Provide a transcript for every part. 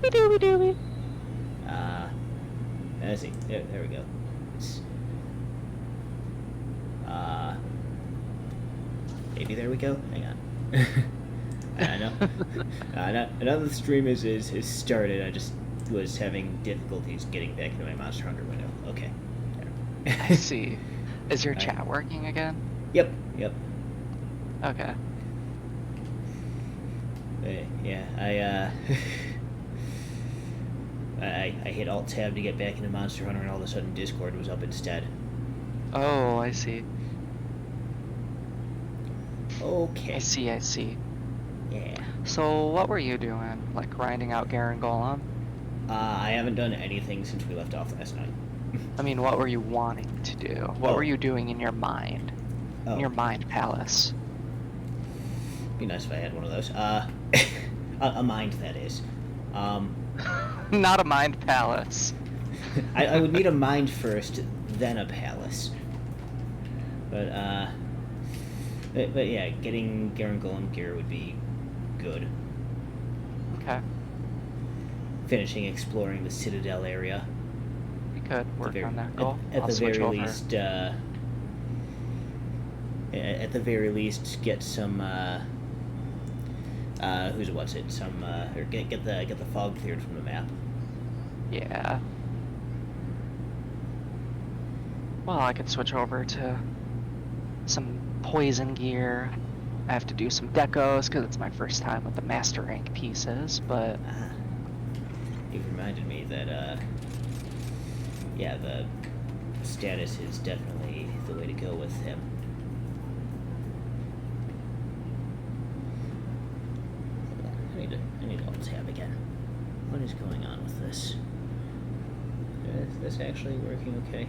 Dooby dooby dooby. Uh, let's see. There we go. It's, uh, maybe there we go. Hang on. I know. Now that the stream is started, I just was having difficulties getting back into my Monster Hunter window. Okay. I There. see. Is your Alright. chat working again? Yep, yep. Okay. Yeah, I hit Alt Tab to get back into Monster Hunter, and all of a sudden Discord was up instead. Oh, I see. I Okay. see, I see. Yeah. So what were you doing? Like grinding out Garen Golem? I haven't done anything since we left off last night. I mean, what were you wanting to do? What were Oh. you doing in your mind? In Oh. your mind palace? Be nice if I had one of those. A mind, that is. Um, Not a mind palace. I would need a mind first, then a palace. But, but yeah, getting Garen Golem gear would be good. Okay. Finishing exploring the Citadel area. We could work on that goal. At I'll the switch very over. least, at the very least, get some, what's it? Some, or get the fog cleared from the map. Yeah. Well, I could switch over to some poison gear. I have to do some decos because it's my first time with the master rank pieces, but You've reminded me that, yeah, the status is definitely the way to go with him. I need to alt tab again. What is going on with this? Is this actually working okay?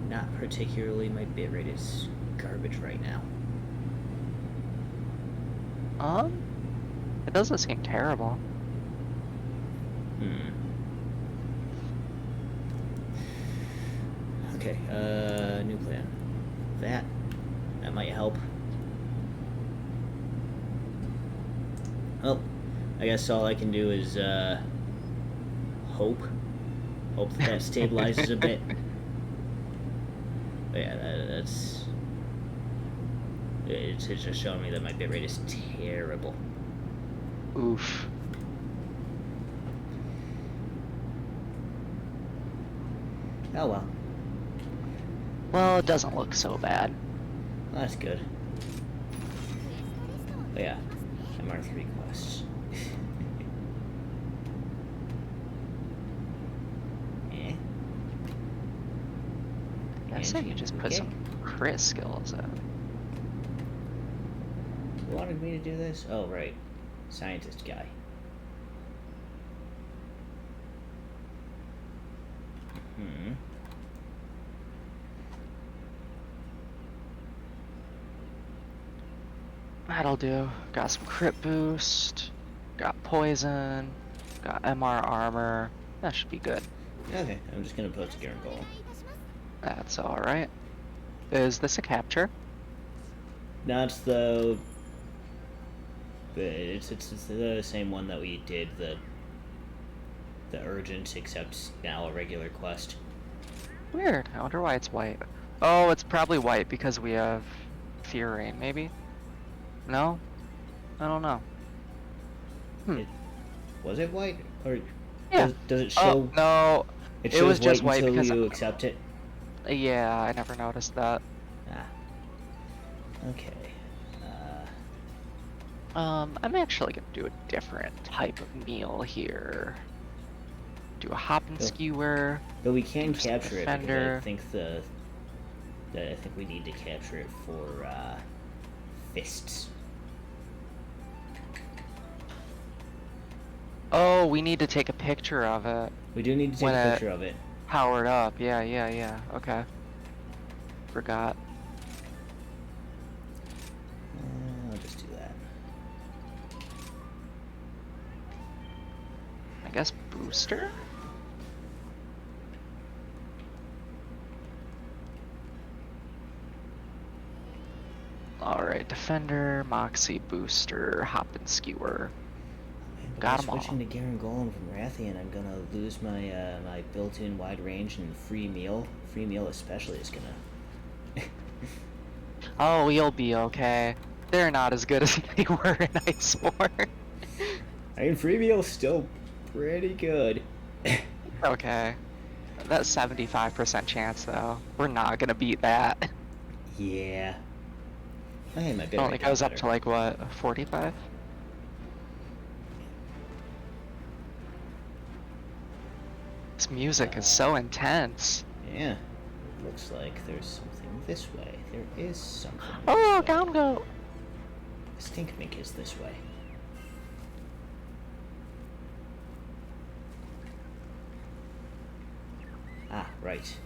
Not particularly. My bitrate is garbage right now. it doesn't seem terrible. Okay, new plan. That might help. Well, I guess all I can do is, hope that stabilizes a bit. But yeah, that's... It's just showing me that my bitrate is terrible. Oof. Oh well. Well, it doesn't look so bad. Well, that's good. But yeah, MR3 quests. Eh? I say you just put some crit skills up. You wanted me to do this? Oh, right. Scientist guy. That'll do. Got some crit boost. Got poison. Got MR armor. That should be good. Okay, I'm just gonna post Garen Golem. That's alright. Is this a capture? No, it's the... It's the same one that we did, the urgent, except now a regular quest. Weird. I wonder why it's white. Oh, it's probably white because we have Fear Rain, maybe? No? I don't know. Was it white? Or Yeah. does it show... Oh, no. It shows was just white white until because you accept it? Yeah, I never noticed that. Ah. Okay. I'm actually gonna do a different type of meal here. Do a hop and skewer. But we can do some capture it because defender. I think we need to capture it for fists. Oh, we need to take a picture of it. We do need to take a picture of it. Powered up. Yeah. Okay. Forgot. I'll just do that. I guess booster? Alright, defender, moxie, booster, hop and skewer. But by Got 'em switching all. to Garen Golem from Rathian, I'm gonna lose my my built-in wide range and free meal. Free meal especially is gonna. Oh, you'll be okay. They're not as good as they were in Iceborne. I mean, free meal's still pretty good. Okay. That 75% chance, though. We're not gonna beat that. Yeah. I had my bit Only rate down goes up better. to like, what, 45? This music is so intense. Yeah. Looks like there's something this way. There is something Oh, this way. down go. I think Mink is this way. Ah, right.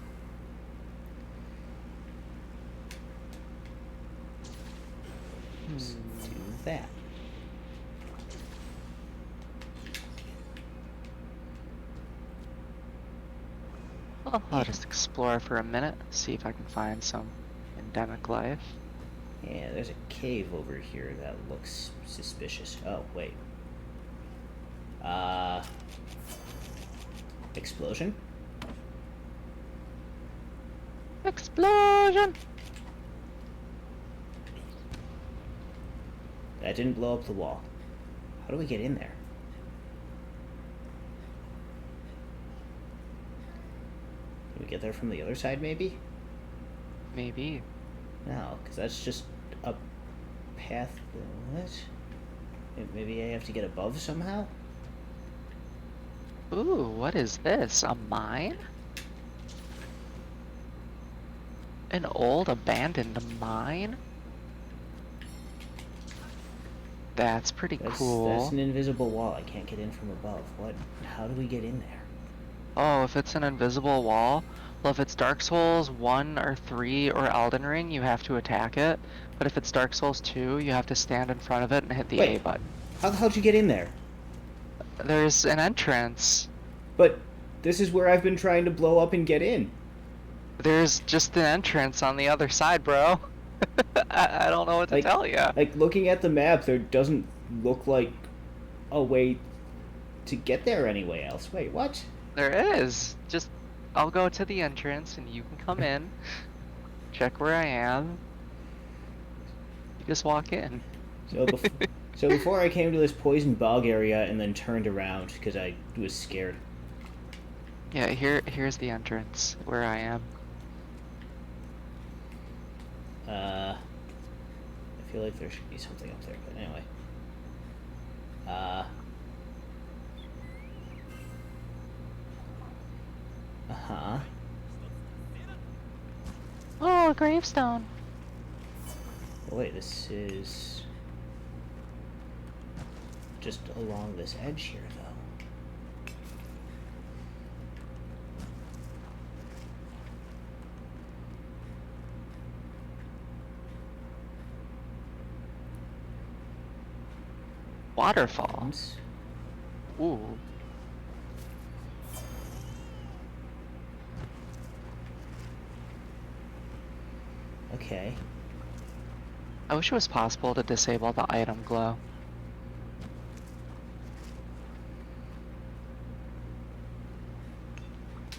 Let's do that. Well, I'll just explore for a minute, see if I can find some endemic life. Yeah, there's a cave over here that looks suspicious. Oh, wait. Explosion? Explosion! That didn't blow up the wall. How do we get in there? Can we get there from the other side, maybe? Maybe. No, because that's just a path. What? Maybe I have to get above somehow? Ooh, what is this? A mine? An old abandoned mine? That's pretty cool. That's an invisible wall. I can't get in from above. What? How do we get in there? Oh, if it's an invisible wall, well, if it's Dark Souls 1 or 3 or Elden Ring, you have to attack it. But if it's Dark Souls 2, you have to stand in front of it and hit the A Wait, button. how the hell'd you get in there? There's an entrance. But this is where I've been trying to blow up and get in. There's just an entrance on the other side, bro. I don't know what to tell you. Like, looking at the map, there doesn't look like a way to get there anyway else. Wait, what? There is. Just, I'll go to the entrance and you can come in. Check where I am. You just walk in. So before I came to this poison bog area and then turned around because I was scared. Yeah, here's the entrance where I am. I feel like there should be something up there, but anyway. Uh-huh. Oh, a gravestone. Oh, wait, this is just along this edge here, though. Waterfall. Ooh. Okay. I wish it was possible to disable the item glow.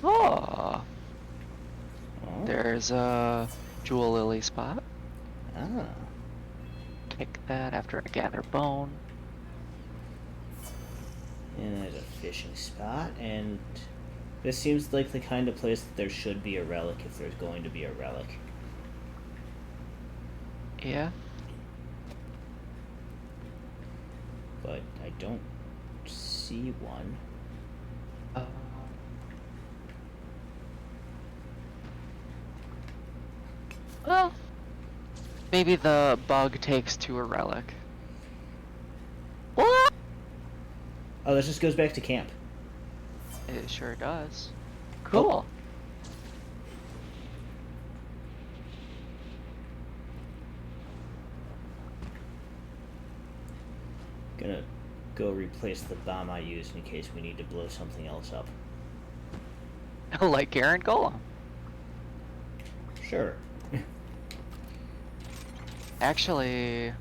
Oh, Oh. there's a jewel lily spot. Ah. Take that after I gather bone. And there's a fishing spot, and this seems like the kind of place that there should be a relic if there's going to be a relic. Yeah. But I don't see one. Well, maybe the bug takes to a relic. What? Oh, this just goes back to camp. It sure does. Cool. Gonna go replace the bomb I used in case we need to blow something else up. Like Garen Golem. Sure. Actually,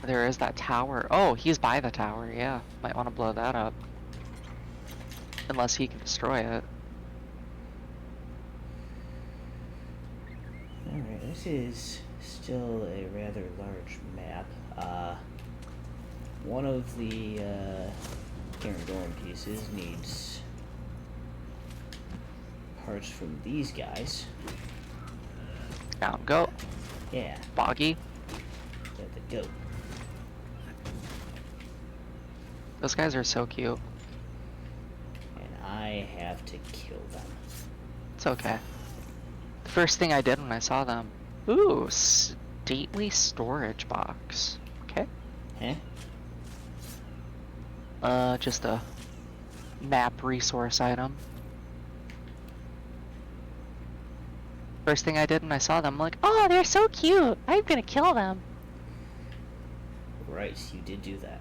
There is that tower. Oh, he's by the tower, yeah. Might want to blow that up. Unless he can destroy it. Alright, this is still a rather large map. One of the Garandorn pieces needs parts from these guys. Down, go. Yeah, Boggy. got the goat. Those guys are so cute. And I have to kill them. It's okay. The first thing I did when I saw them. Ooh, stately storage box. Okay. Huh? Just a map resource item. First thing I did when I saw them, I'm like, oh, they're so cute. I'm gonna kill them. Right, you did do that.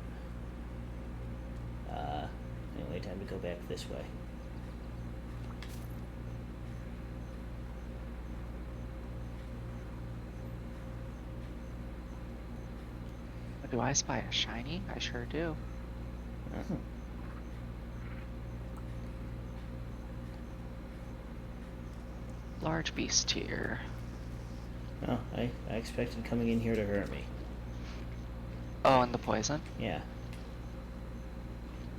Anyway, time to go back this way. Do I spy a shiny? I sure do. Uh-huh. Large beast here. Oh, I expected coming in here to hurt me. Oh, and the poison? Yeah.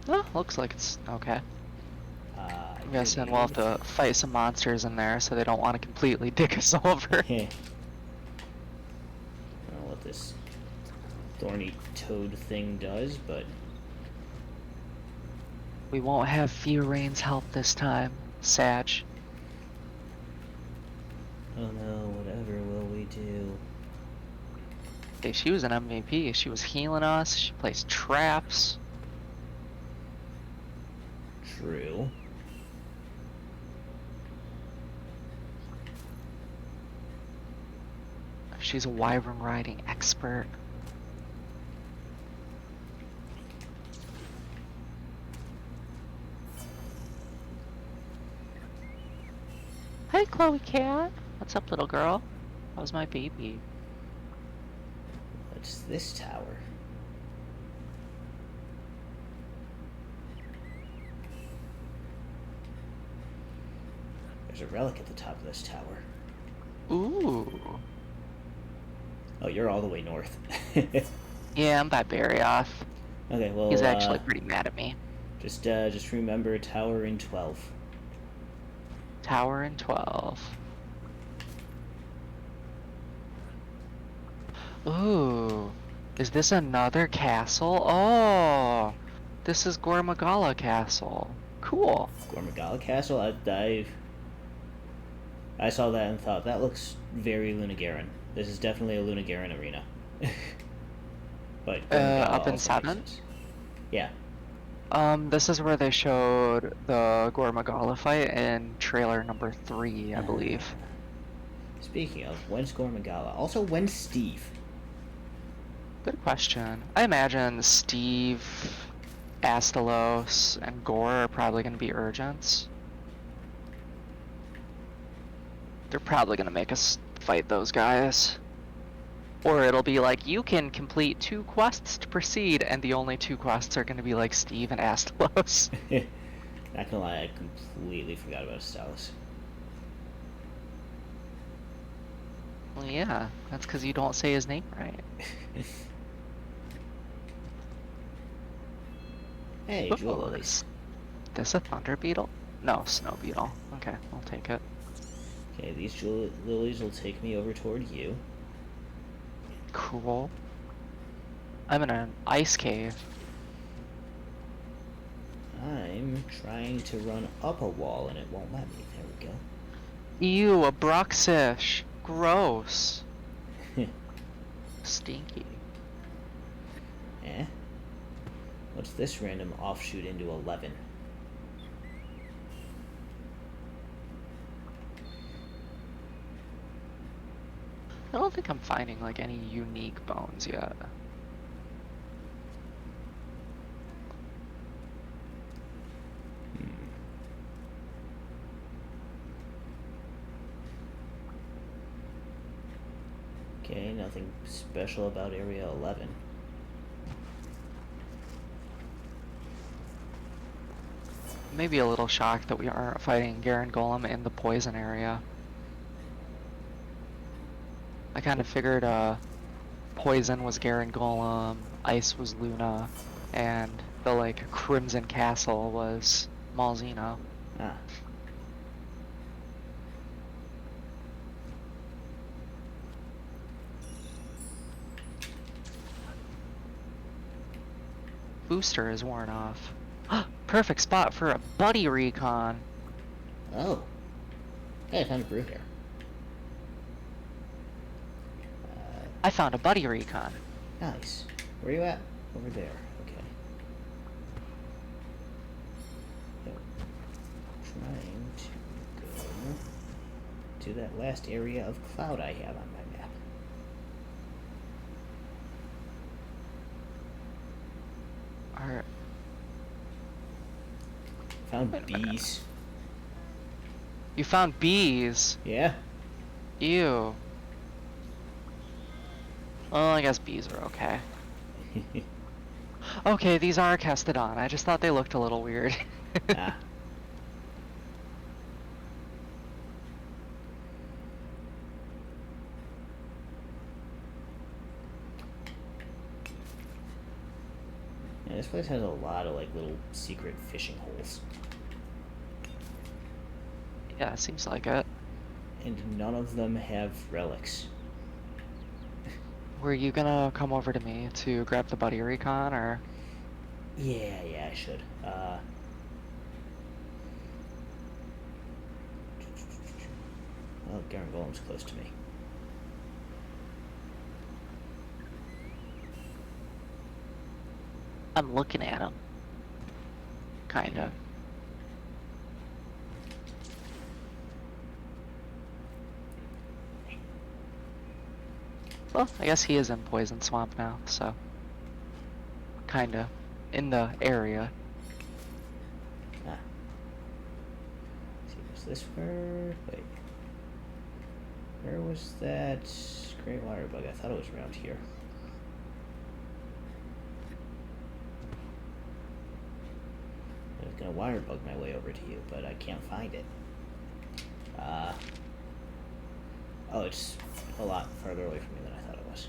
Oh, looks like it's okay. I'm guessing really we'll have to fight some monsters in there so they don't want to completely dick us over. I don't know what this thorny toad thing does, but We won't have Fiorain's help this time, Sag. oh no, whatever will we do? Hey, she was an MVP. She was healing us. She placed traps. True. She's a wyvern riding expert. Hi, Chloe Cat. What's up, little girl? How's my baby? What's this tower? There's a relic at the top of this tower. Ooh. Oh, you're all the way north. Yeah, I'm by Barrioth. Okay, well, He's actually pretty mad at me. just remember tower in 12. Tower in 12. Ooh. Is this another castle? Oh. This is Gormagala Castle. Cool. Gormagala Castle. I saw that and thought that looks very Lunagaran. This is definitely a Lunagaran arena. But Up in also 7? makes sense. Yeah. This is where they showed the Gormagala fight in trailer number 3, I believe. Speaking of, when's Gormagala? Also, when's Steve? Good question. I imagine Steve, Astalos, and Gore are probably going to be urgents. They're probably going to make us fight those guys. Or it'll be like, you can complete 2 quests to proceed, and the only 2 quests are going to be like Steve and Astalos. Not gonna lie, I completely forgot about Astalos. Well, yeah, that's because you don't say his name right. Hey, Oh, Jewel is this a thunder beetle? No, snow beetle. Okay, I'll take it. Okay, these jewel lilies will take me over toward you. Cool. I'm in an ice cave. I'm trying to run up a wall and it won't let me. There we go. Ew, a bruxish. Gross. Stinky. Eh? What's this random offshoot into 11? I don't think I'm finding like any unique bones yet. Okay, nothing special about Area 11. maybe a little shocked that we aren't fighting Garen Golem in the poison area. I kind of figured poison was Garen Golem, ice was Luna, and the like Crimson Castle was Malzeno. Ah. Booster is worn off. Perfect spot for a buddy recon. Oh. Hey, I found a brew here. I found a buddy recon. Nice. Where are you at? Over there. Okay. So, trying to go to that last area of cloud I have on my map. Alright. Found bees. You found bees. Yeah. Ew. Well, I guess bees are okay. Okay, these are Castodon. I just thought they looked a little weird. Ah. Yeah, this place has a lot of like little secret fishing holes. Yeah, seems like it. And none of them have relics. Were you gonna come over to me to grab the buddy recon, or? Yeah, I should. Well, Garen Golem's close to me. I'm looking at him. Kinda. Well, I guess he is in Poison Swamp now, so. Kinda. In the area. Ah. See, was this where... Wait. Where was that great water bug? I thought it was around here. I was gonna wire bug my way over to you, but I can't find it. Oh, it's a lot farther away from me than I thought it was.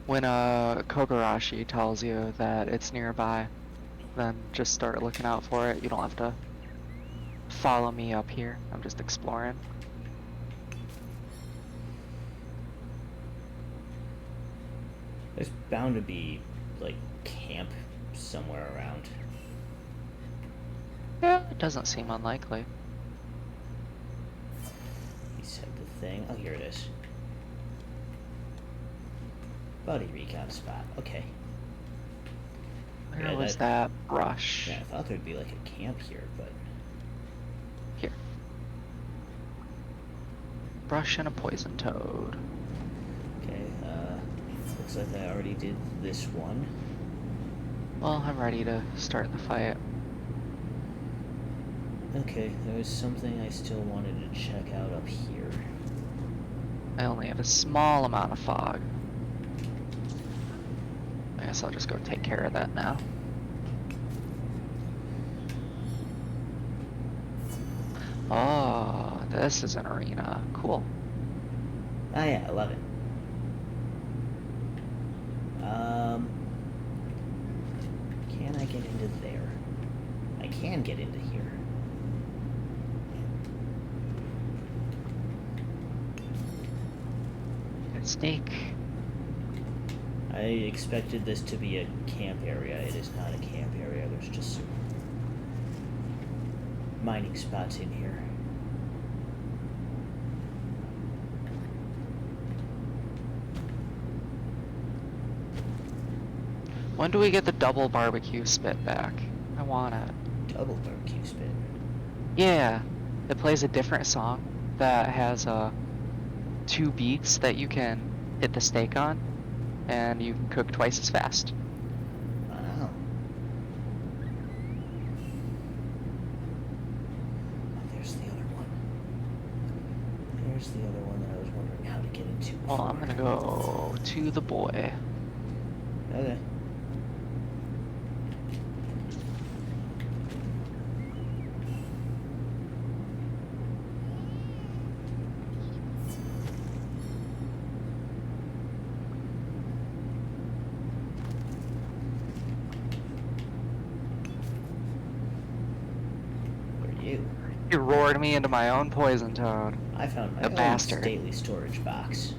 When Kogarashi tells you that it's nearby, then just start looking out for it. You don't have to follow me up here. I'm just exploring. There's bound to be, like, camp somewhere around. Yeah, it doesn't seem unlikely. He said the thing. Oh, here it is. Buddy recon spot. Okay. Where Yeah, was that brush? Yeah, I thought there'd be, like, a camp here, but... Here. Brush and a poison toad. Okay, looks like I already did this one. Well, I'm ready to start the fight. Okay, there was something I still wanted to check out up here. I only have a small amount of fog. I guess I'll just go take care of that now. Oh, this is an arena. Cool. Ah, yeah, I love it. Can I get into there? I can get into here. Snake. I expected this to be a camp area. It is not a camp area. There's just some mining spots in here. When do we get the double barbecue spit back? I want it. Double barbecue spit. Yeah, it plays a different song that has 2 beats that you can hit the steak on, and you can cook twice as fast. Wow. Oh, there's the other one. There's the other one that I was wondering how to getting to Well, before. I'm gonna go to the boy. Okay. Where are you? He roared me into my own poison toad. I found my The own bastard. stately storage box.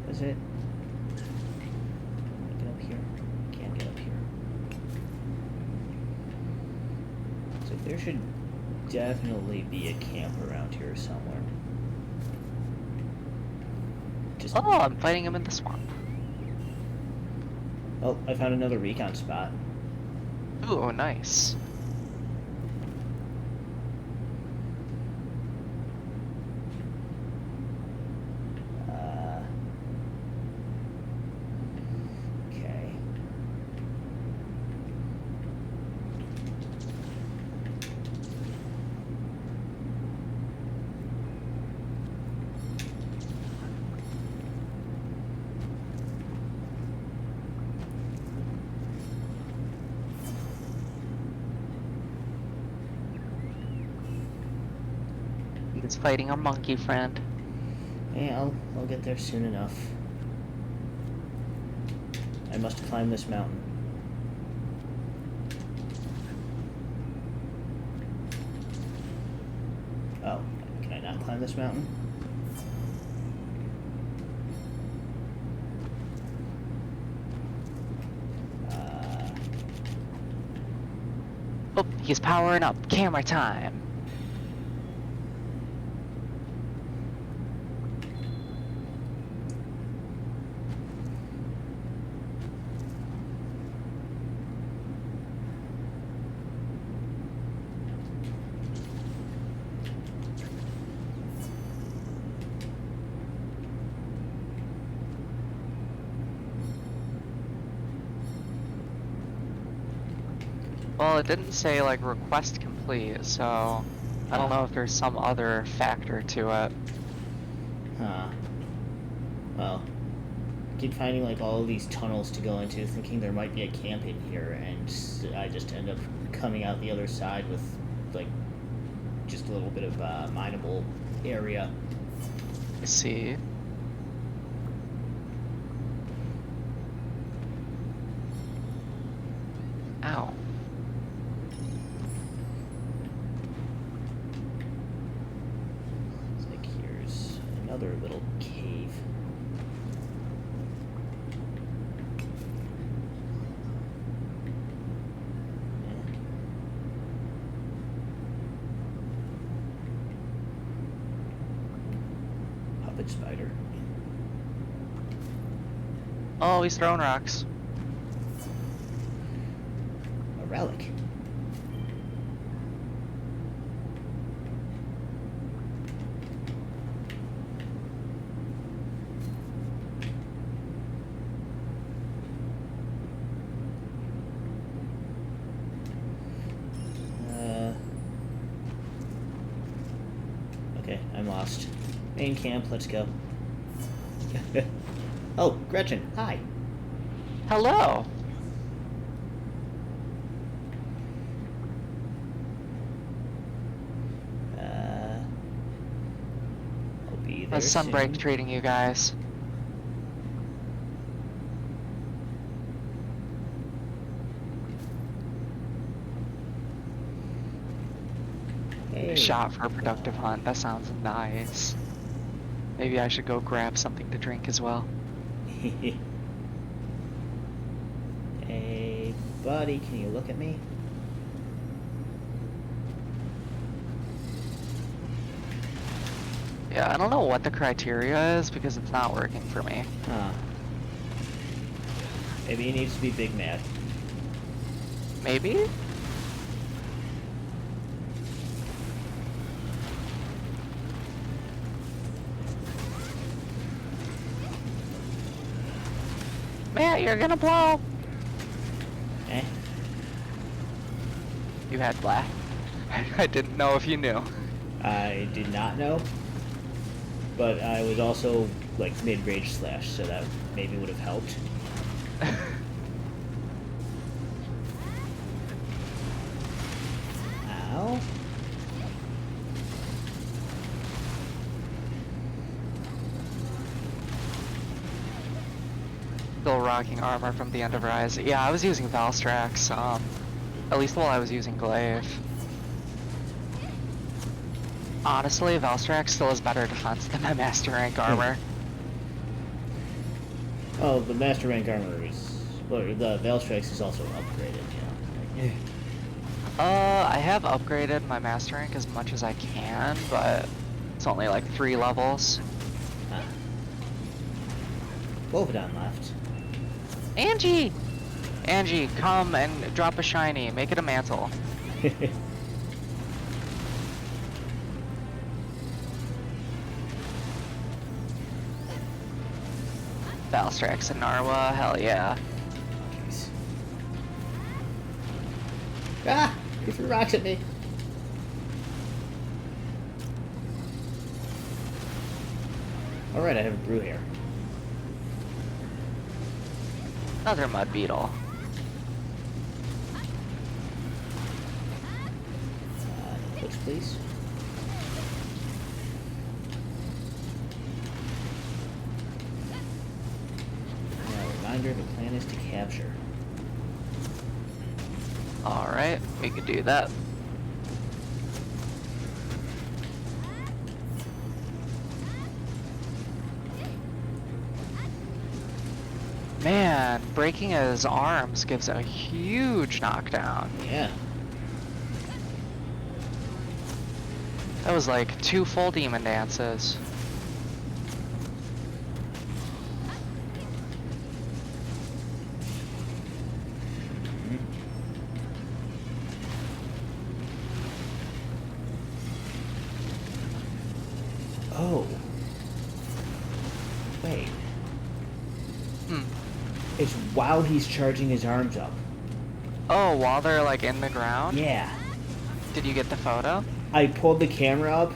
Is it? Get up here. Can't get up here. So there should definitely be a camp around here somewhere. Just. Oh, I'm fighting him in the swamp. Oh, I found another recon spot. Ooh, nice. Okay. He's fighting our monkey friend. Yeah, I'll get there soon enough. I must climb this mountain. Oh, can I not climb this mountain? Oh, he's powering up. Camera time. Well, it didn't say, like, request complete, so I don't know if there's some other factor to it. Huh. Well, I keep finding like all of these tunnels to go into, thinking there might be a camp in here, and I just end up coming out the other side with like just a little bit of mineable area. I see. Ow. It's like here's another little cave. Puppet spider. Oh, he's throwing rocks. A relic. Okay, I'm lost. Main camp, let's go. Oh, Gretchen, hi. Hello. I'll be there How's Sunbreak soon. treating you guys? Hey. Shot for a productive hunt. That sounds nice. Maybe I should go grab something to drink as well. Hey, buddy, can you look at me? Yeah, I don't know what the criteria is because it's not working for me. Huh. Maybe he needs to be big mad. Maybe? Matt, you're gonna blow! Eh? You had black. I didn't know if you knew. I did not know, but I was also like mid rage slash, so that maybe would have helped. Ow. Still rocking armor from the end of Rise. Yeah, I was using Valstrax, at least while I was using Glaive. Honestly, Valstrax still has better defense than my Master Rank armor. Oh, the Master Rank armor is... Well, the Valstrax is also upgraded, you know. I have upgraded my Master Rank as much as I can, but it's only like 3 levels. Huh. Wolvedon left. Angie! Angie, come and drop a shiny. Make it a mantle. Valstrax and Narwa, hell yeah. Jeez. Ah! He threw rocks at me. Alright, I have a brew here. Another mud beetle. Clicks, please. Reminder, the plan is to capture. Alright, we could do that. Man, breaking his arms gives a huge knockdown. Yeah. That was like 2 full demon dances. Oh. Wait. It's while he's charging his arms up. Oh, while they're like in the ground? Yeah. Did you get the photo? I pulled the camera up,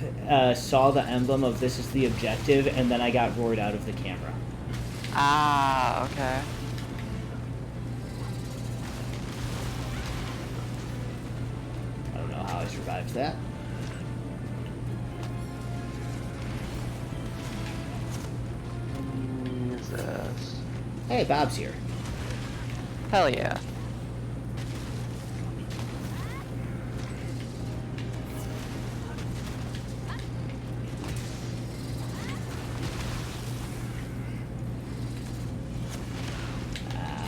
saw the emblem of this is the objective, and then I got roared out of the camera. Ah, okay. I don't know how I survived that. Jesus. Hey, Bob's here. Hell yeah.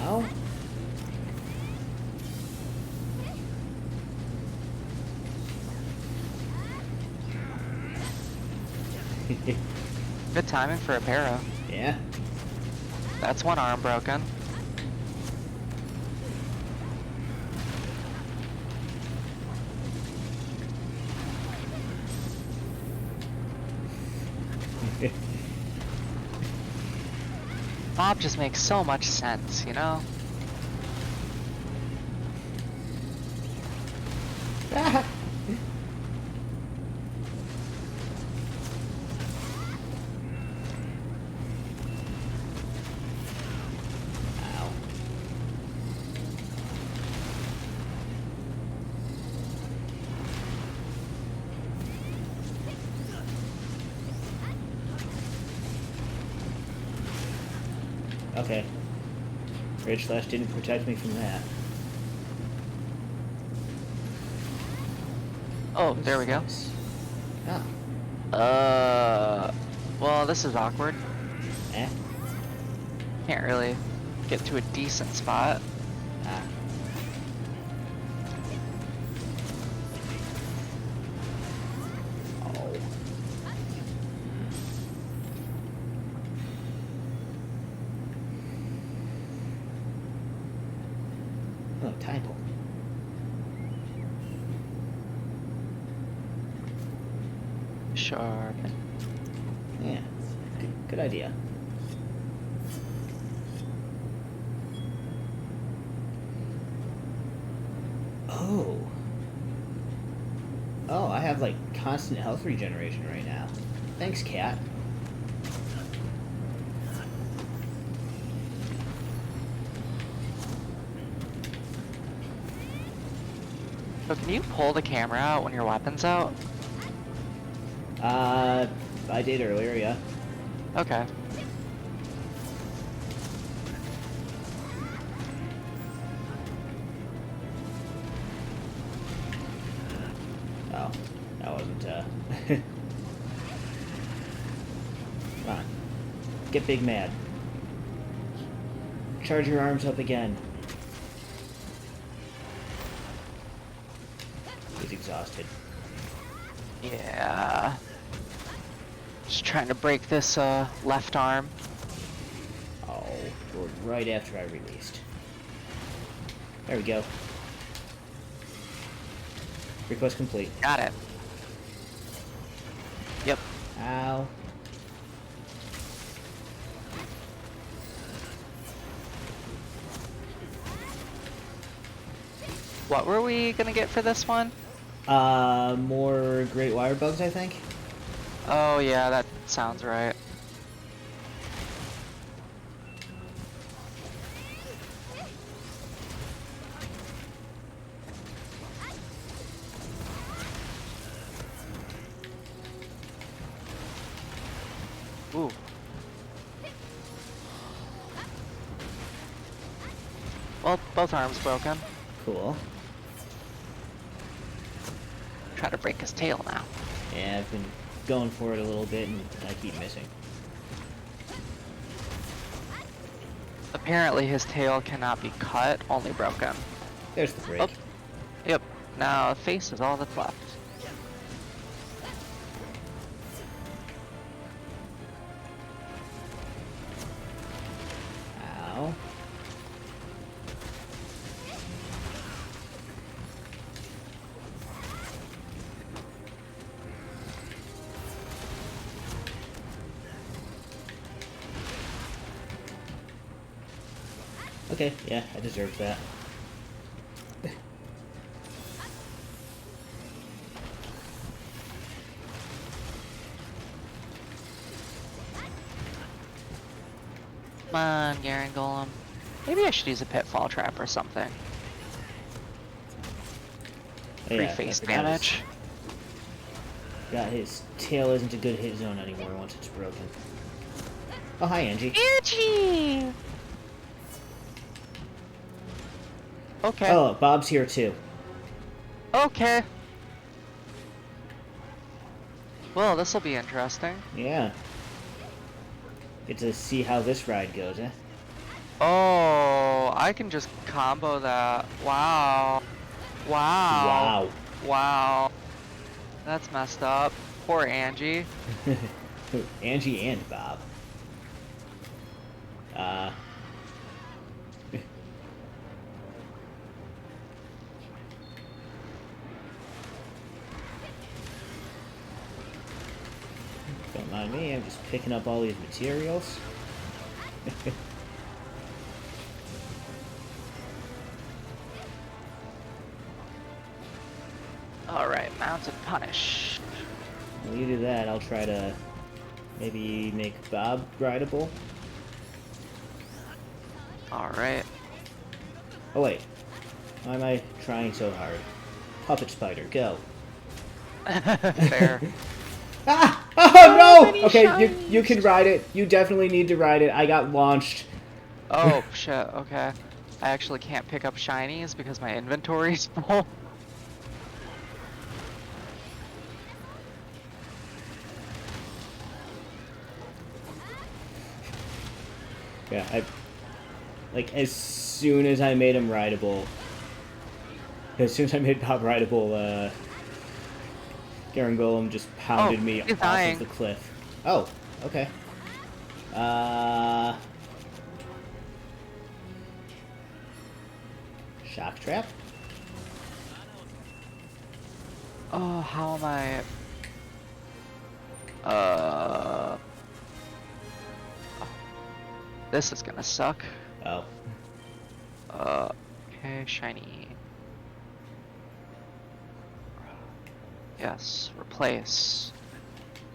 Ow. Good timing for a para. Yeah. That's one arm broken. Bob just makes so much sense, you know? Ah. Ow. Okay. Rage Slash didn't protect me from that. Oh, there we go. Nice. Ah. Well, this is awkward. Eh? Can't really get to a decent spot. Ah. Oh. Oh, typo. Sure. Yeah. Good idea. Oh. Oh, I have like constant health regeneration right now. Thanks, cat. So can you pull the camera out when your weapon's out? I did earlier, yeah. Okay. Oh, that wasn't, Come on. Get big mad. Charge your arms up again. He's exhausted. Yeah. Just trying to break this left arm. Oh, right after I released. There we go. Request complete. Got it. Yep. Ow. What were we gonna get for this one? More great wire bugs, I think. Oh yeah, that sounds right. Ooh. Well, both arms broken. Cool. Try to break his tail now. Yeah, I've been going for it a little bit, and I keep missing. Apparently his tail cannot be cut, only broken. There's the break. Oh. Yep. Now the face is all that's left. Ow. Okay, yeah, I deserved that. Come on, Garen Golem. Maybe I should use a pitfall trap or something. Oh, Free yeah, face I forgot damage. His tail isn't a good hit zone anymore once it's broken. Oh, hi, Angie. Angie! Okay. Oh, Bob's here too. Okay. Well, this'll be interesting. Yeah. Get to see how this ride goes, eh? Oh, I can just combo that. Wow. Wow. Wow. Wow. That's messed up. Poor Angie. Angie and Bob. Don't mind me, I'm just picking up all these materials. Alright, mounted punish. While you do that, I'll try to maybe make Bob rideable. Alright. Oh wait, why am I trying so hard? Puppet Spider, go. Fair. Ah! So Oh many no! Okay, shinies. you can ride it. You definitely need to ride it. I got launched. Oh, shit, okay. I actually can't pick up shinies because my inventory's full. Yeah, like as soon as I made him rideable, as soon as I made Bob rideable, Garen Golem just pounded me he's off dying. of the cliff. Oh, okay. Shock trap? Oh, how am I? This is gonna suck. Oh. Okay, shiny. Yes, replace.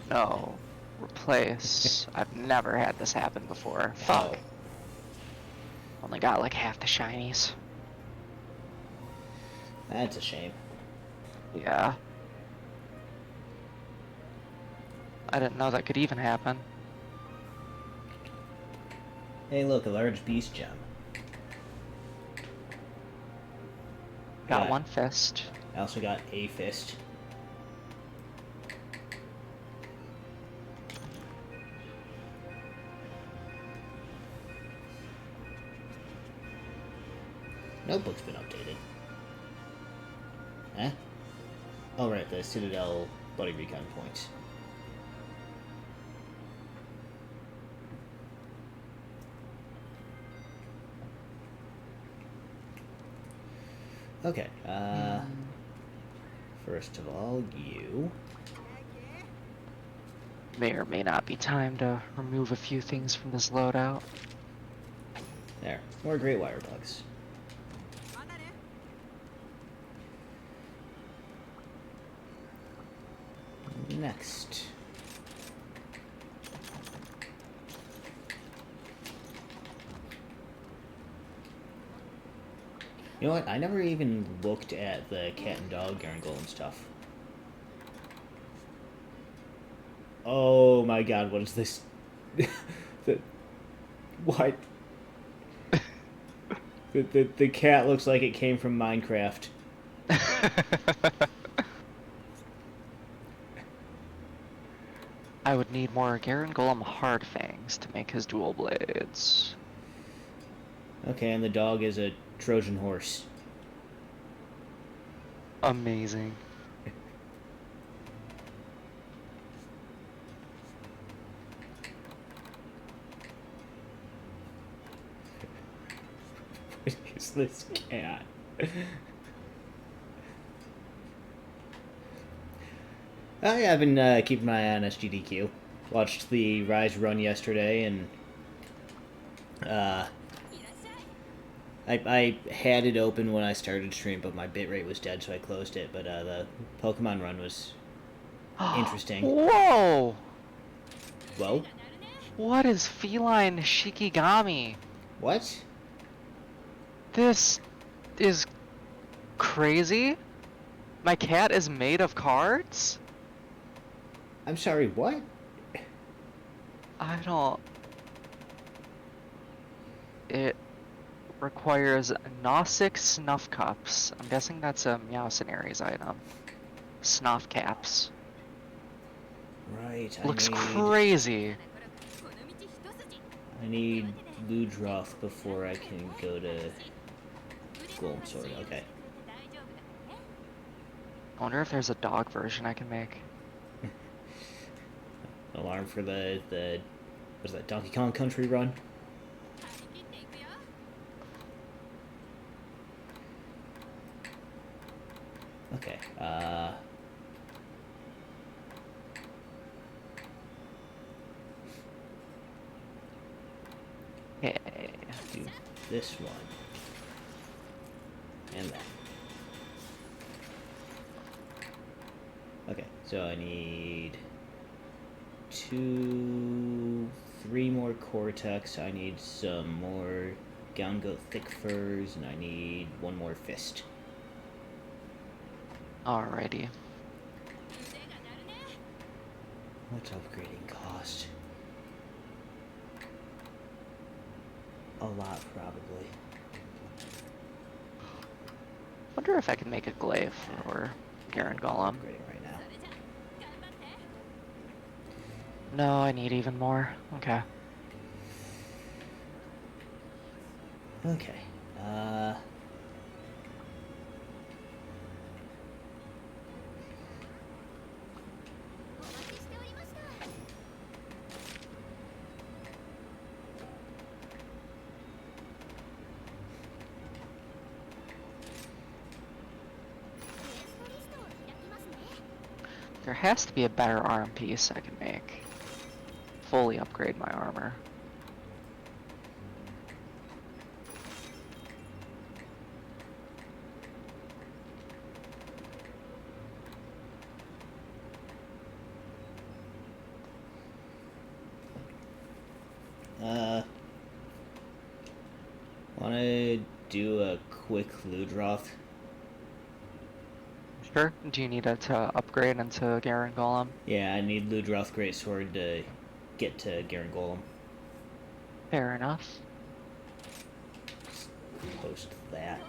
No. Replace. I've never had this happen before. Oh, Fuck. Only got like half the shinies. that's a shame. Yeah. I didn't know that could even happen. Hey, look, a large beast gem. Got Yeah. one fist. I also got a fist. Notebook's been updated. Eh? Oh, right, the Citadel Buddy Recon points. Okay, first of all, you. May or may not be time to remove a few things from this loadout. There, more great wire bugs. Next. You know what? I never even looked at the cat and dog Garen Golem stuff. Oh my god, what is this? What? The cat looks like it came from Minecraft. I would need more Garen Golem hard fangs to make his dual blades. Okay, and the dog is a Trojan horse. Amazing. What is this cat? Oh yeah, I've been keeping my eye on SGDQ. Watched the Rise run yesterday, and I had it open when I started stream, but my bitrate was dead, so I closed it. But the Pokemon run was interesting. Whoa! Whoa? What is feline Shikigami? What? This is crazy. My cat is made of cards? I'm sorry, what? I don't... It requires Gnostic Snuff Cups. I'm guessing that's a Meowcenaries item. Snuff Caps. Right, Looks crazy. I need Ludroth before I can go to Golem Sword. Okay. I wonder if there's a dog version I can make. Alarm for the what is that, Donkey Kong Country run? Okay, Okay. do this one. And that. Okay, so I need 3 more Cortex, I need some more Gout Thick Furs, and I need 1 more Fist. Alrighty. What's upgrading cost? A lot, probably. Wonder if I can make a glaive or Garen Golem. Upgrading right now. No, I need even more. Okay. Okay. There has to be a better arm piece I can make. Fully upgrade my armor. Wanna do a quick Ludroth? Sure. Do you need it to upgrade into Garen Golem? Yeah, I need Ludroth Greatsword to get to Garen Golem. Fair enough. Just post that.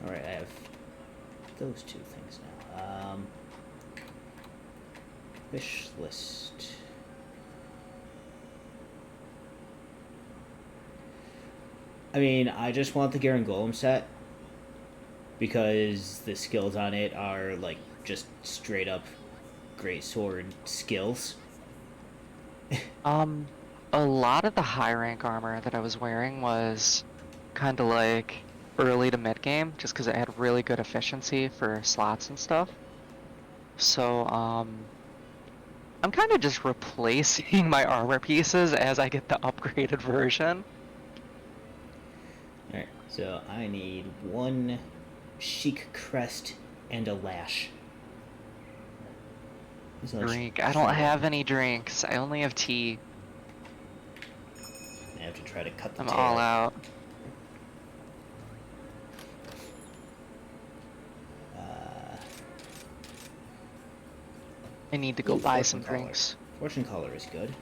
Alright, I have those two things now. Wish list. I mean, I just want the Garen Golem set because the skills on it are like just straight up great sword skills. A lot of the high rank armor that I was wearing was kind of like early to mid game, just because it had really good efficiency for slots and stuff. So, I'm kind of just replacing my armor pieces as I get the upgraded version. Alright, so I need one chic crest and a lash. Drink. I don't have any drinks. I only have tea. I have to try to cut the I'm tail. all out. I need to go buy some drinks. Fortune color is good.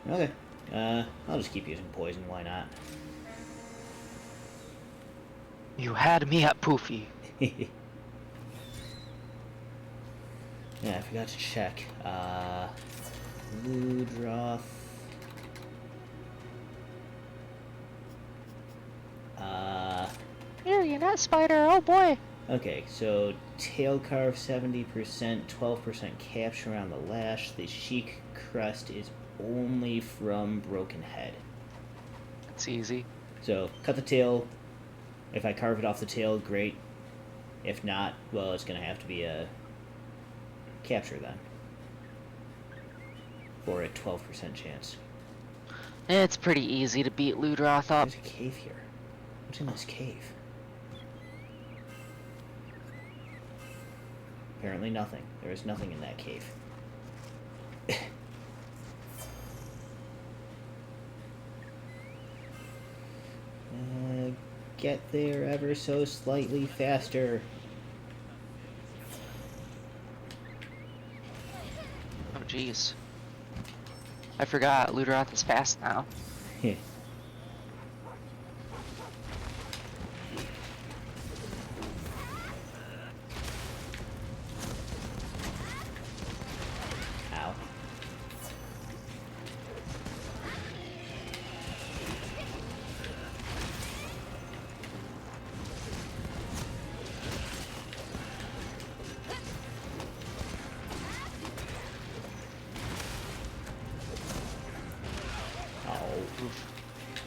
Okay. I'll just keep using poison, why not? You had me at Poofy. Yeah, I forgot to check. Ludroth. Here, you're not spider. Oh boy. Okay, so tail carve 70%, 12% capture on the lash. The chic crest is only from broken head. It's easy. So cut the tail. If I carve it off the tail, great. If not, well, it's gonna have to be a capture then. For a 12% chance. It's pretty easy to beat Ludroth up. There's a cave here. What's in this cave? Apparently nothing. There is nothing in that cave. Get there ever so slightly faster. Oh jeez. I forgot, Ludroth is fast now. Ow.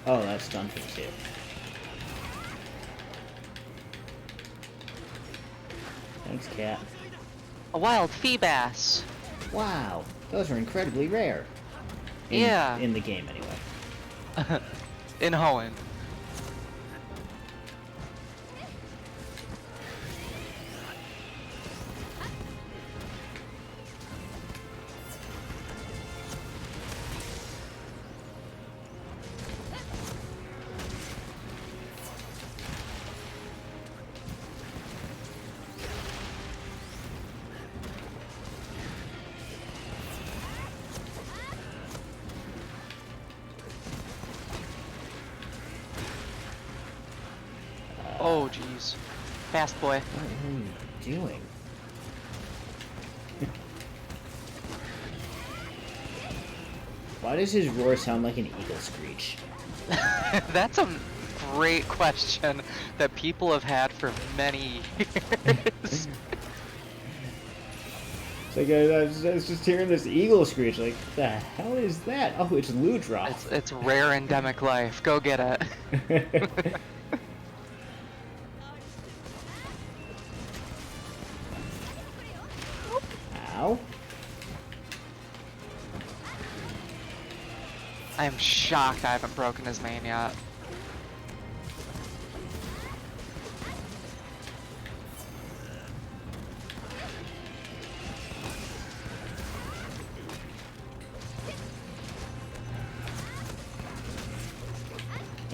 Oh, that's done for too. Thanks, cat. A wild Feebas. Wow, those are incredibly rare. Yeah. In the game, anyway. In Hoenn. Oh jeez. Fast boy. What are you doing? Why does his roar sound like an eagle screech? That's a great question that people have had for many years. It's like I was just hearing this eagle screech. Like, the hell is that? Oh, it's Ludroth. It's rare endemic life. Go get it. Ow. I'm shocked I haven't broken his main yet.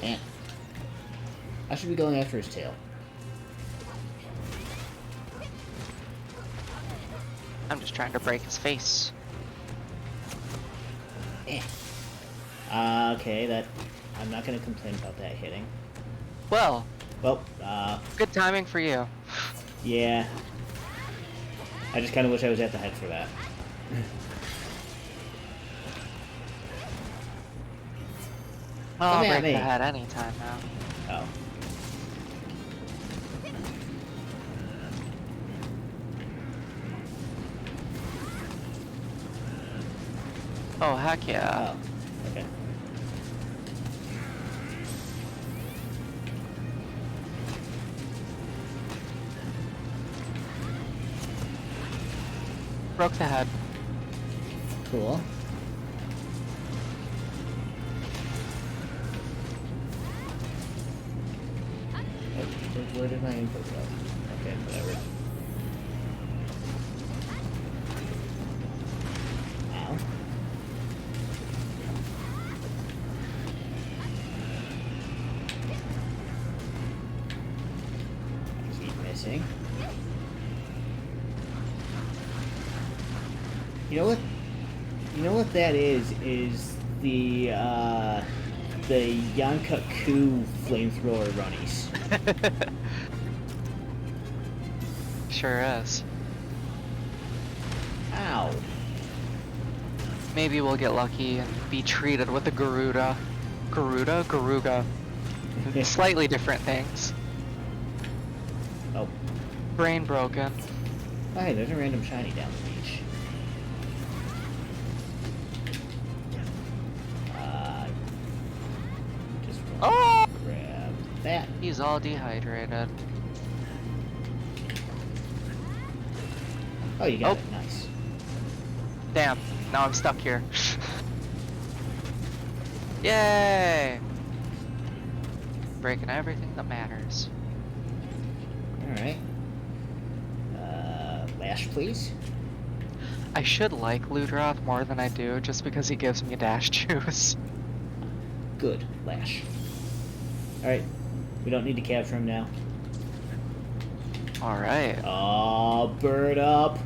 Man. I should be going after his tail. I'm just trying to break his face. Eh. Okay, that... I'm not gonna complain about that hitting. Well, Well, good timing for you. yeah. I just kinda wish I was at the head for that. Well, I'll Come at break the me. head anytime now. Oh. Oh, heck yeah. Oh. Okay. Broke the head. Cool. Oh, where did my input go? Okay, whatever. Ow. I keep missing. You know what? You know what that is? Is the Yankaku flamethrower runnies. Sure is. Ow. Maybe we'll get lucky and be treated with a Garuda. Garuda? Garuga. Slightly different things. Oh. Brain broken. Oh, hey, there's a random shiny down the beach. Just Oh! grab that. He's all dehydrated. Oh, you got Oh. it. Nice. Damn, now I'm stuck here. Yay! Breaking everything that matters. Alright. Lash, please. I should like Ludroth more than I do, just because he gives me dash juice. Good. Lash. Alright. We don't need to capture him now. Alright, Oh, bird up.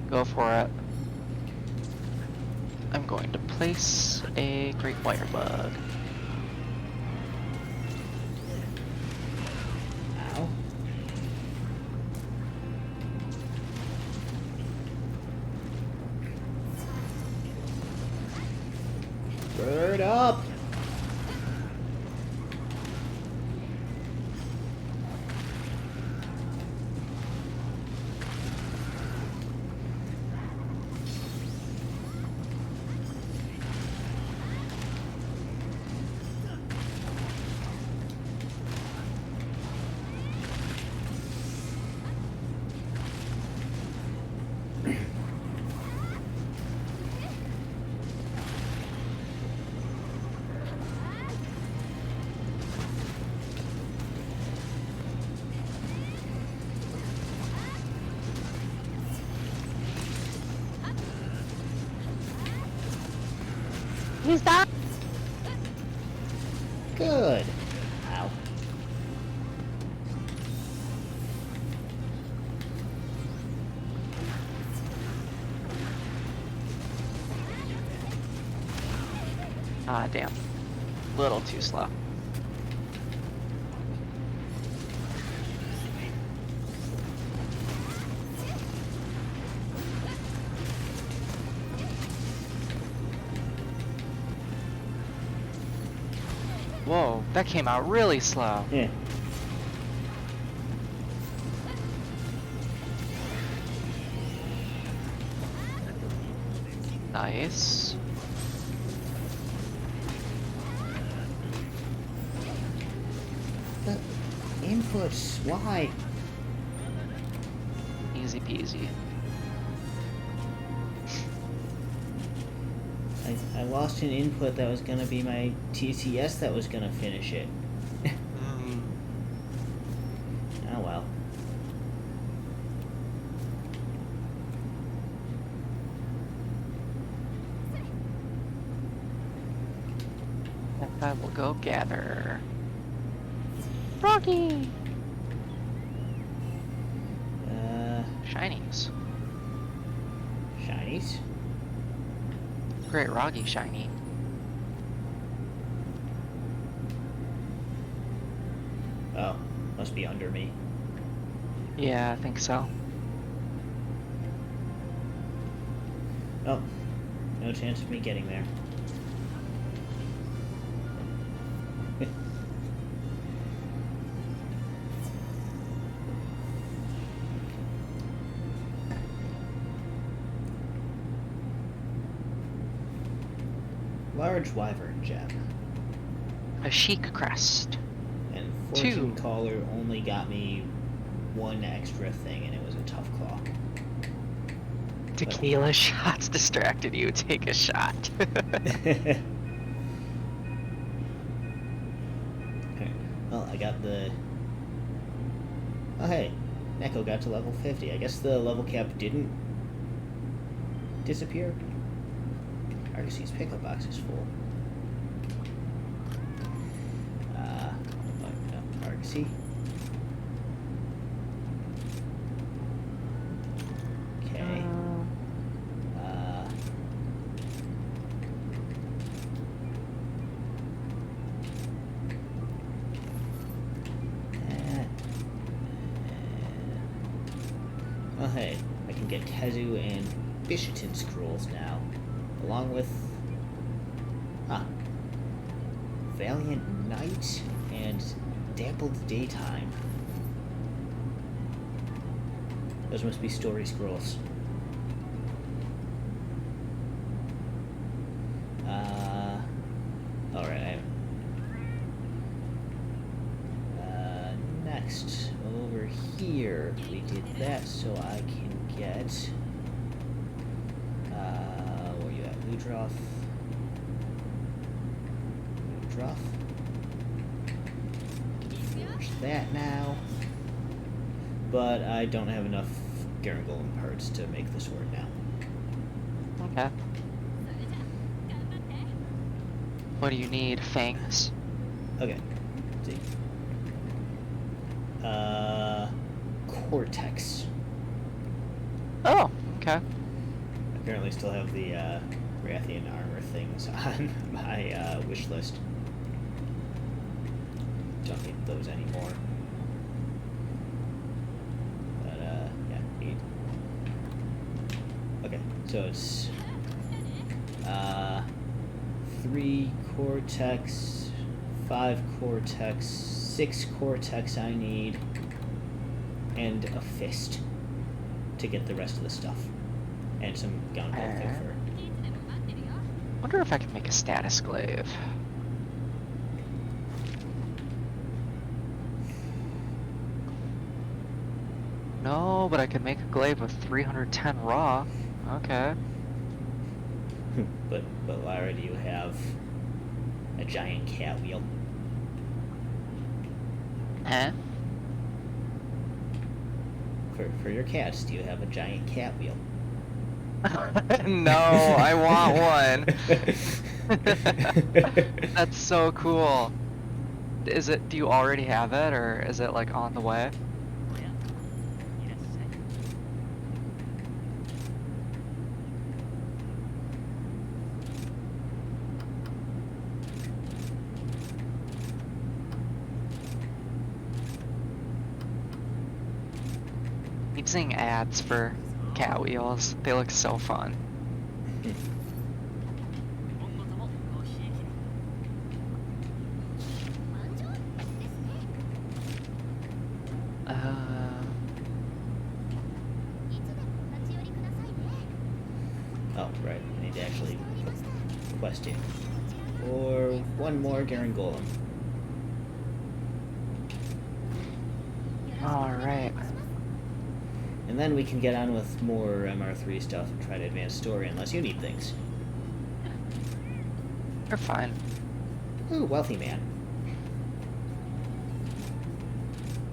go for it. I'm going to place a Great Wire Bug. Ow. Bird up. He's done! Good. Ow. Ah, damn. Little too slow. Whoa, that came out really slow. Yeah. Nice. The inputs. Why? Easy peasy. I lost an input that was gonna be my TCS that was gonna finish it. Oh well. And I will go gather. Rocky! Shinies. Shinies? Great Roggy shiny. Oh, must be under me. Yeah, I think so. Oh, no chance of me getting there. Large wyvern gem. A chic crest. And fortune 2. caller only got me one extra thing, and it was a tough claw. Tequila shots distracted you. Take a shot. Okay. Well, I got the... Oh, hey. Neko got to level 50. I guess the level cap didn't disappear. Arcee's pickup box is full. No, Arcee. Okay. Oh, hey. I can get Kazu and Bishatin scrolls now. Along with... Valiant Night and Dappled Daytime. Those must be story scrolls. Alright, next, over here, we did that so I can get... where you at? Ludroth. Finish that now. But I don't have enough Garangolem parts to make the sword now. Okay. What do you need? Fangs? Okay. Let's see. Cortex. Oh, okay. Apparently still have the Rathian armor things on my wish list. Don't need those anymore. But yeah, need. Okay, so it's 3 Cortex, 5 Cortex, 6 Cortex I need, and a fist to get the rest of the stuff. And some gun fur. Wonder if I can make a status glaive. No, but I could make a glaive with 310 raw. Okay. but Lyra, do you have a giant cat wheel? Huh? For your cats, do you have a giant cat wheel? No, I want one. That's so cool. Is it, do you already have it, or is it like on the way? Keep seeing ads for cat wheels. They look so fun. Oh, right. I need to actually put quest in. Or one more Garangolem. Alright. And then we can get on with more MR3 stuff and try to advance story unless you need things. You're fine. Ooh, wealthy man.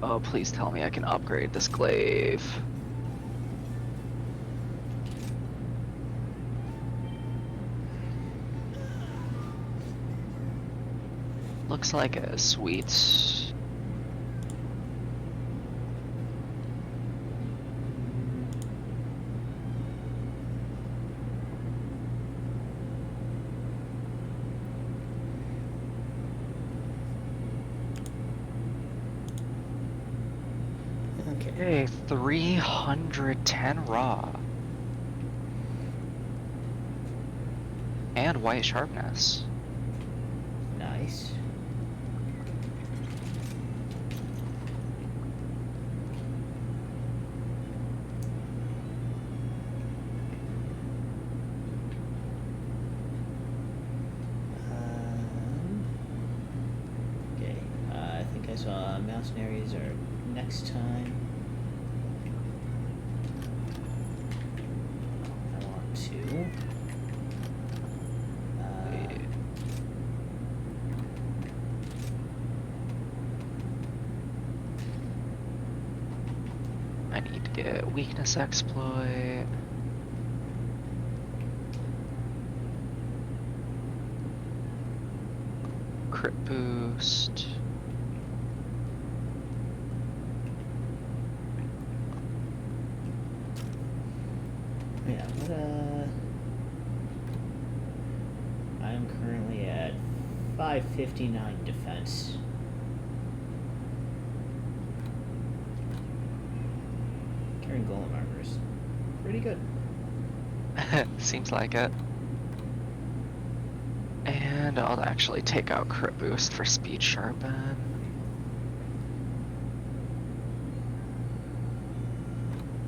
Oh, please tell me I can upgrade this glaive. Looks like a sweet. Okay. Okay, 310 raw. And white sharpness. Nice. Okay. I think I saw mercenaries are next time. I want to. I need to get weakness exploit. Crit boost. Yeah, what, I'm currently at 559 defense. Carrying golem armor is pretty good. Seems like it. And I'll actually take out crit boost for speed sharpen.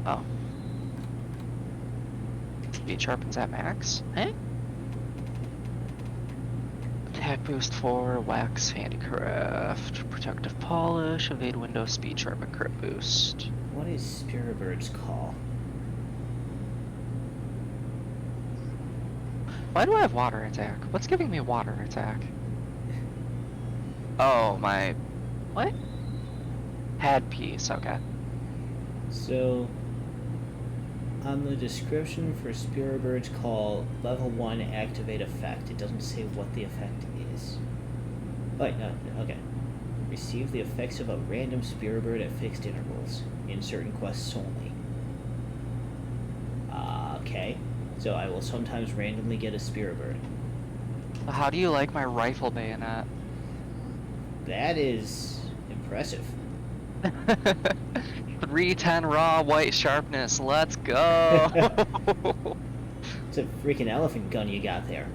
Oh. Speed sharpen's at max? Eh? Attack boost 4, wax, handicraft, protective polish, evade window, speed sharpen, crit boost. What is Spiritbird's call? Why do I have water attack? What's giving me water attack? Oh, my... What? Head piece, okay. So, on the description for Spiritbird's call, level 1 activate effect. It doesn't say what the effect is. Wait, no, okay. Receive the effects of a random Spiritbird at fixed intervals, in certain quests only. Okay. So I will sometimes randomly get a Spiritbird. How do you like my rifle bayonet? That is impressive. 310 raw, white sharpness, let's go! It's a freaking elephant gun you got there.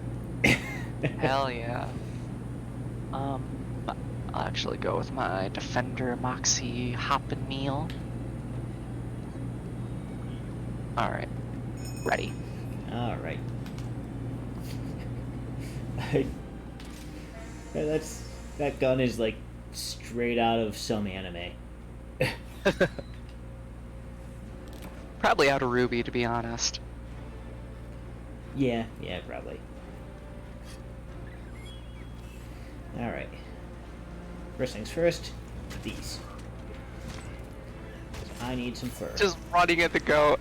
Hell yeah. I'll actually go with my Defender Moxie Hoppin' Meal. Alright. Ready. Alright. That gun is like straight out of some anime. Probably out of Ruby, to be honest. Yeah, probably. Alright. First things first, these. I need some fur. Just running at the goat.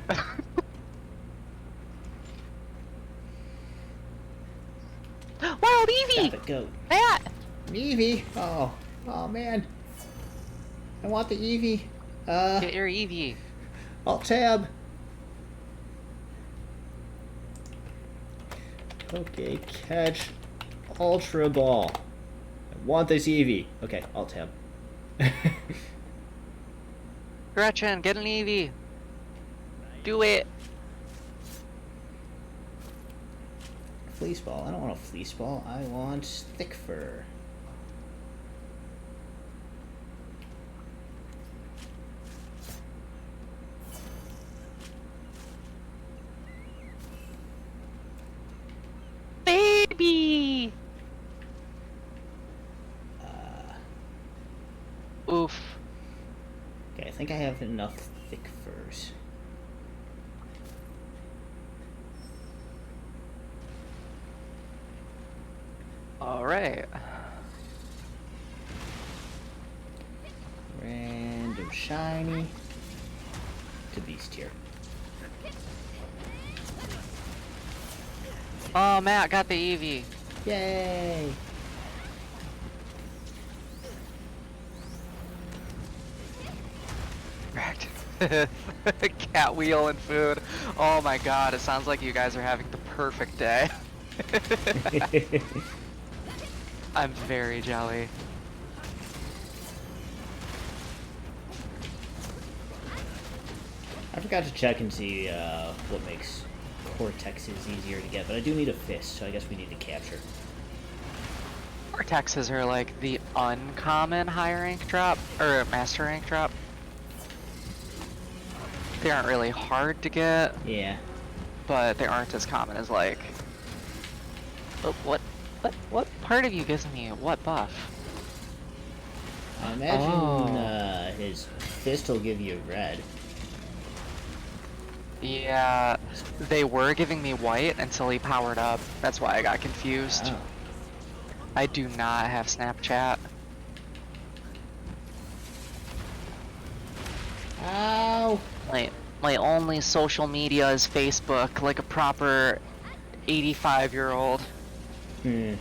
Wild Eevee! Stop it, goat. Matt! Eevee! Oh man. I want the Eevee. Get your Eevee. Alt tab. Okay, catch Ultra Ball. I want this Eevee. Okay, Alt tab. Gretchen, get an Eevee. Do it. Fleece Ball. I don't want a Fleece Ball. I want Thick Fur. Baby! Oof. Okay, I think I have enough Thick Furs. right. Random shiny to beast tier. Oh, Matt got the Eevee. Yay! Correct. Cat wheel and food. Oh my god, it sounds like you guys are having the perfect day. I'm very jelly. I forgot to check and see what makes Cortexes easier to get, but I do need a fist, so I guess we need to capture. Vortexes are like the uncommon high rank drop, or master rank drop. They aren't really hard to get, Yeah. but they aren't as common as like... Oh, what part of you gives me what buff? I imagine Oh. his fist will give you red. Yeah, they were giving me white until he powered up. That's why I got confused. Oh. I do not have Snapchat. Ow! My only social media is Facebook, like a proper 85-year-old. Hmm.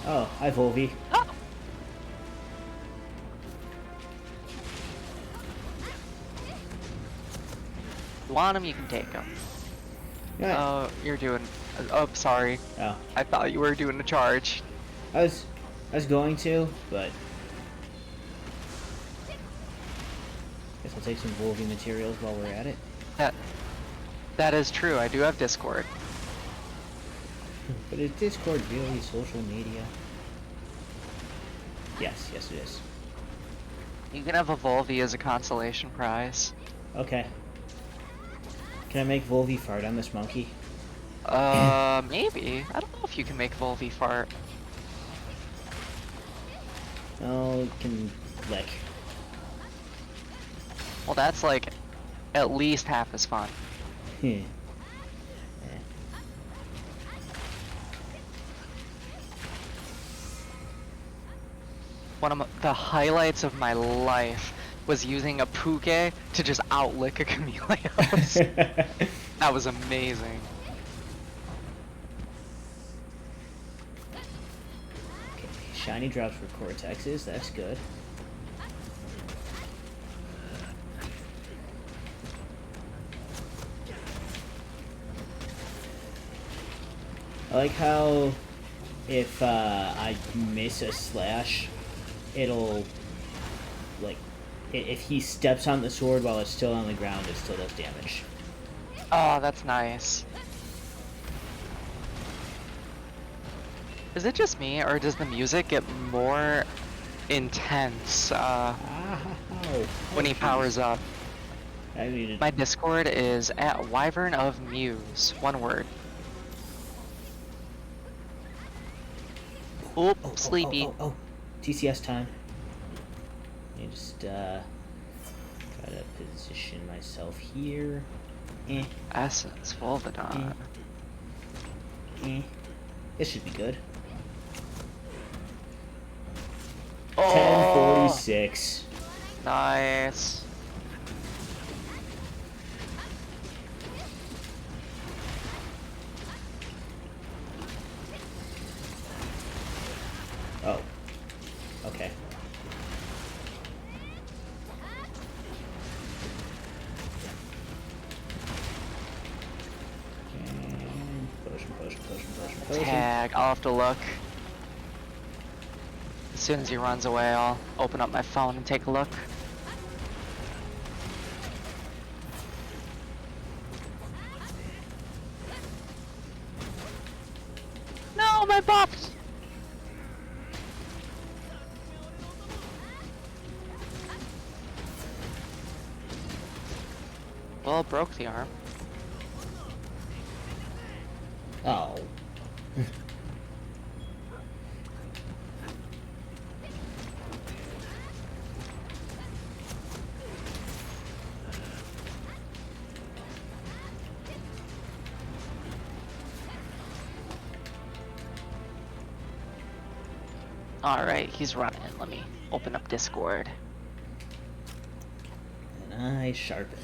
Oh, hi Volvi. Oh. You want him, you can take him. Yeah. Oh, you're doing... Oh, sorry. Oh. I thought you were doing a charge. I was going to, but guess I'll take some Volvi materials while we're at it. That is true. I do have Discord. But is Discord really social media? Yes, yes it is. You can have a Volvi as a consolation prize. Okay. Can I make Volvi fart on this monkey? Maybe. I don't know if you can make Volvi fart. Oh, it can lick. Well, that's like at least half as fun. Hmm. One of the highlights of my life was using a Puke to just outlick a Chameleos. That was amazing. Okay, shiny drops for Cortexes, that's good. I like how if I miss a slash, it'll, like, if he steps on the sword while it's still on the ground, it still does damage. Oh, that's nice. Is it just me, or does the music get more intense when he powers up? I needed... My Discord is at Wyvern of Muse. One word. Oop, sleepy. Oh, TCS time. Let me just try to position myself here. Essence, Volvidon. This should be good. Oh! 1046. Nice. Oh. Okay. And potion. Tag, I'll have to look. As soon as he runs away, I'll open up my phone and take a look. No, my bops! Well, it broke the arm. Oh. Alright, he's running. Let me open up Discord. And I sharpen.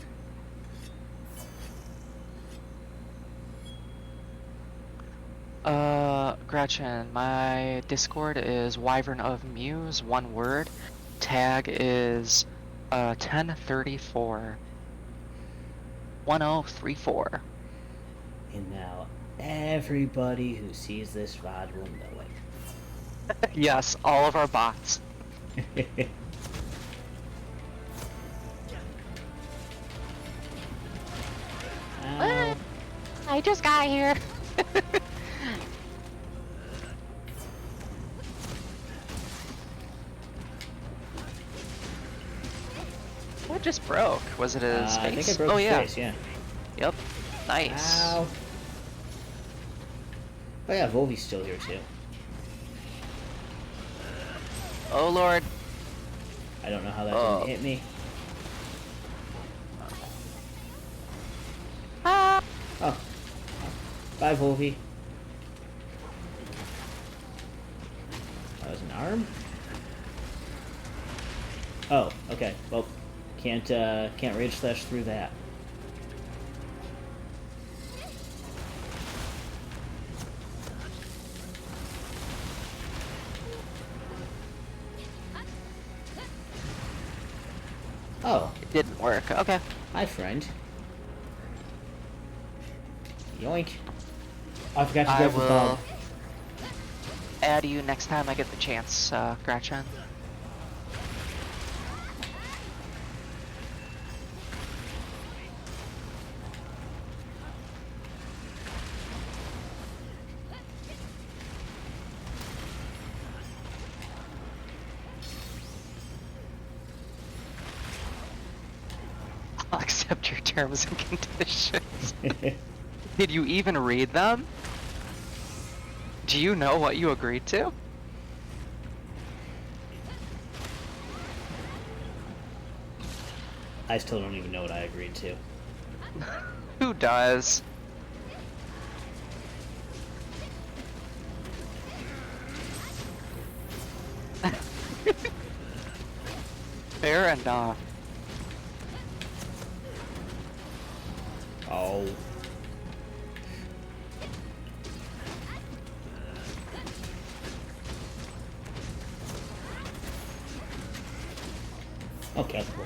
Gretchen, my Discord is Wyvern of Muse, one word. Tag is 1034. 1034. And now everybody who sees this VOD will know Yes, all of our bots. it. Ow. I just got here. What just broke? Was it his face? I think I broke oh, his yeah. face, yeah. Yep. Nice. Ow. Oh yeah, Volvi's still here too. Oh, Lord. I don't know how that didn't hit me. Ah! Oh. Bye, Volvi. That was an arm? Oh, okay. Well, can't rage slash through that. Oh. It didn't work. Okay. Hi, friend. Yoink. Oh, I forgot to I grab the will bug. add you next time I get the chance, Gretchen. I'll accept your terms and conditions. Did you even read them? Do you know what you agreed to? I still don't even know what I agreed to. Who does? Fair enough. Oh. Okay, cool.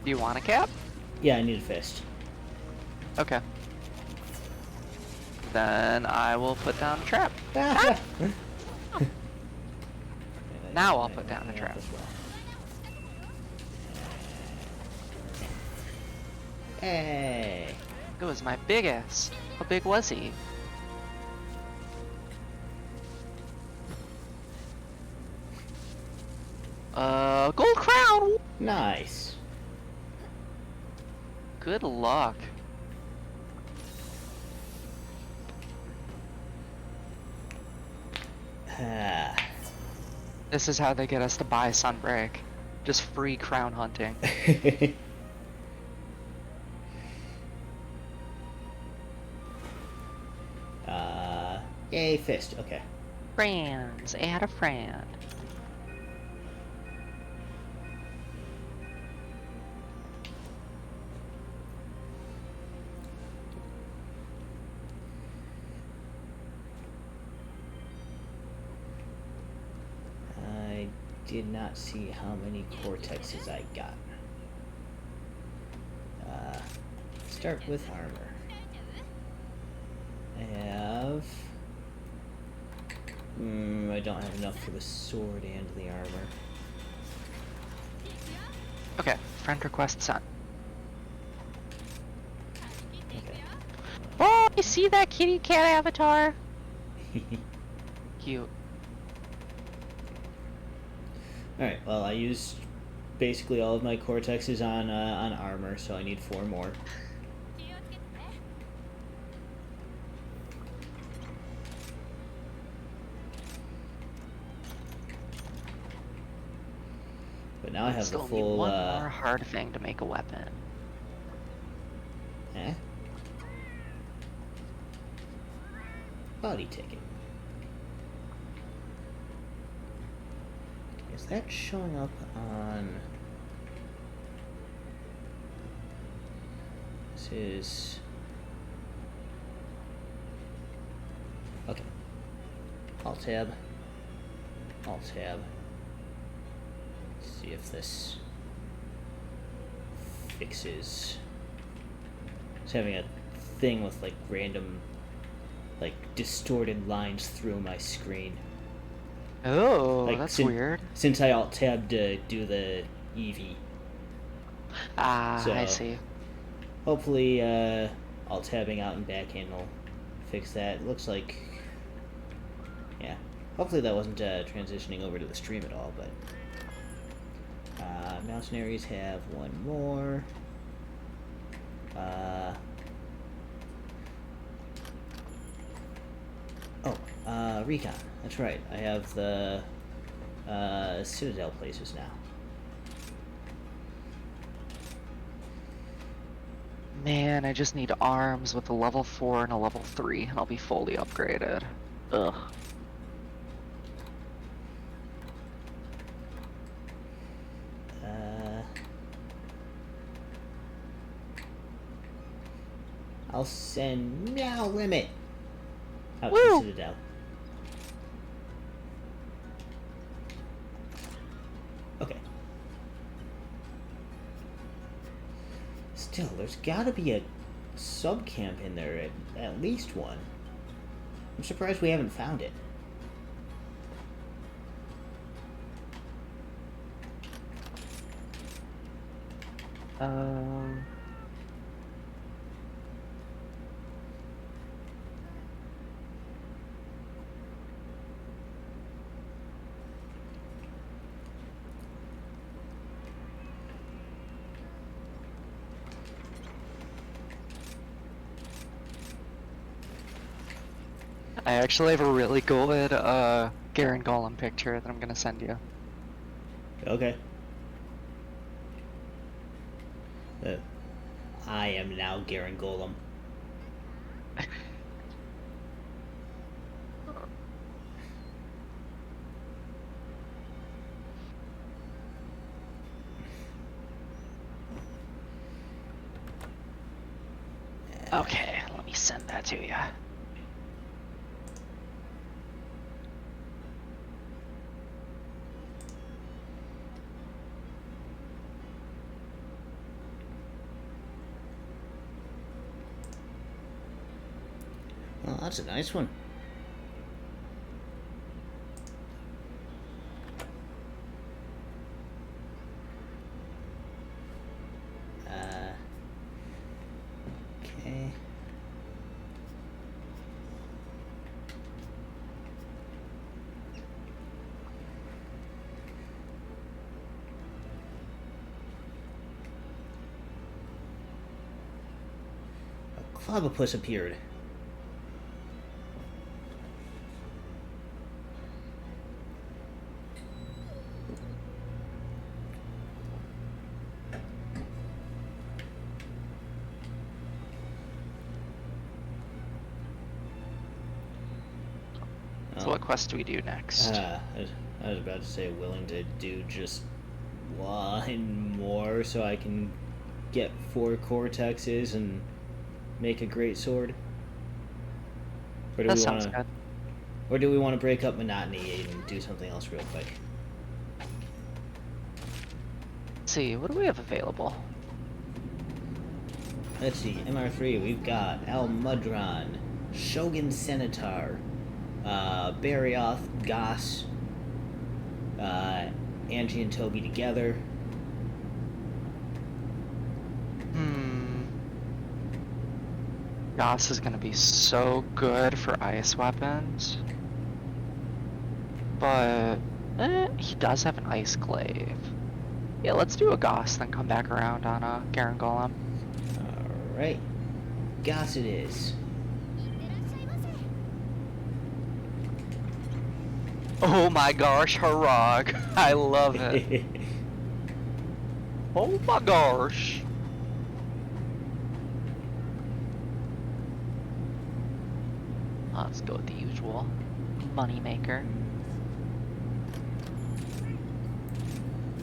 Do you want a cap? Yeah, I need a fist. Okay. Then I will put down a trap. Now I'll put down a trap. Hey. It was my biggest. How big was he? Gold crown! Nice. Good luck. This is how they get us to buy Sunbreak. Just free crown hunting. Yay, fist. Okay. Friends, add a friend. I did not see how many cortexes I got. Start with armor. I have... I don't have enough for the sword and the armor. Okay, friend request sent. Okay. Oh, you see that kitty cat avatar? Cute. Alright, well, I used basically all of my cortexes on armor, so I need 4 more. But now I have Still the full, need one more hard thing to make a weapon. body ticket. is that showing up on... This is... Okay. Alt tab. Alt tab. See if this fixes... It's having a thing with like random, like distorted lines through my screen. Oh, Like, that's weird. Since I alt tabbed to do the Eevee. Ah, So, I see. hopefully, alt tabbing out and backhand will fix that. It looks like, yeah. Hopefully that wasn't transitioning over to the stream at all, but Mountaineers have one more. Recon. That's right. I have the Citadel places now. Man, I just need arms with a level 4 and a level 3, and I'll be fully upgraded. Ugh. I'll send Meow Limit out Woo! to Citadel. Okay. Still, there's gotta be a sub-camp in there, at least one. I'm surprised we haven't found it. I actually have a really good Garen Golem picture that I'm gonna send you. Okay. I am now Garen Golem. Okay, let me send that to you. Well, that's a nice one. Okay. A clavipus appeared. So what quest do we do next? I was about to say willing to do just one more so I can get 4 cortexes and make a great sword. Or do That we sounds wanna, good. Or do we want to break up monotony and do something else real quick? Let's see, what do we have available? Let's see, MR3, we've got Al Mudron, Shogun Senator, Barioth, Goss, Angie and Toby together. Goss is gonna be so good for ice weapons. But, he does have an ice glaive. Yeah, let's do a Goss, then come back around on a Garen Golem. Alright. Goss it is. Oh my gosh, Harag. I love it. Oh my gosh. Let's go with the usual money maker.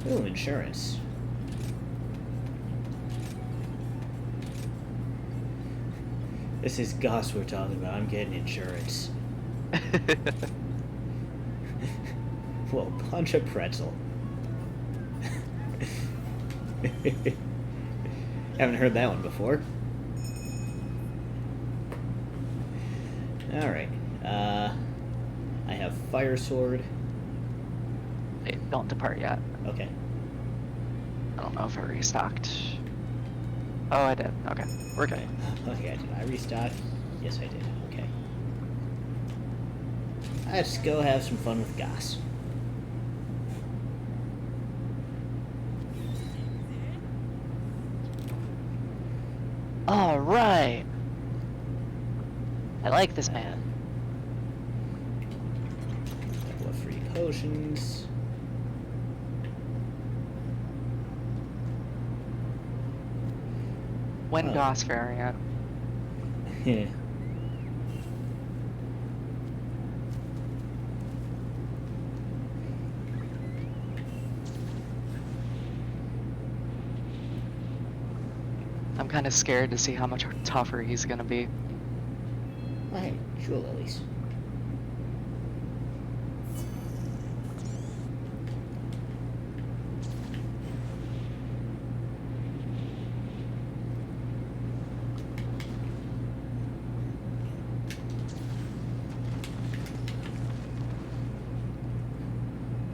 Ooh, insurance. This is Goss we're talking about. I'm getting insurance. Well, punch a pretzel. Haven't heard that one before. Alright. I have fire sword. Wait, don't depart yet. Okay. I don't know if I restocked. Oh, I did. Okay, we're good. Okay, did I restock? Yes, I did. Okay. Let's go have some fun with Goss. All right. I like this man. Couple of free potions. When Oh. Goss variant. Yeah. I'm kind of scared to see how much tougher he's gonna be. Oh, hey, jewel lilies.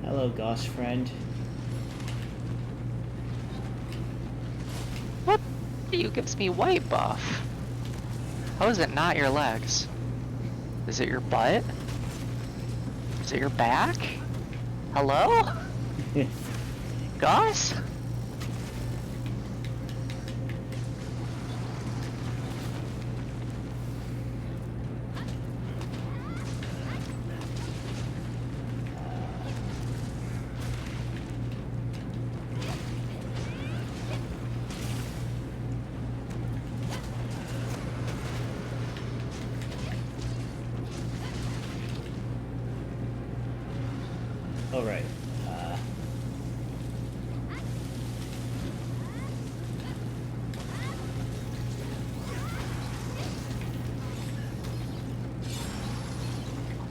Hello, Goss friend. What? You gives me white buff. How is it not your legs? Is it your butt? Is it your back? Hello? Goss? All right.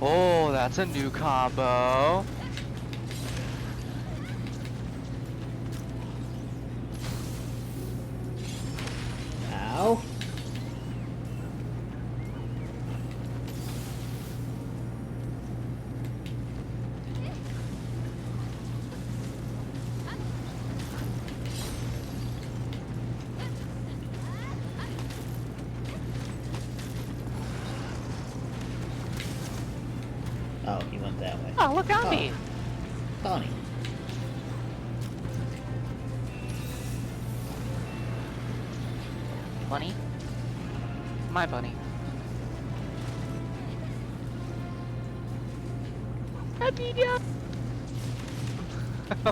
Oh, that's a new combo. Ow. Oh, he went that way. Oh, look at me. Bonnie. Bunny? My bunny. Happy yeah.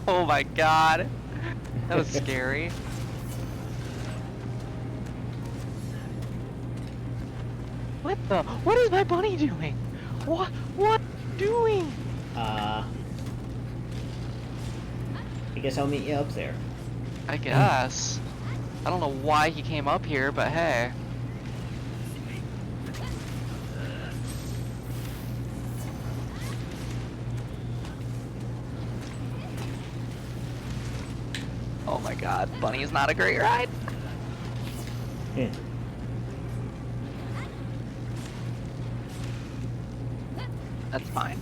Oh my god. That was scary. What the? What is my bunny doing? What doing? I guess I'll meet you up there. I guess. I don't know why he came up here, but hey. Oh my god, bunny is not a great ride. Yeah. That's fine.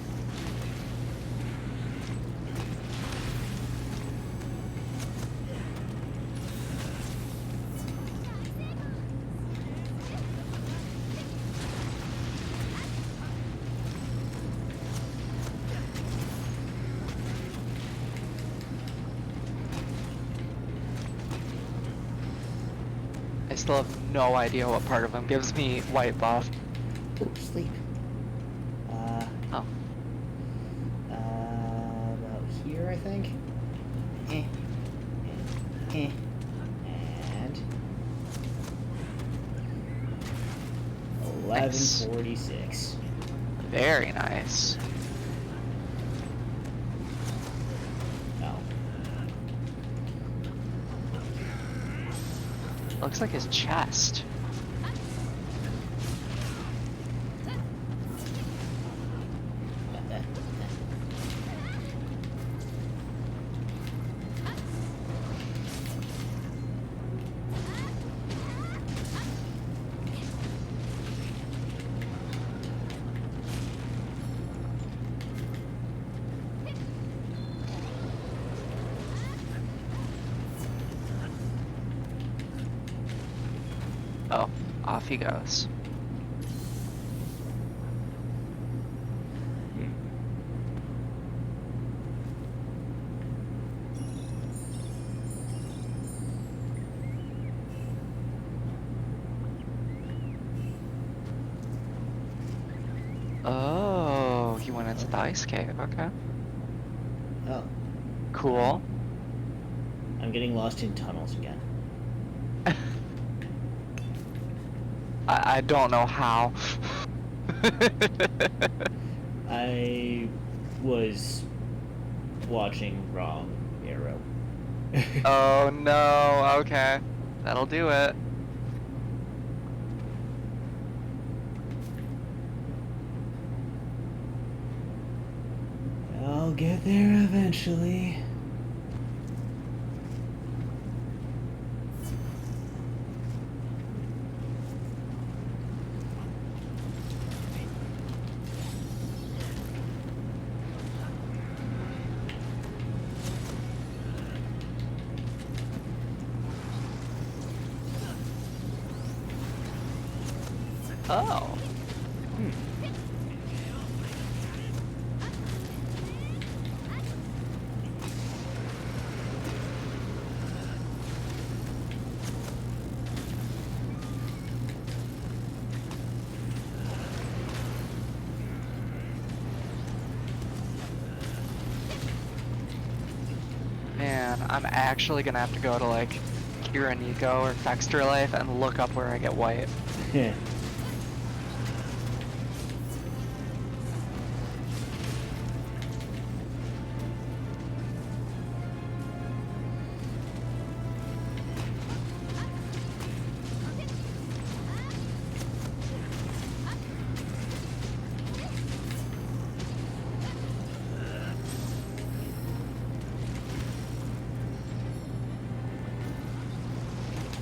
I still have no idea what part of him gives me white buff. Ooh, sleep. Oh. About here, I think. And 1146. Very nice. Oh. Looks like his chest. Oh, off he goes. Oh, he went into the ice cave. Okay. Oh, Cool. I'm getting lost in tunnels again. I don't know how. I was watching wrong arrow. Oh no, okay. That'll do it. I'll get there eventually. Oh. Man, I'm actually gonna have to go to like Kira Nico or Fexter Life and look up where I get white.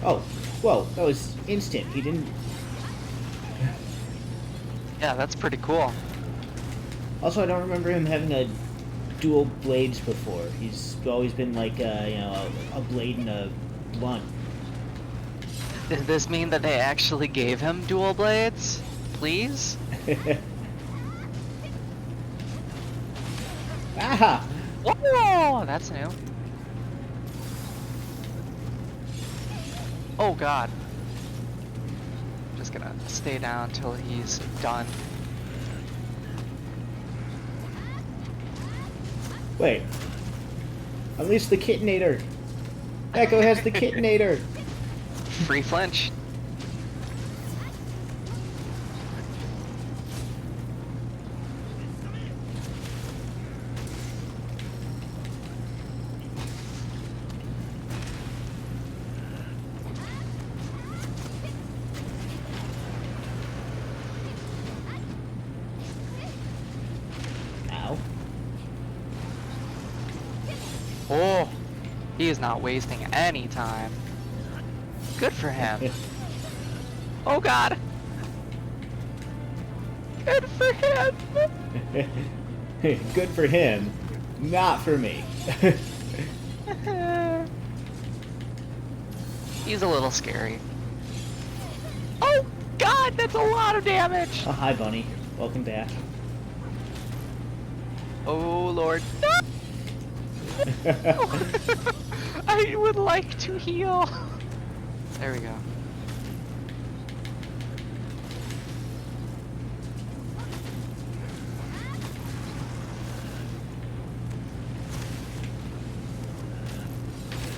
Oh, whoa, that was instant. He didn't. Yeah, that's pretty cool. Also, I don't remember him having a dual blades before. He's always been like, a blade and a blunt. Does this mean that they actually gave him dual blades? Please? Aha! Whoa! That's new. Oh god. Just gonna stay down till he's done. Wait. Unleash the Kittinator! Echo has the Kittinator! Free flinch. Ow. Oh, he is not wasting any time. Good for him. Oh god. Good for him. Good for him. Not for me. He's a little scary. Oh god, that's a lot of damage. Oh, hi, Bunny. Welcome back. Oh lord. No! I would like to heal. There we go.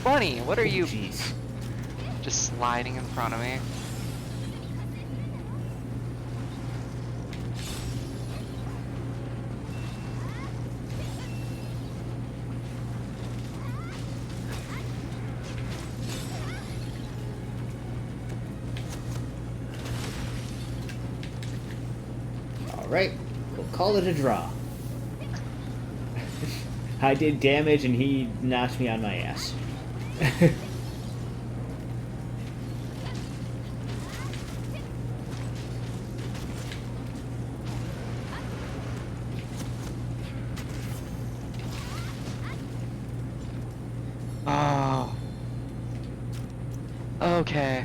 Bunny, what are you Jeez. just sliding in front of me? Right. We'll call it a draw. I did damage and he knocked me on my ass. Oh. Okay.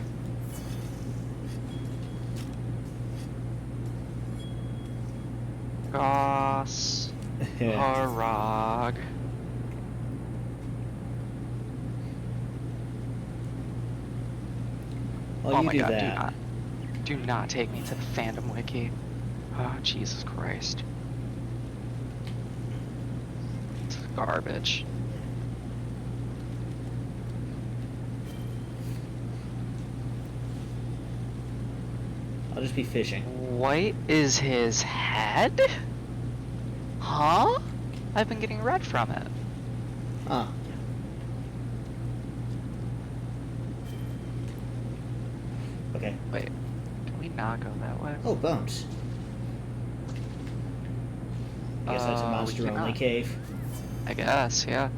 Goss. Harag. While Oh you my do god, that, do not take me to the fandom wiki. Oh, Jesus Christ. It's garbage. I'll just be fishing. What is his head? Huh? I've been getting red from it. Huh. Okay. Wait, can we not go that way? Oh, bones. I guess that's a We monster-only cannot. cave. I guess, yeah.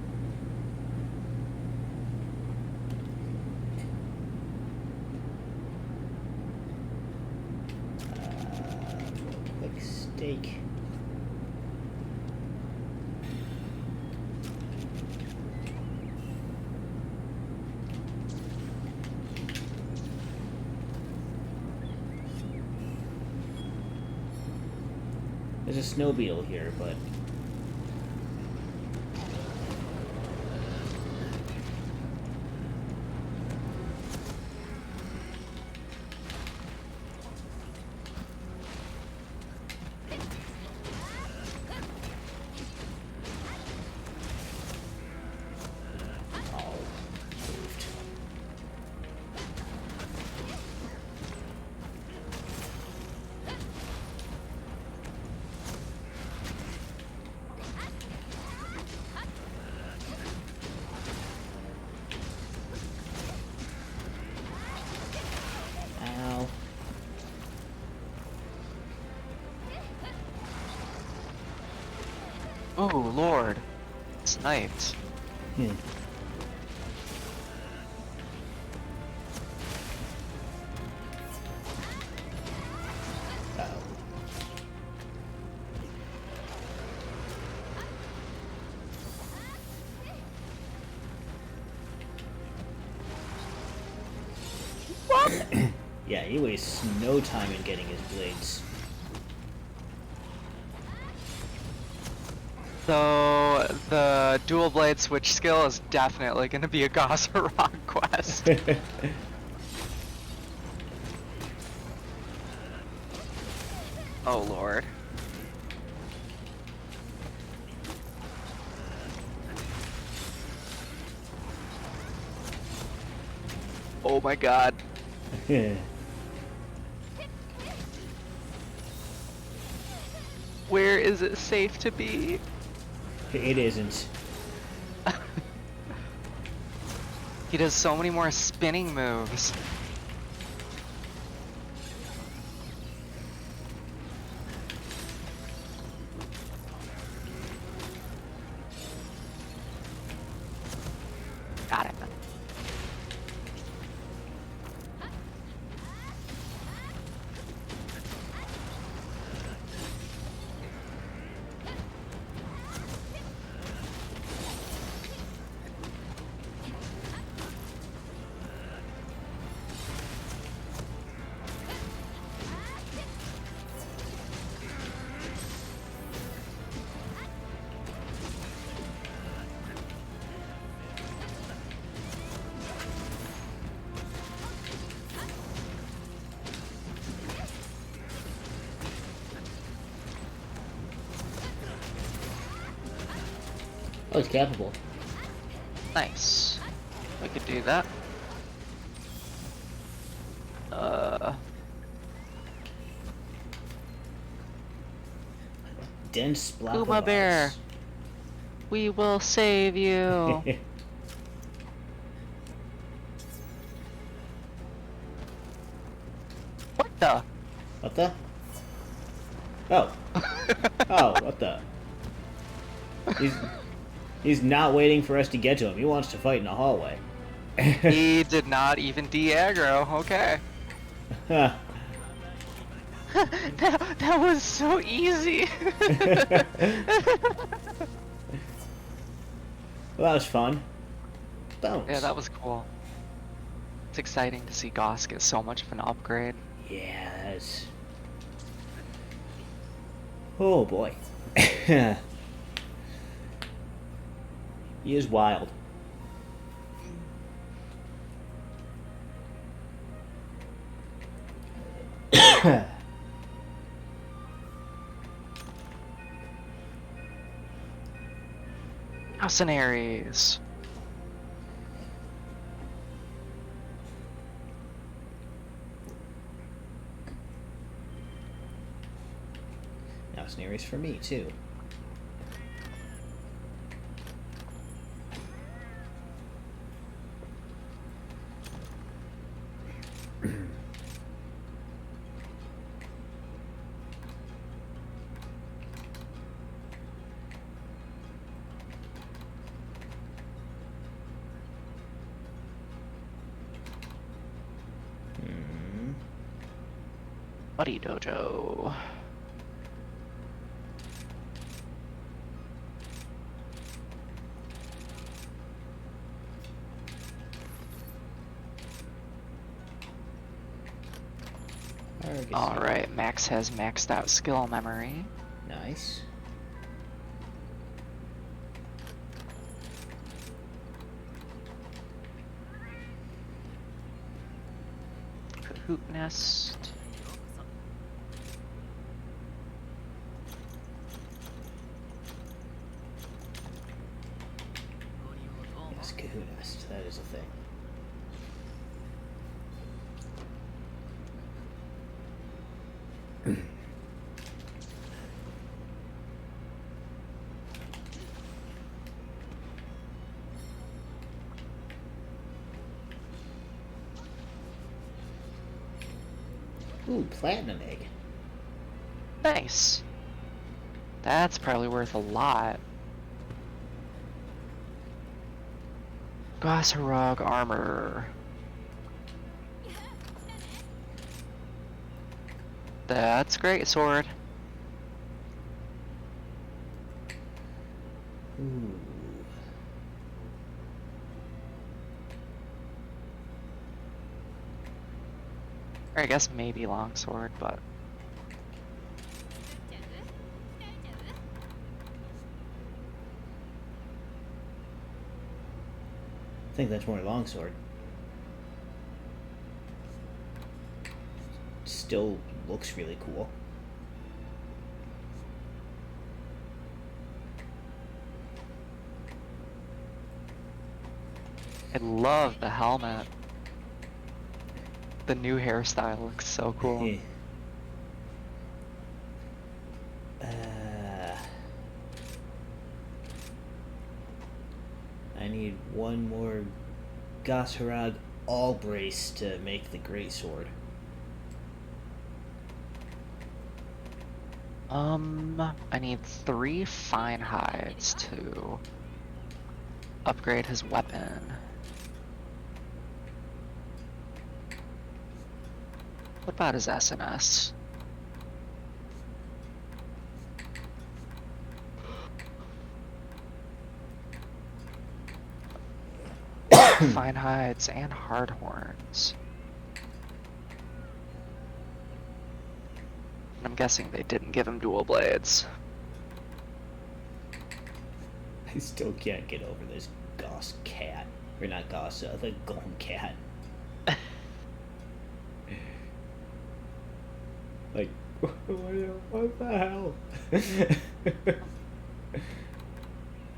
Quick steak. There's a snow beetle here, but... all moved. Ow. Oh, Lord. Sniped. Hmm. Uh-oh. Yeah, he wastes no time in getting his blades. So, the dual blade switch skill is definitely going to be a Gossaron quest. Oh, Lord. Oh my god. Where is it safe to be? It isn't. He does so many more spinning moves. Got it. Oh, it's capable. Nice. We could do that. Dense block Puma of Bear. ice. We will save you. What the? What the? Oh. Oh, what the? He's he's not waiting for us to get to him. He wants to fight in the hallway. He did not even de-aggro. Okay. Huh. That was so easy. Well, that was fun. Bones. Yeah, that was cool. It's exciting to see Goss get so much of an upgrade. Yeah, that's... Oh, boy. He is wild. Mercenaries. Now snares for me, too. Buddy Dojo. Alright, Max has maxed out skill memory. Nice. Kahoot Nest. Yes, Kahoot Nest. That is a thing. Ooh, platinum egg. Nice. That's probably worth a lot. Gossarog armor. That's great sword. Ooh. Or I guess maybe longsword, but I think that's more longsword. Still looks really cool. I love the helmet. The new hairstyle looks so cool. I need one more Gossarog all brace to make the greatsword. I need 3 fine hides to upgrade his weapon. What about his SNS? Fine hides and hard horns. I'm guessing they didn't give him dual blades. I still can't get over this Goss cat. Or not Goss, the Golem cat. Like, what the hell?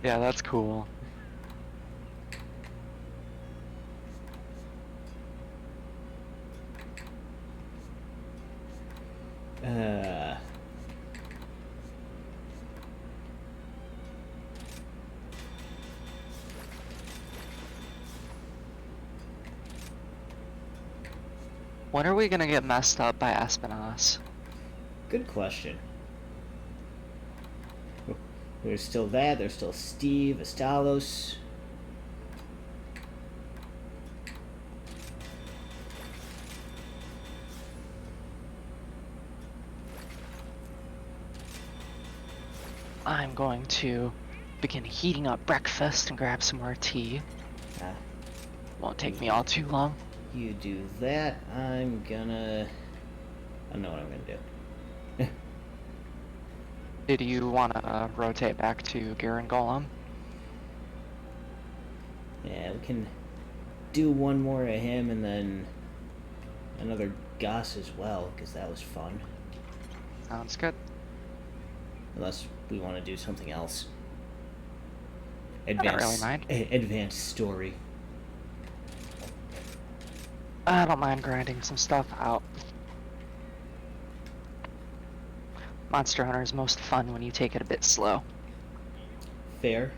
Yeah, that's cool. When are we gonna get messed up by Espinas? Good question. There's still that. There's still Steve, Estalos. I'm going to begin heating up breakfast and grab some more tea. Won't take me all too long. You do that. I'm gonna... I don't know what I'm gonna do. Did you want to rotate back to Garen Golem? Yeah, we can do one more of him and then another Gus as well, because that was fun. Sounds good. Unless we want to do something else. I don't really mind. Advanced story. I don't mind grinding some stuff out. Monster Hunter is most fun when you take it a bit slow. Fair.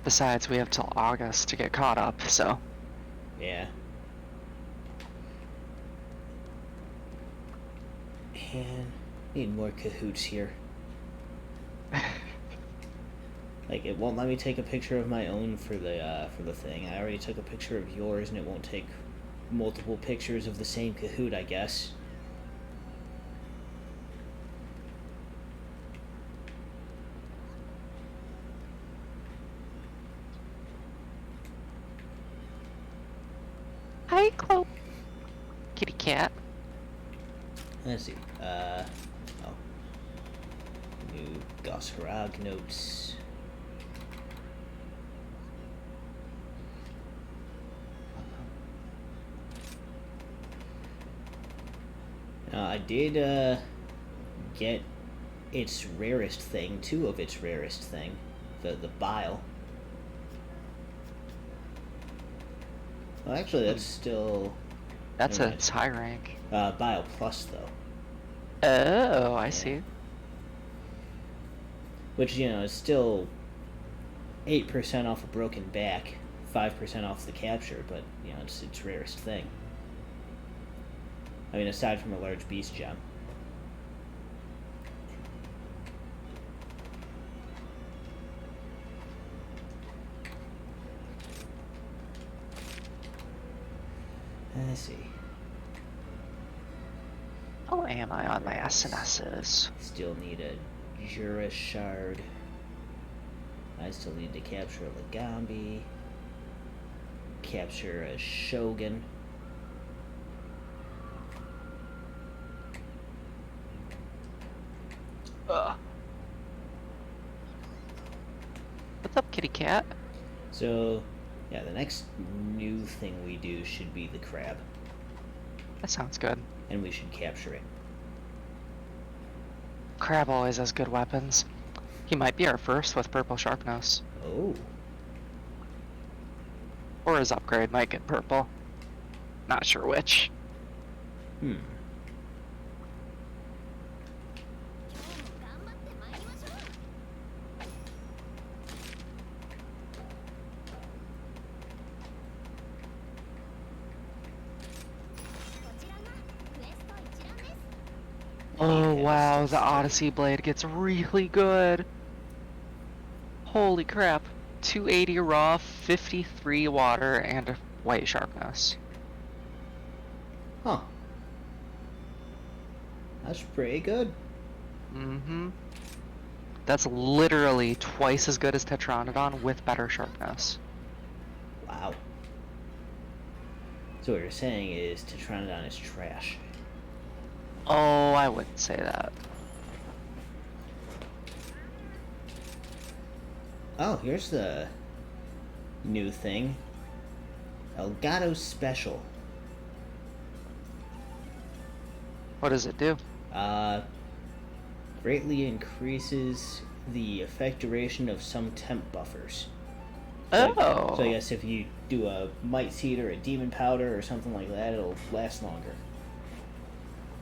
Besides, we have till August to get caught up, so... Yeah. And need more cahoots here. Like, it won't let me take a picture of my own for the thing. I already took a picture of yours, and it won't take multiple pictures of the same Kahoot, I guess. Hi, Chloe. Kitty cat. Let's see. Oh. New Gus Harag notes. I did get its rarest thing, two of its rarest thing, the bile. Well, actually, that's still... That's a high rank. Bile plus, though. Oh, I see. Which, you know, is still 8% off a broken back, 5% off the capture, but, you know, it's its rarest thing. I mean, aside from a large beast gem. Let's see. Oh, am I on my SNSs? Still need a Jura shard. I still need to capture a Lagambi. Capture a Shogun. What's up, kitty cat? So, yeah, the next new thing we do should be the crab. That sounds good. And we should capture it. Crab always has good weapons. He might be our first with purple sharpnose. Oh. Or his upgrade might get purple. Not sure which. Hmm. Oh wow, the Odyssey blade gets really good. Holy crap. 280 raw, 53 water, and a white sharpness. Huh. That's pretty good. Mm-hmm. That's literally twice as good as Tetranodon with better sharpness. Wow. So what you're saying is Tetranodon is trash. Oh, I wouldn't say that. Oh, here's the new thing. Elgato Special. What does it do? Greatly increases the effect duration of some temp buffers. Oh. So I guess if you do a Might Seed or a Demon Powder or something like that, it'll last longer.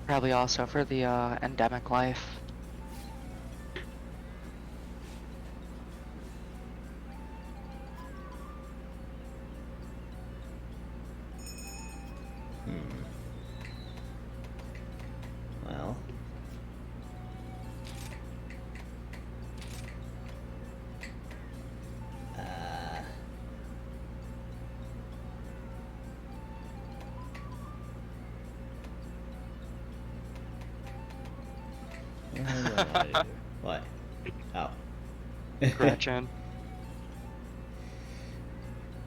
Probably also for the endemic life. Well. What? Oh. Gretchen.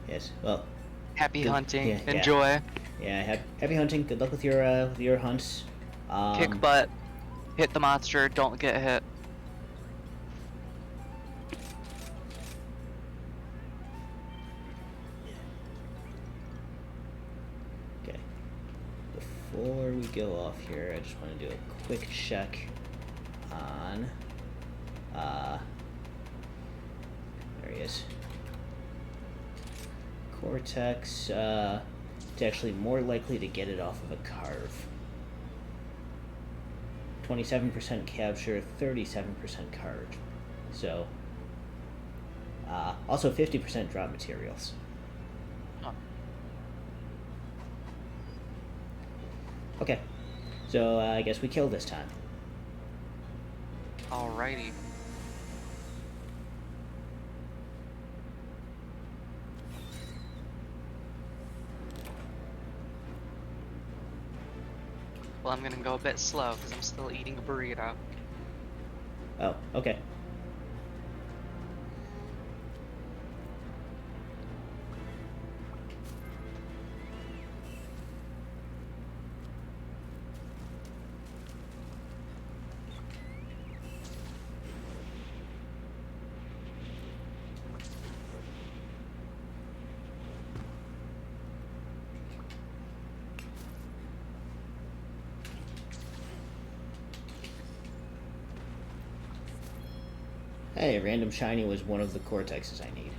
Yes. Well. Happy Good. hunting. Yeah. Yeah. Enjoy. Yeah. Happy hunting. Good luck with your hunts. Kick butt. Hit the monster. Don't get hit. Okay. Before we go off here, I just want to do a quick check on. There he is. Cortex. It's actually more likely to get it off of a carve. 27% capture, 37% carve. So, also 50% drop materials. Huh. Okay, so I guess we kill this time. Alrighty. Well, I'm gonna go a bit slow because I'm still eating a burrito. Oh, okay. Hey, random shiny was one of the cortexes I need.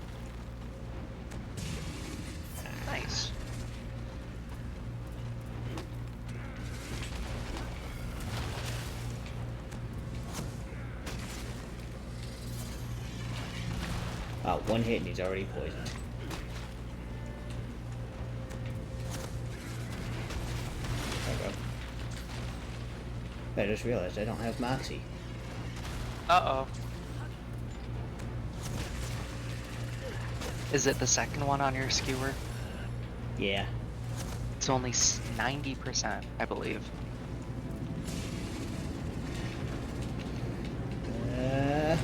Nice. One hit and he's already poisoned. Okay. I just realized I don't have Moxie. Uh-oh. Is it the second one on your skewer? Yeah. It's only 90%, I believe. Uh...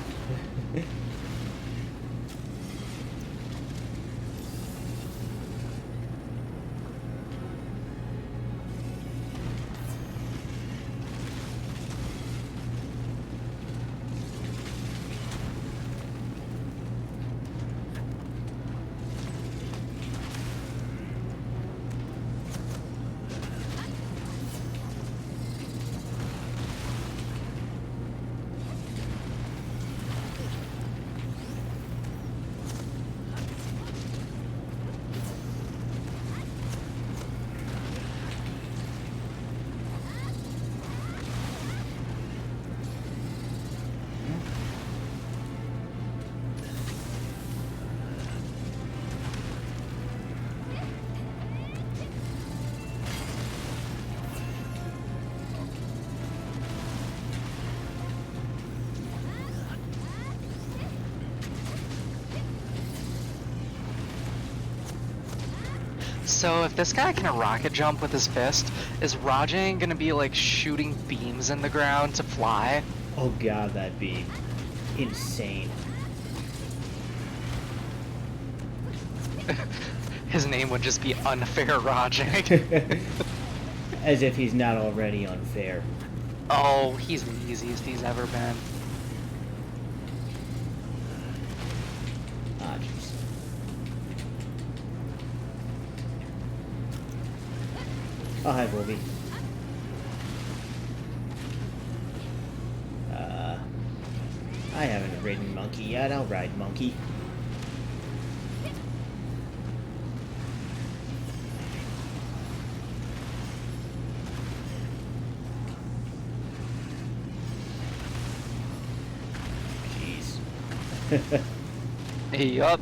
So if this guy can rocket jump with his fist, is Rajang gonna be like shooting beams in the ground to fly? Oh god, that'd be insane. His name would just be Unfair Rajang. As if he's not already unfair. Oh, he's the easiest he's ever been. Ah, jeez. Oh, hi, Volby. I haven't ridden Monkey yet. I'll ride Monkey. Jeez. Yup.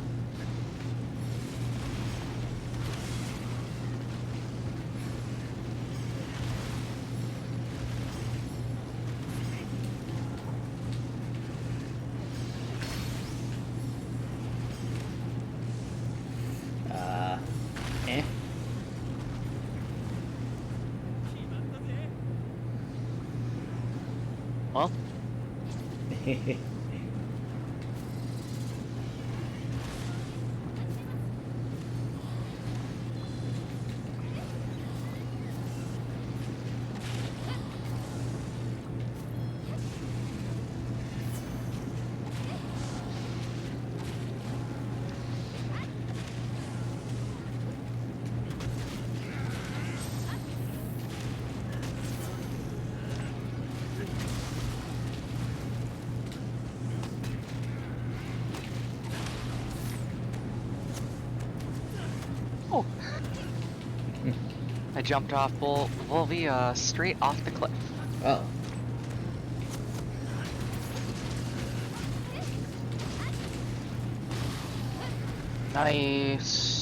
Eh. Well, Oh. I jumped off Volvia straight off the cliff. Oh. Nice.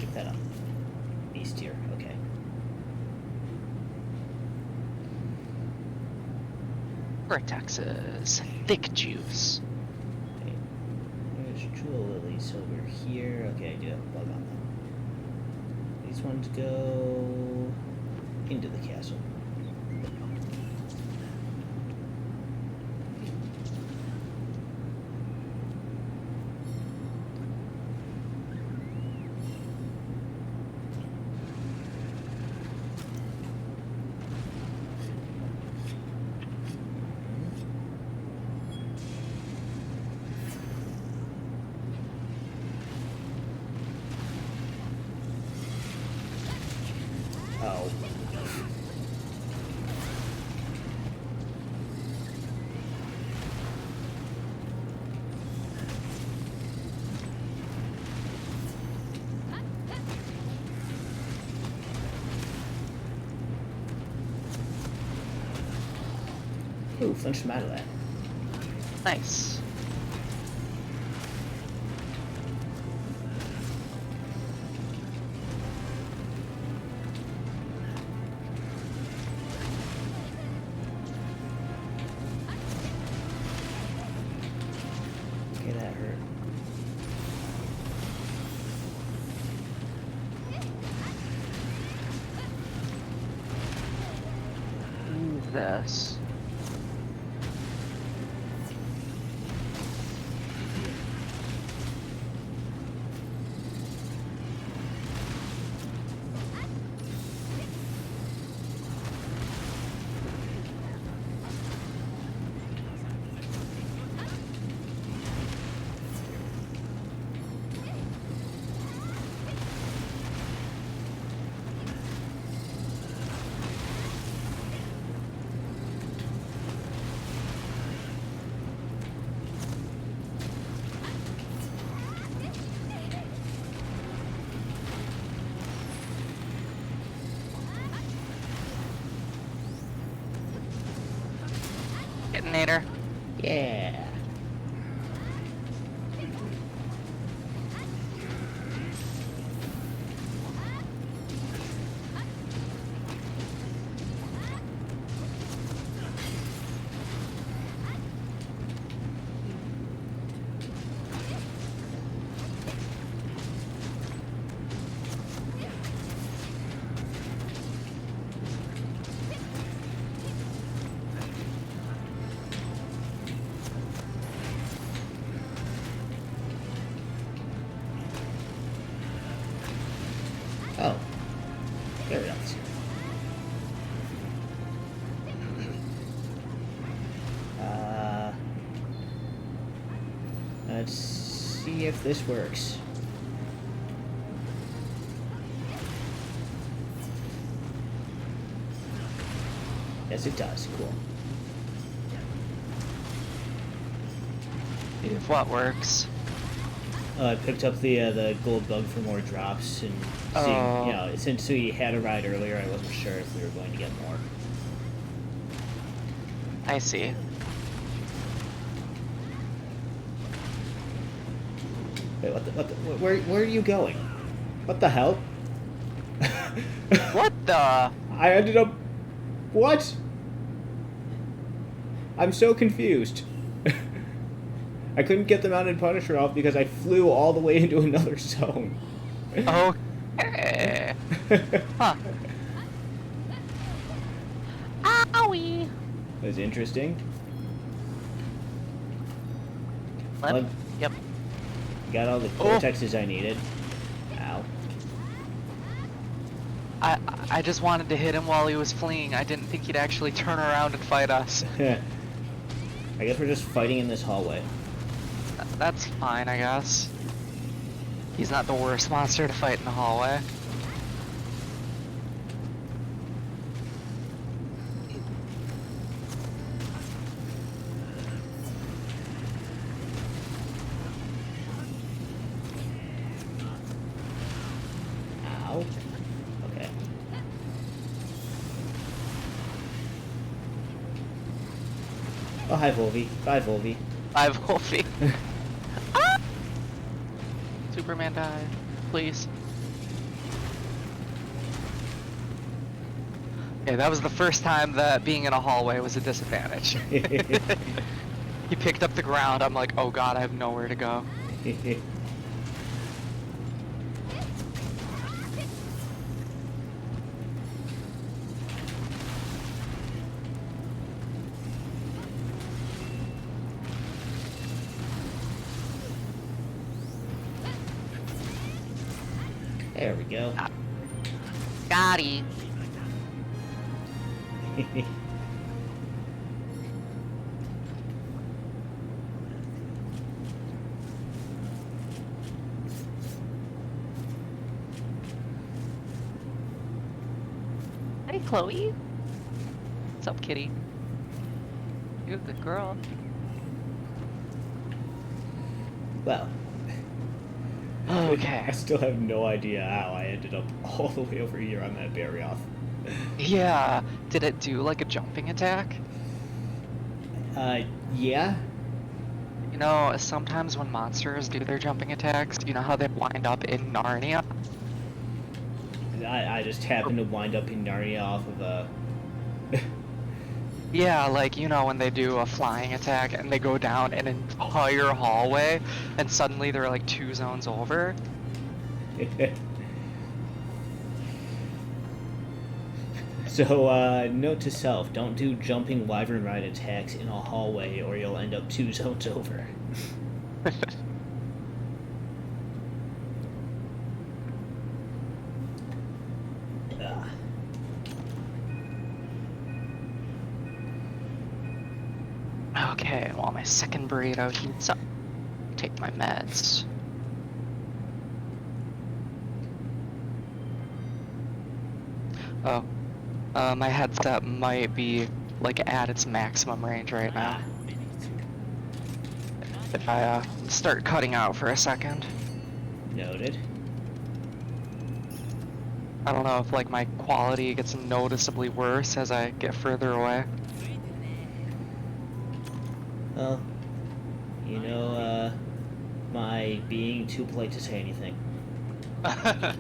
Get that up. East here, okay. Vortexes. Thick juice. Okay. There's jewel lilies over here. Okay, I do have a bug on them. These ones go into the castle. Oh. Ooh, flinched him out of that. Nice. Okay, that hurt. This. Detonator. Yeah. Oh. There it is. Let's see if this works. Yes, it does. Cool. If what works. I picked up the gold bug for more drops, and seeing, Oh. you know, since we had a ride earlier, I wasn't sure if we were going to get more. I see. Wait, where are you going? What the hell? What the? I ended up... What? I'm so confused. I couldn't get the Mounted Punisher off because I flew all the way into another zone. Okay. Huh. Owie. That's interesting. Limp? Well, Yep. got all the cortexes I needed. Ow. I just wanted to hit him while he was fleeing. I didn't think he'd actually turn around and fight us. I guess we're just fighting in this hallway. That's fine, I guess. He's not the worst monster to fight in the hallway. Ow. Okay. Oh, hi, Volvi. Bye, Volvi. I've Wolfie. Ah! Superman died. Please. Okay, that was the first time that being in a hallway was a disadvantage. He picked up the ground. I'm like, oh god, I have nowhere to go. There we go. Gotti. Hey, Chloe. What's up, kitty? You're a good girl. Well. Okay. I still have no idea how I ended up all the way over here on that Barrioff. Yeah. Did it do like a jumping attack? Yeah. You know, sometimes when monsters do their jumping attacks, you know how they wind up in Narnia? I just happened to wind up in Narnia off of a... Yeah, like, you know, when they do a flying attack and they go down an entire hallway and suddenly they're like 2 zones over. So, note to self, don't do jumping wyvern ride attacks in a hallway or you'll end up 2 zones over. Okay, while my second burrito heats up, take my meds. Oh, my headset might be like at its maximum range right now. If I start cutting out for a second. Noted. I don't know if like my quality gets noticeably worse as I get further away. Well, you know, my being too polite to say anything. Alright.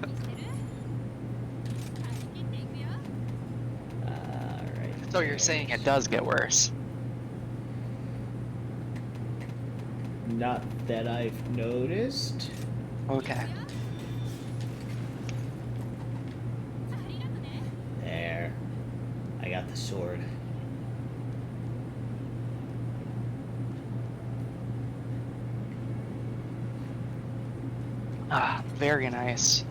So you're saying it does get worse? Not that I've noticed. Okay. There. I got the sword. Ah, very nice.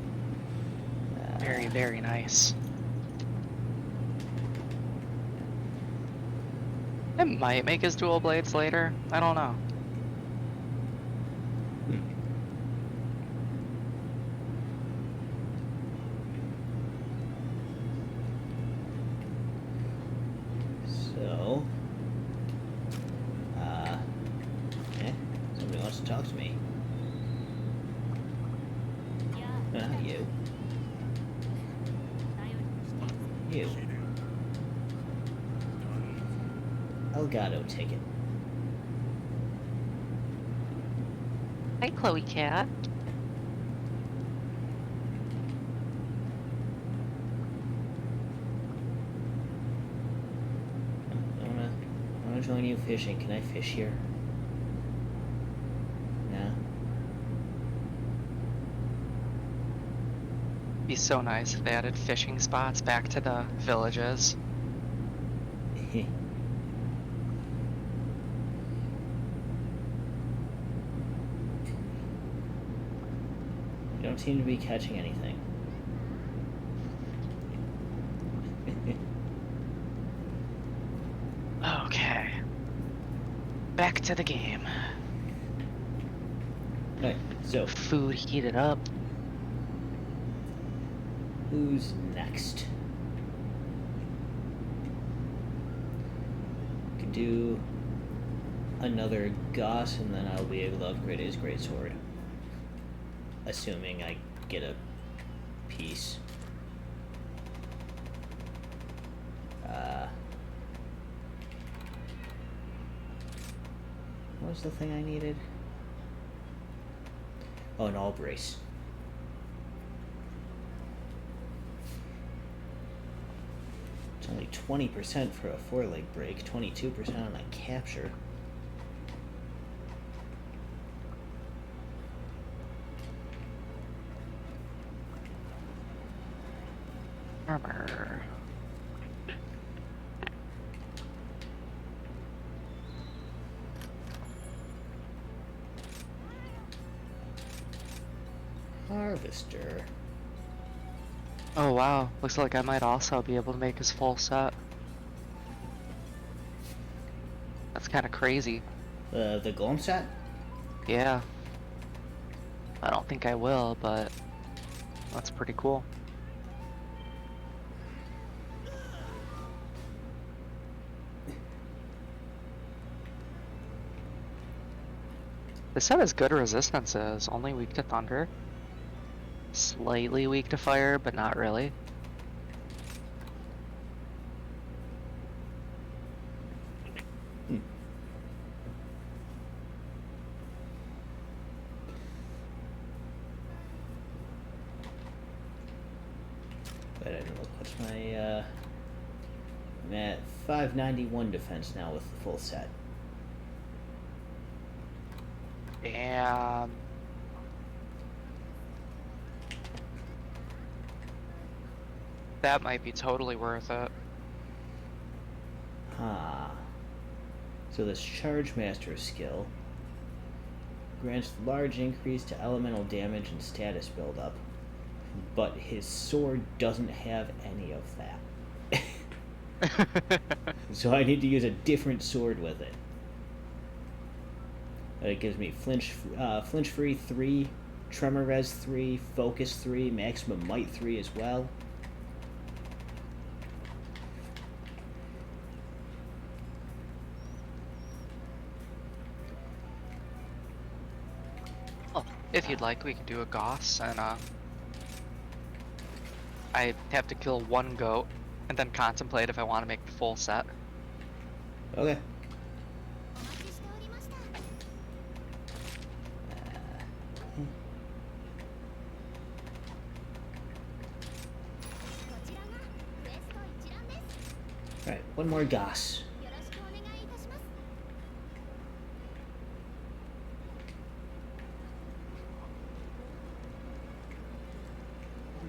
Very, very nice. I might make his dual blades later. I don't know. So, somebody wants to talk to me. Not you. You. Elgato ticket. Hi, Chloe Cat. I wanna join you fishing. Can I fish here? No. Be so nice if they added fishing spots back to the villages. You don't seem to be catching anything. Okay. Back to the game. Alright, so Food heated up. who's next? Could do another Goss, and then I'll be able to upgrade his greatsword. Assuming I get a piece. What was the thing I needed? Oh, an all brace. It's only 20% for a 4-leg break, 22% on a capture. Armor. Harvester. Oh wow, looks like I might also be able to make his full set. That's kind of crazy. The golem set? Yeah. I don't think I will, but that's pretty cool. This set has good resistances, only weak to thunder. Slightly weak to fire, but not really. But I don't know, what's my, I'm at 591 defense now with the full set. Damn. That might be totally worth it. Huh. So this Charge Master skill grants large increase to elemental damage and status buildup, but his sword doesn't have any of that. So I need to use a different sword with it. It gives me flinch free 3, tremor res 3, focus 3, maximum might 3 as well. Oh, if you'd like, we can do a Goss, and I have to kill one goat, and then contemplate if I want to make the full set. Okay. Alright, one more Goss.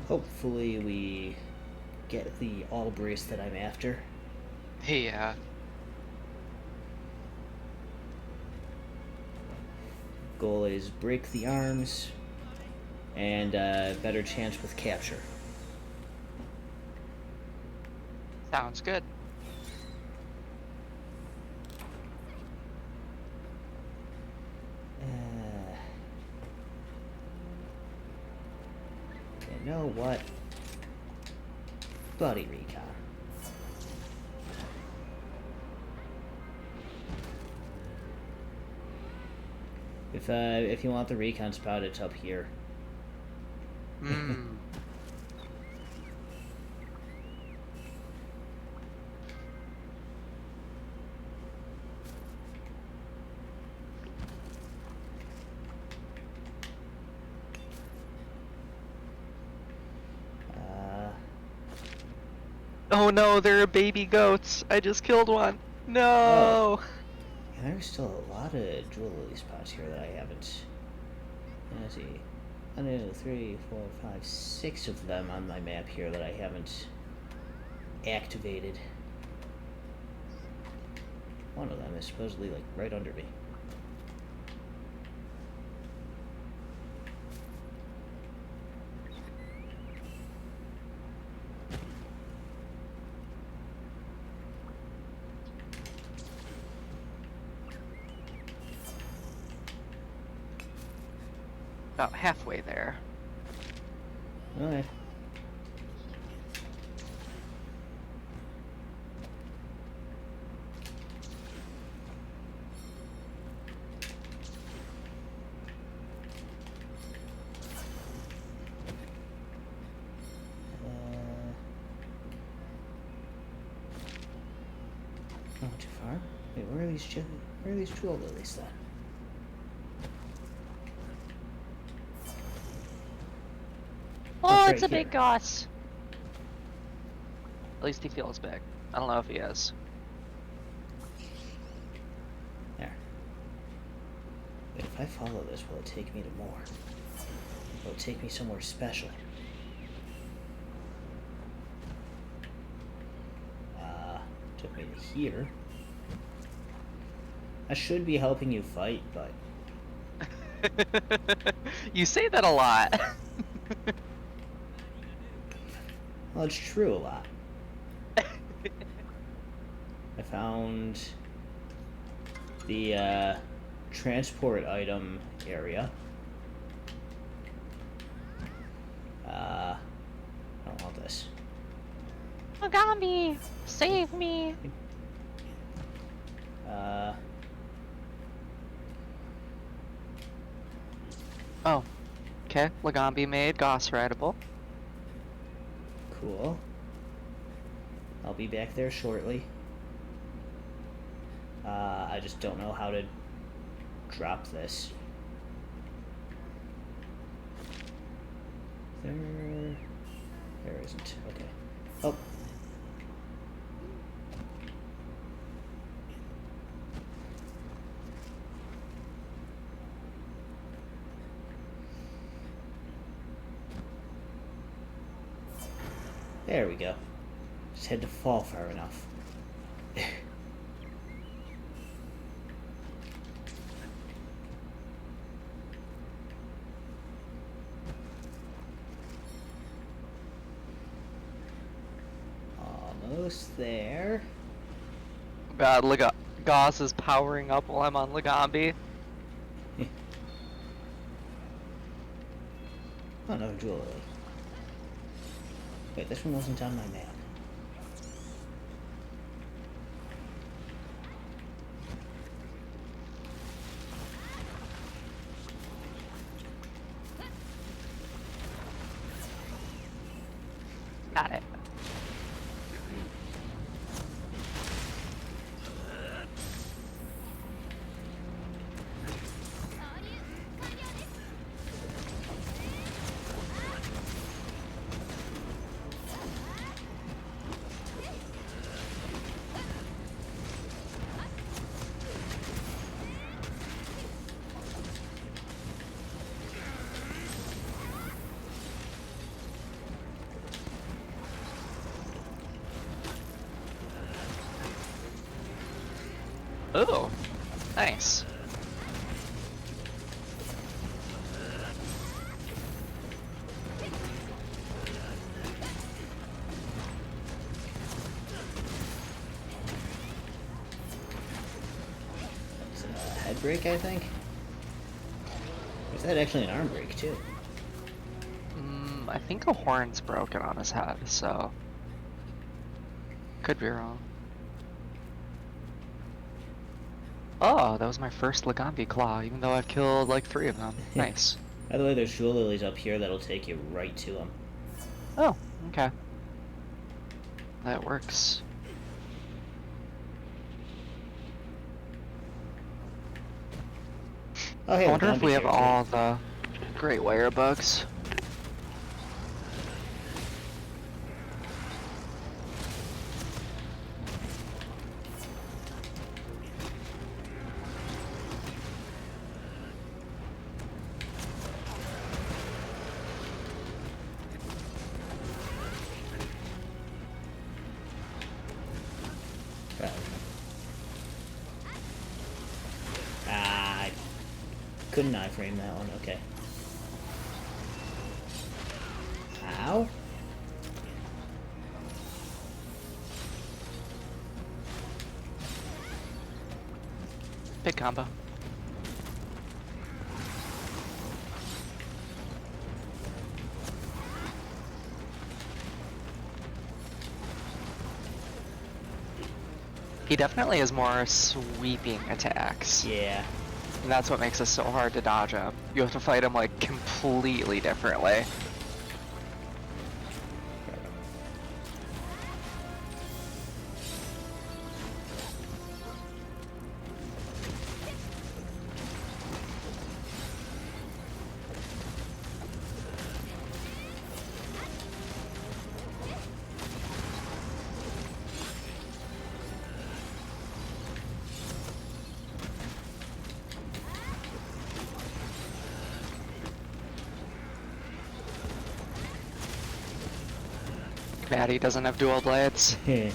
Hopefully we get the all brace that I'm after. Yeah. Goal is break the arms and better chance with capture. Sounds good. You know what? Buddy recon. If you want the recon spot, it's up here. Hmm. Oh no, there are baby goats. I just killed one. Oh, No. yeah, there's still a lot of jewel lily spots here that I haven't. Let's see. 1, 2, 3, 4, 5, 6 of them on my map here that I haven't activated. One of them is supposedly like right under me. About halfway there. Okay. Not too far. Wait, where are these jewel lilies then? Oh, Oh, it's it's right a big here. goss. At least he feels big. I don't know if he is. There. Wait, if I follow this, will it take me to more? Will it take me somewhere special? Took me to here. I should be helping you fight, but You say that a lot. well, it's true a lot. I found the transport item area. I don't want this. Mogami, save me. Oh, okay. Lagambi made Goss rideable. Cool. I'll be back there shortly. I just don't know how to drop this. There isn't. Okay. Oh. There we go. Just had to fall far enough. Almost there. God, Goss is powering up while I'm on Lagambi. Oh no, jewel lily. Wait, this one wasn't on my map. Got it. Oh, nice. It's a head break, I think. Is that actually an arm break too? I think a horn's broken on his head, so could be wrong. Oh, that was my first Lagambi claw, even though I've killed like 3 of them. Nice. By the way, there's jewel lilies up here that'll take you right to them. Oh, okay. That works. Oh, hey, I wonder if Lagambi's we have here, too. all the great wire bugs. couldn't iframe that one. Okay. Ow. Big combo. He definitely has more sweeping attacks. Yeah. And that's what makes it so hard to dodge him. You have to fight him like completely differently. Maddie doesn't have dual blades. Yeah.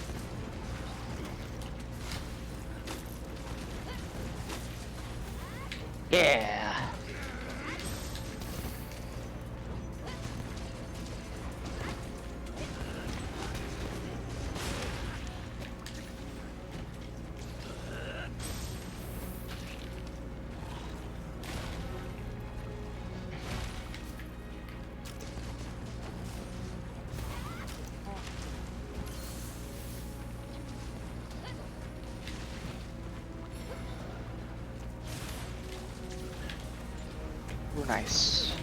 Ooh, nice.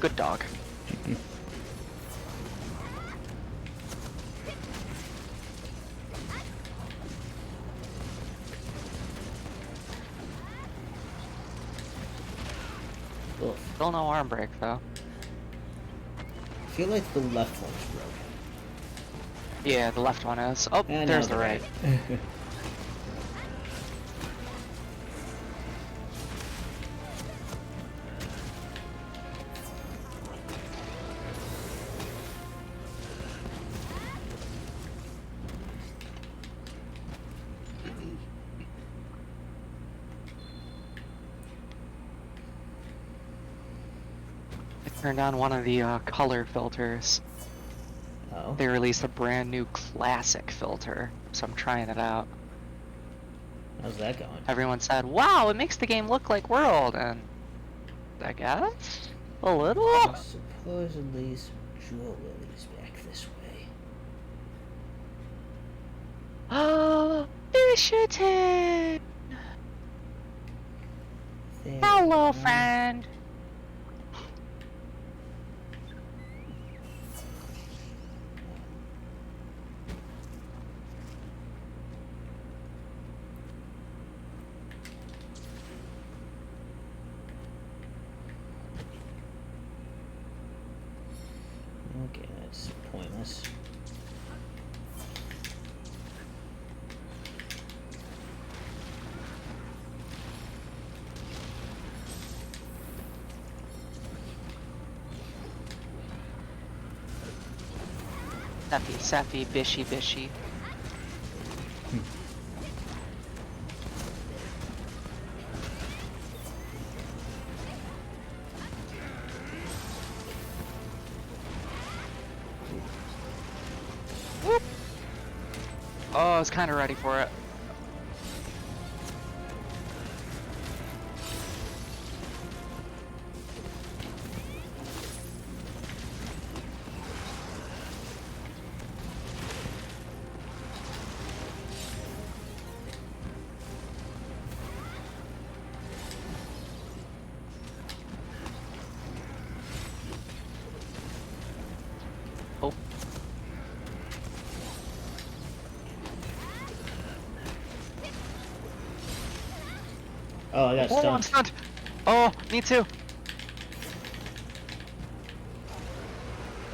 Good dog. Oof. Still no arm break though. I feel like the left one's broken. Yeah, the left one is. Oh, And there's now the right. I turned on one of the color filters. Oh. They released a brand new classic filter, so I'm trying it out. How's that going? Everyone said, wow, it makes the game look like World, and I guess a little. Supposedly some jewel lilies back this way. Oh, Fisherton! There Hello, we are. friend. Okay, that's pointless. Sappy, sappy, bishy, bishy. Whoop. Oh, I was kind of ready for it. Oh. Oh, I got Oh, I'm stunned. stunned. Oh, me too.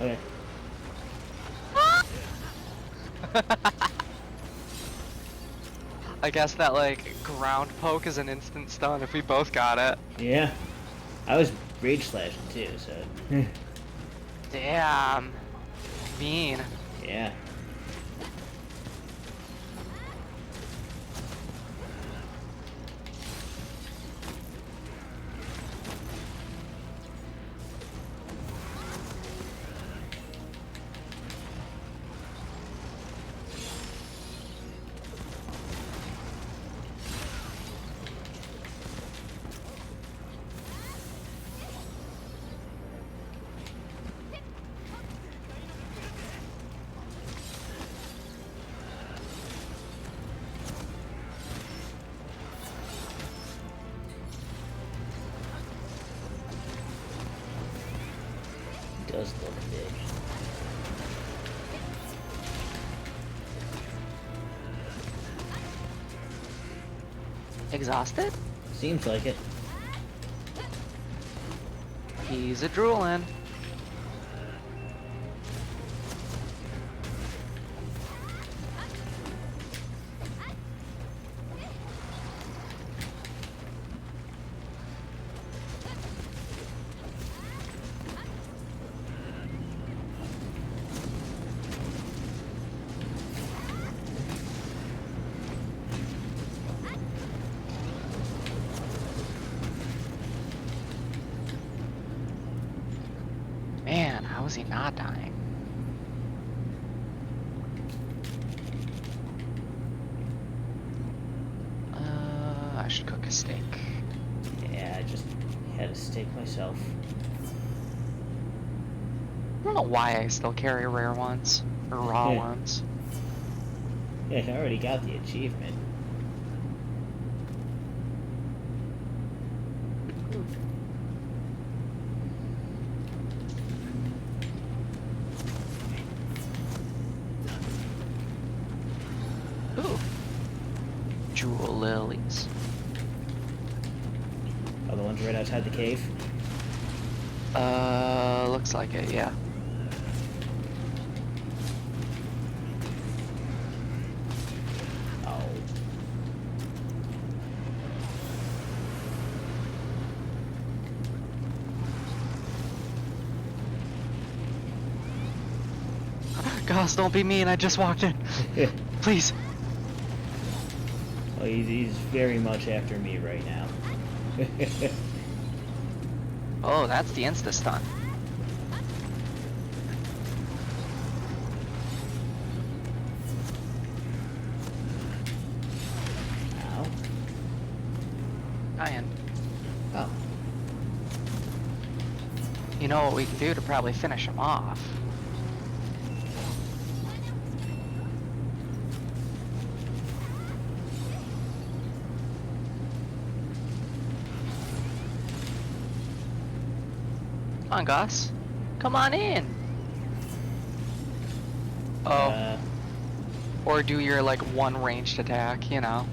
Okay. I guess that like ground poke is an instant stun if we both got it. Yeah. I was rage slashing too, so. Damn. Mean. Yeah. does look big. Exhausted? Seems like it. He's a drooling. Man, how is he not dying? I should cook a steak. Yeah, I just had a steak myself. I don't know why I still carry rare ones, or raw ones. Yeah, I already got the achievement. Ooh. Jewel lilies. Oh, the ones right outside the cave? Looks like it, yeah. Oh. Gosh, don't be mean, I just walked in. Please. Oh, he's very much after me right now. Oh, that's the insta-stun. Ow. Dying. Oh. You know what we can do to probably finish him off? Come on, Gus. Come on in. Oh. Or do your, like, one ranged attack, you know.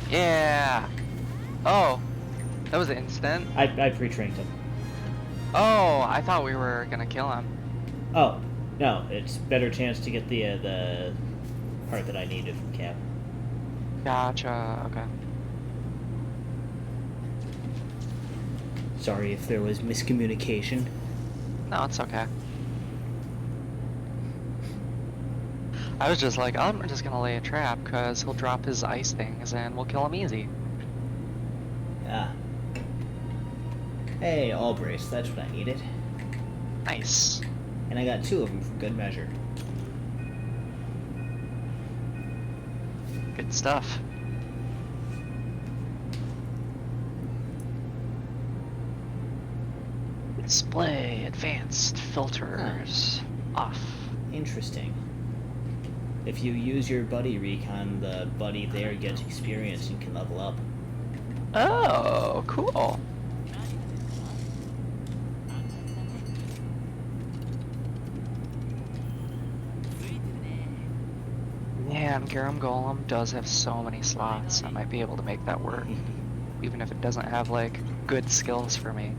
Yeah. Oh. That was instant. I pre-trained him. Oh, I thought we were gonna kill him. Oh, no, it's better chance to get the part that I needed from Cap. Gotcha, okay. Sorry if there was miscommunication. No, it's okay. I was just like, I'm just gonna lay a trap, because he'll drop his ice things and we'll kill him easy. Ah. Hey, all brace, that's what I needed. Nice. And I got 2 of them for good measure. Good stuff. Display advanced filters off. Interesting. If you use your buddy recon, the buddy there gets experience and can level up. Oh, cool. Man, Garum Golem does have so many slots. I might be able to make that work, even if it doesn't have, like, good skills for me.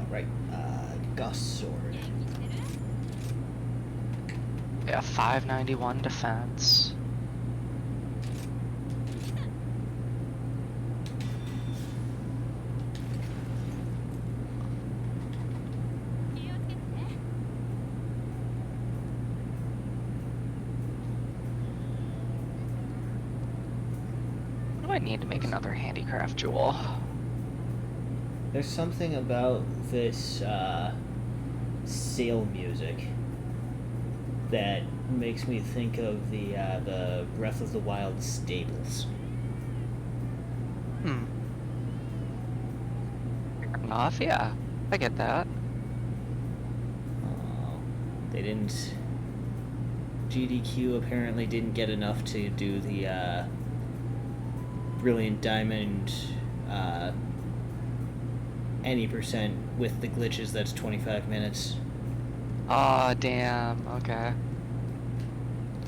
Right, Gus Sword. Yeah, 591 defense. What do I need to make another handicraft jewel? There's something about this, sail music that makes me think of the Breath of the Wild stables. Hmm. Fair enough, yeah. I get that. They didn't. GDQ apparently didn't get enough to do the Brilliant Diamond any percent with the glitches. That's 25 minutes. Aw, damn. Okay.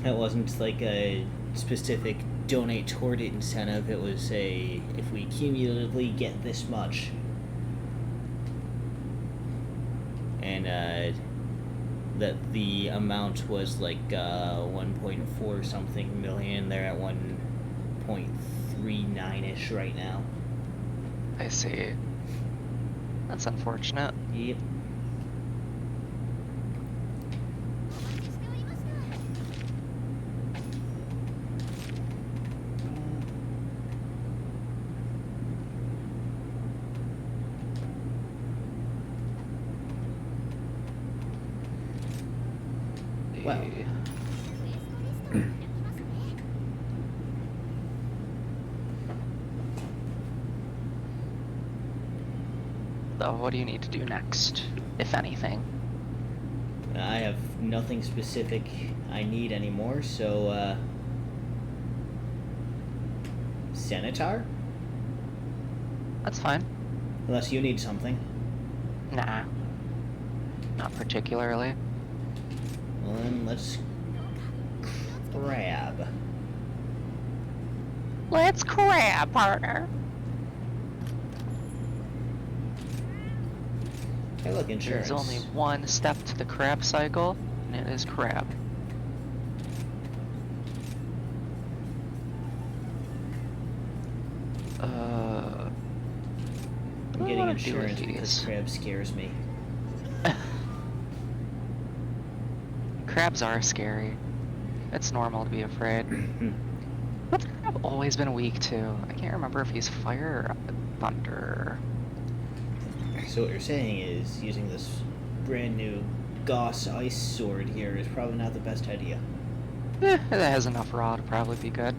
That wasn't like a specific donate toward it incentive. It was a if we cumulatively get this much. And that the amount was like 1.4 something million. They're at 1.39ish right now. I see. That's unfortunate. Yep. Wow. So what do you need to do next, if anything? I have nothing specific I need anymore, so Senator? That's fine. Unless you need something. Nah. Not particularly. Well then let's crab. Let's crab, partner. Hey look, insurance. There's only one step to the crab cycle, and it is crab. I'm getting insurance because crab scares me. Crabs are scary. It's normal to be afraid. What's crab always been weak to? I can't remember if he's fire or thunder. So what you're saying is using this brand new Goss ice sword here is probably not the best idea. It has enough raw to probably be good.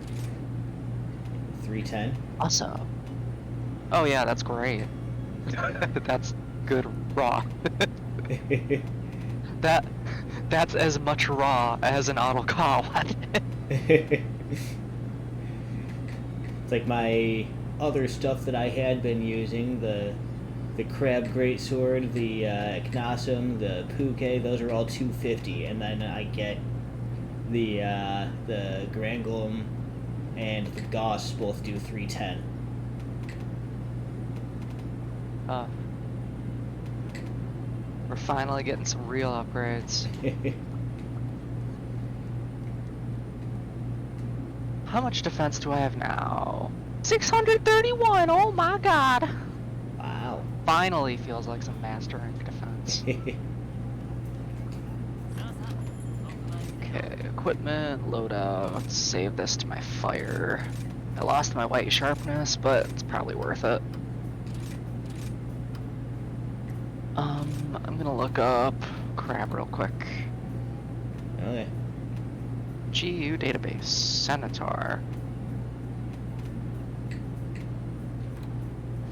310. Also, oh yeah, that's great. That's good raw. That's as much raw as an auto call weapon. It's like my other stuff that I had been using, the crab greatsword, the Knassum, the Puke, those are all 250, and then I get the Granglum and the Goss both do 310. We're finally getting some real upgrades. How much defense do I have now? 631! Oh my god! Wow. Finally feels like some master rank defense. Okay, equipment, loadout, save this to my fire. I lost my white sharpness, but it's probably worth it. I'm gonna look up crab real quick. Okay. GU database, Centaur.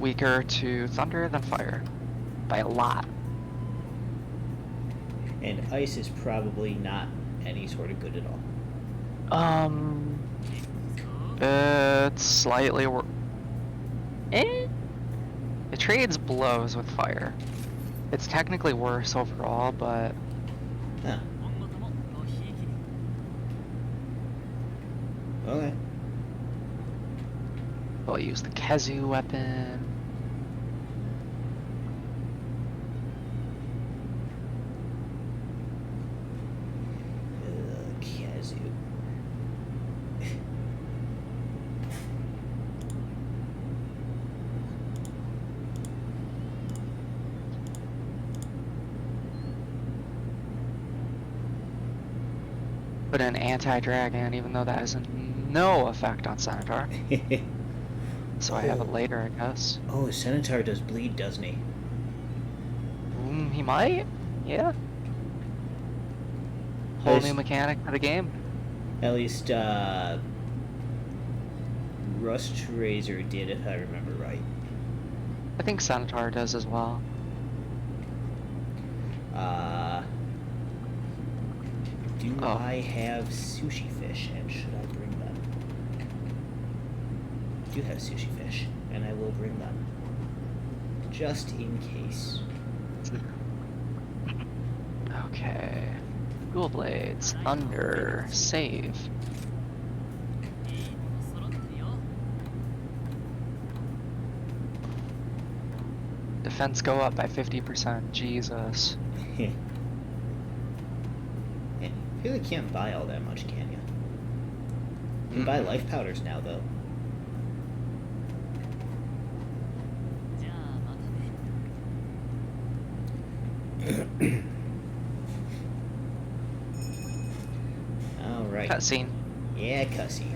Weaker to thunder than fire. By a lot. And ice is probably not any sort of good at all. It's slightly it trades blows with fire. It's technically worse overall, but Huh. Okay. I'll use the Kezu weapon. Kazu. Put in anti-dragon, even though that has no effect on Centaur. So I have it later, I guess. Oh, Senator does bleed, doesn't he? He might? Yeah. Whole new mechanic for the game. At least Rust Razor did, if I remember right. I think Centaur does as well. Do Oh. I have sushi fish, and should I bring them? I do have sushi fish, and I will bring them. Just in case. Okay. Dual Blades, Thunder, save. Defense go up by 50%. Jesus. Yeah, you really can't buy all that much, can you? You can buy life powders now, though. Alright. Cutscene. Yeah, cussy.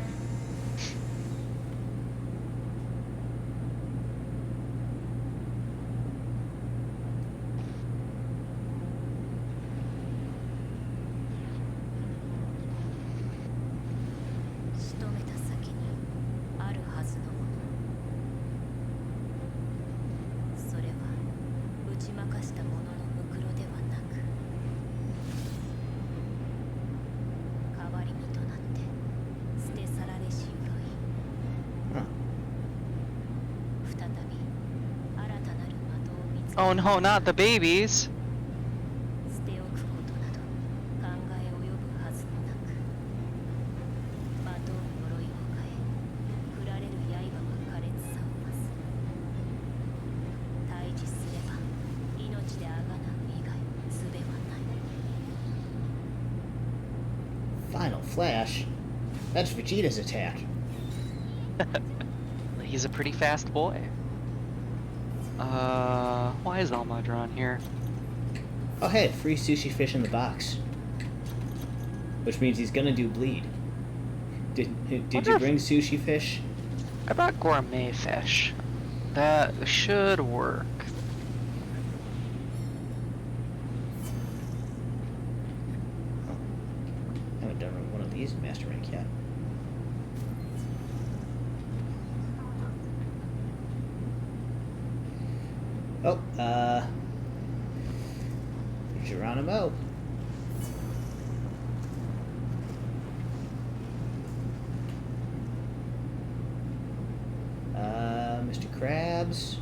Oh no, not the babies! Final Flash? That's Vegeta's attack. He's a pretty fast boy. Why is Elma drawn here? Oh hey, free sushi fish in the box. Which means he's gonna do bleed. Did you bring sushi fish? I brought gourmet fish. That should work. I haven't done one of these in Master Rank yet. Oh, Geronimo. Mr. Krabs.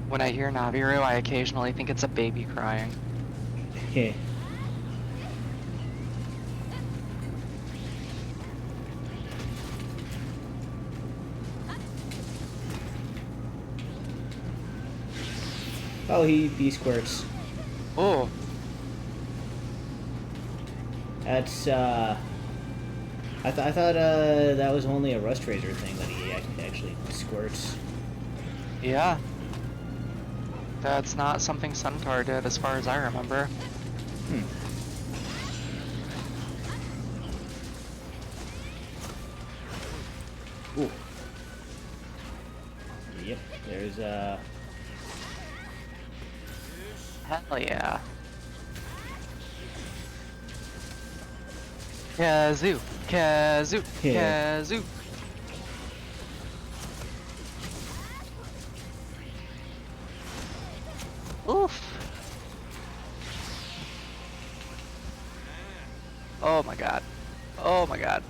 When I hear Naviru, I occasionally think it's a baby crying. Yeah. Oh, he squirts. Oh, That's I thought that was only a Rust Razor thing, that he actually squirts. yeah. That's not something Centaur did as far as I remember. Ooh. Yep, there's Hell yeah. Kazoo, Kazoo, Yeah. Kazoo. Oof. Oh my god. Oh my god.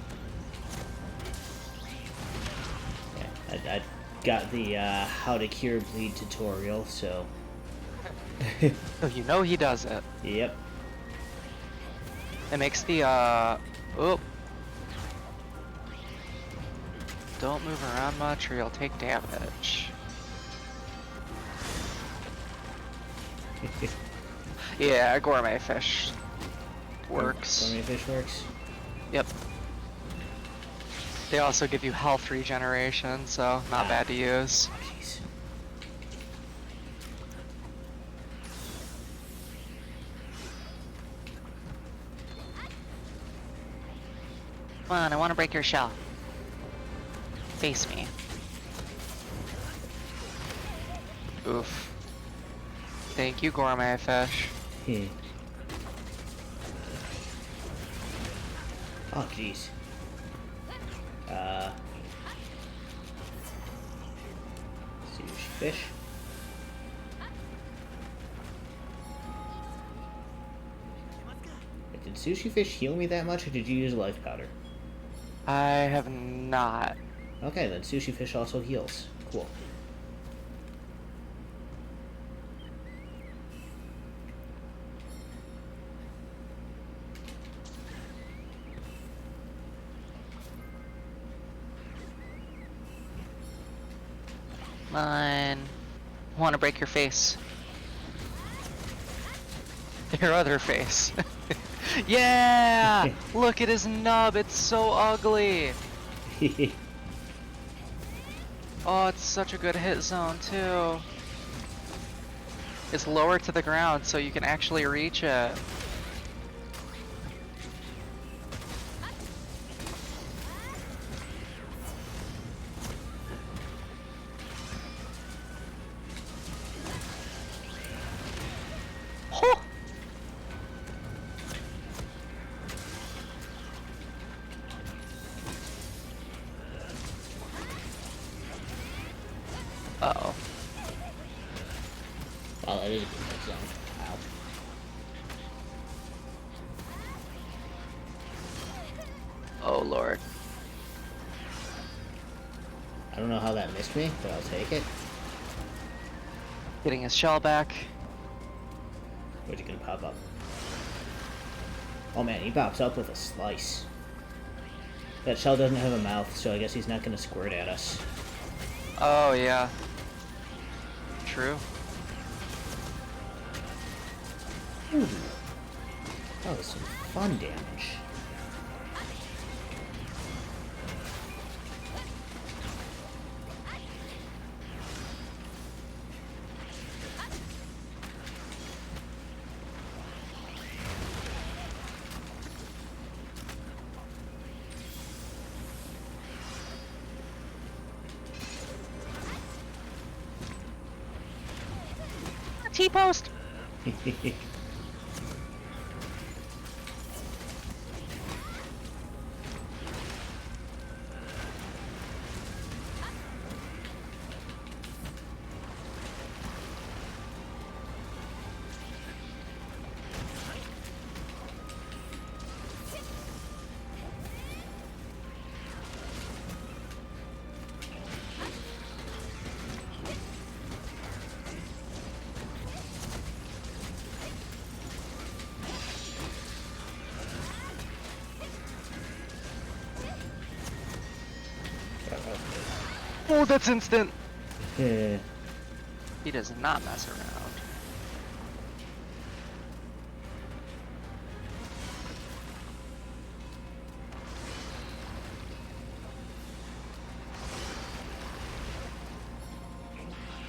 I got the how to cure bleed tutorial, so Oh, you know he does it. yep. It makes the oh. Don't move around much or you'll take damage. Yeah, gourmet fish works. Gourmet fish works. Yep. They also give you health regeneration, so not bad to use. Jeez. Come on, I want to break your shell. Face me. Oof. Thank you, gourmet fish. Oh, jeez. Sushi fish. Did sushi fish heal me that much, or did you use life powder? I have not. Okay, then sushi fish also heals. Cool. Mine. Want to break your face. Your other face. Yeah! Look at his nub, it's so ugly. Oh, it's such a good hit zone, too. It's lower to the ground, so you can actually reach it. Oh! Uh-oh. Wow, that is a good hit zone. Wow. Oh, Lord. I don't know how that missed me, but I'll take it. Getting his shell back. Where's he gonna pop up? Oh man, he pops up with a slice. That shell doesn't have a mouth, so I guess he's not gonna squirt at us. Oh, yeah. True. Ooh. That was some fun damage. T-post! Oh, that's instant! Yeah. He does not mess around.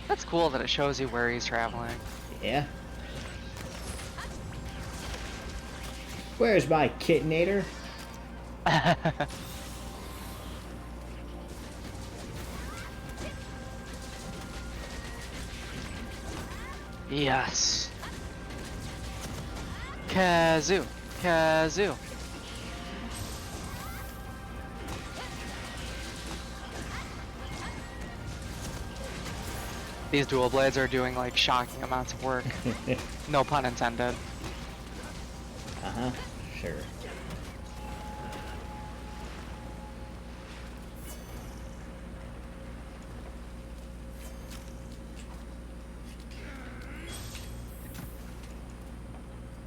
That's cool that it shows you where he's traveling. Yeah. Where's my kitnator? Yes. Kazoo. Kazoo. These dual blades are doing like shocking amounts of work. No pun intended. Uh-huh. Sure.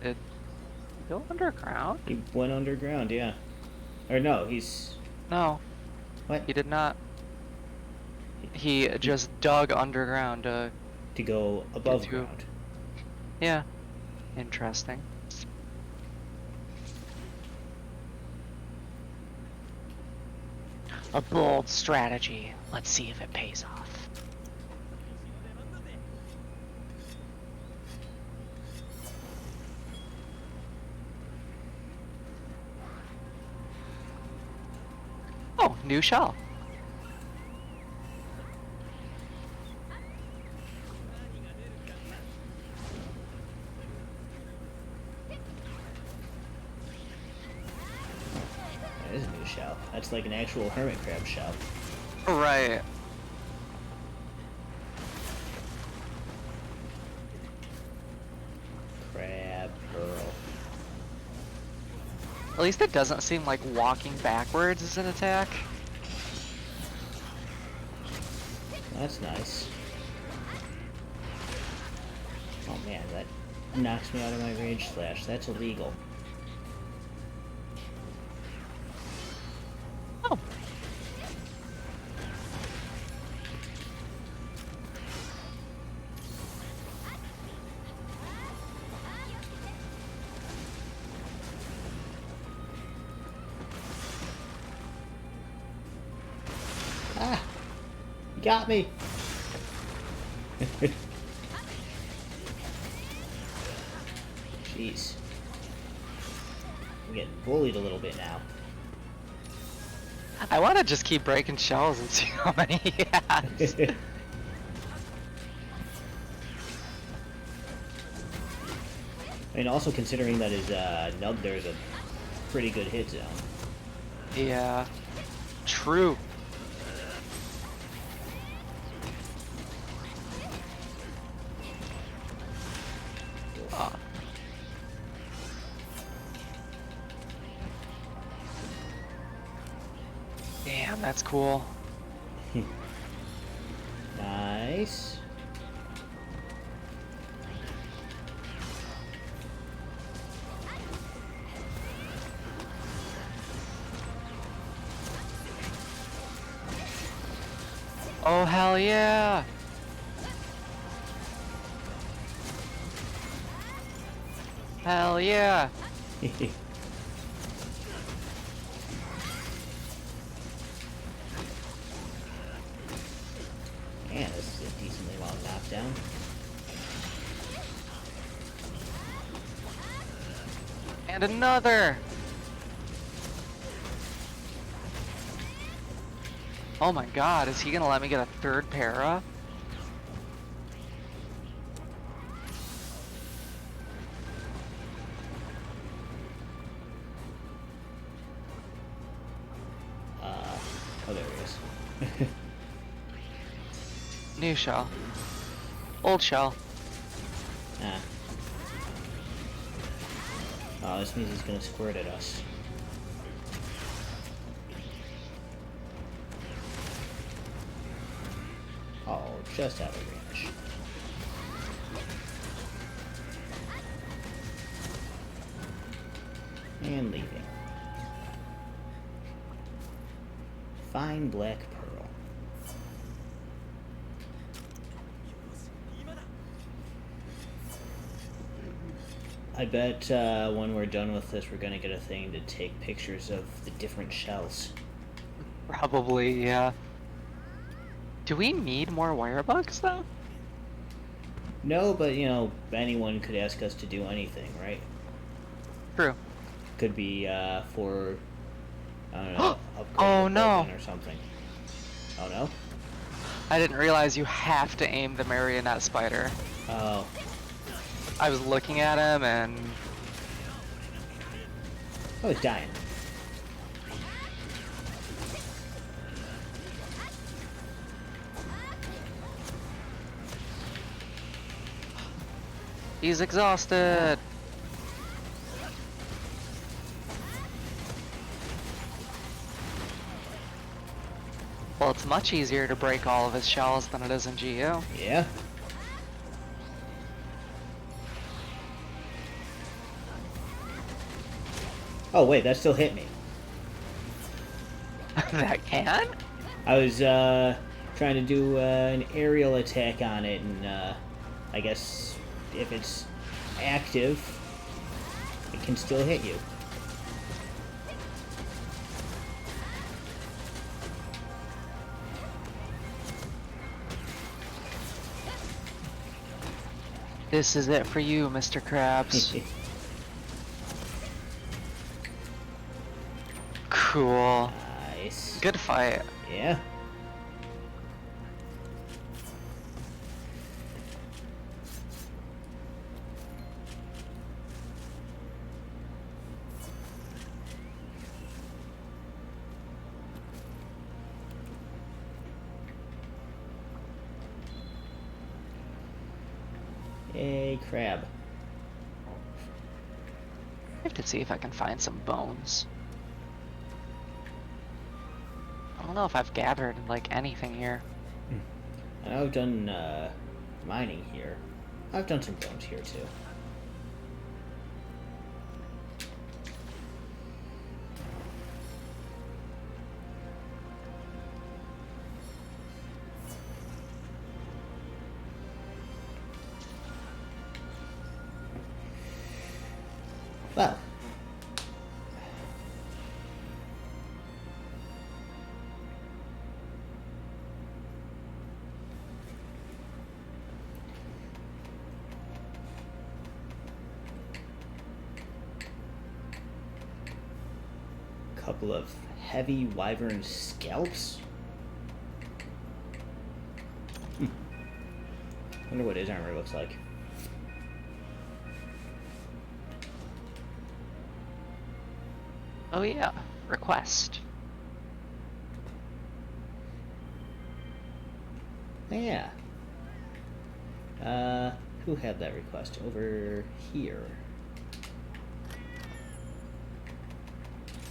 Did he go underground? He went underground, yeah. Or no, he's... No. What? He did not. He just dug underground to go above to- ground. Yeah. Interesting. A bold strategy. Let's see if it pays off. Oh, new shell. That is a new shell. That's like an actual hermit crab shell. Right. Crab pearl. At least it doesn't seem like walking backwards is an attack. That's nice. Oh man, that knocks me out of my range slash. That's illegal. Oh. Ah! You got me! Jeez. I'm getting bullied a little bit now. I want to just keep breaking shells and see how many he has. I mean, also considering that his nub there's a pretty good hit zone. Yeah. True. Oh. Damn, that's cool. Nice. Oh, hell yeah. Hell yeah. Man, this is a decently long knockdown. And another. Oh my god, is he gonna let me get a third para? Oh, there he is. New shell. Old shell. Ah. Oh, this means he's gonna squirt at us. Oh, just out of range. And leaving. Fine black pearl. I bet when we're done with this, we're gonna get a thing to take pictures of the different shells. Probably, yeah. Do we need more wire bugs though? No, but you know, anyone could ask us to do anything, right? True. Could be for, I don't know, upgrade Oh, the no. gun or something. Oh no? I didn't realize you have to aim the marionette spider. Oh. I was looking at him and... Oh, he's dying. He's exhausted. Well, it's much easier to break all of his shells than it is in GU. Yeah. Oh wait, that still hit me. That can? I was trying to do an aerial attack on it, and I guess if it's active, it can still hit you. This is it for you, Mr. Krabs. Cool. Nice. Good fight. Yeah. Yay, crab. I have to see if I can find some bones. I don't know if I've gathered like anything here. I know I've done mining here. I've done some bones here too. Well. Couple of heavy wyvern scalps. Wonder what his armor looks like. Oh yeah, request. Yeah. Who had that request? Over here.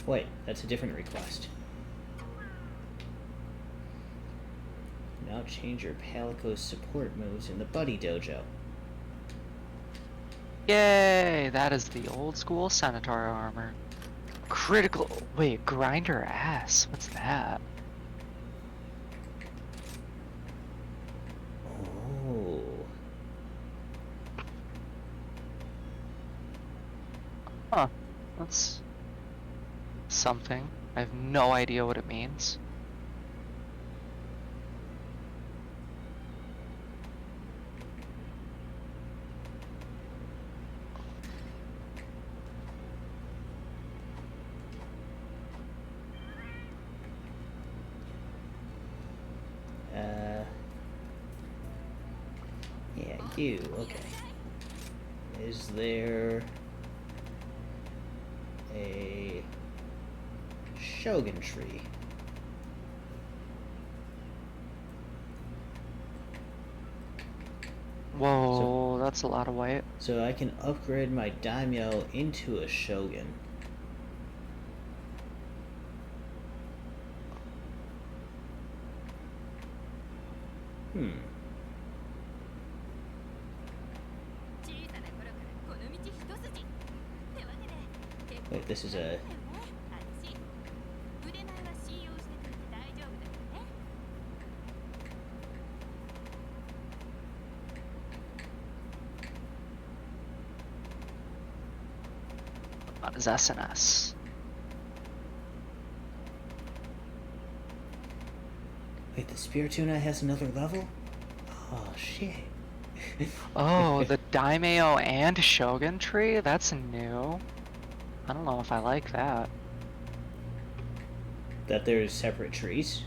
Wait, that's a different request. Now change your Palico's support moves in the Buddy Dojo. Yay! That is the old school Centaur armor. Critical. Wait, grinder ass. What's that? Oh. Huh. That's something. I have no idea what it means. Yeah, you. Okay. Is there a Shogun tree? Whoa, that's a lot of white. So I can upgrade my daimyo into a Shogun. Wait, this is a... What is SNS? Wait, the Spear Tuna has another level? Oh, shit. Oh, the Daimyo and Shogun tree? That's new. I don't know if I like that. That there's separate trees?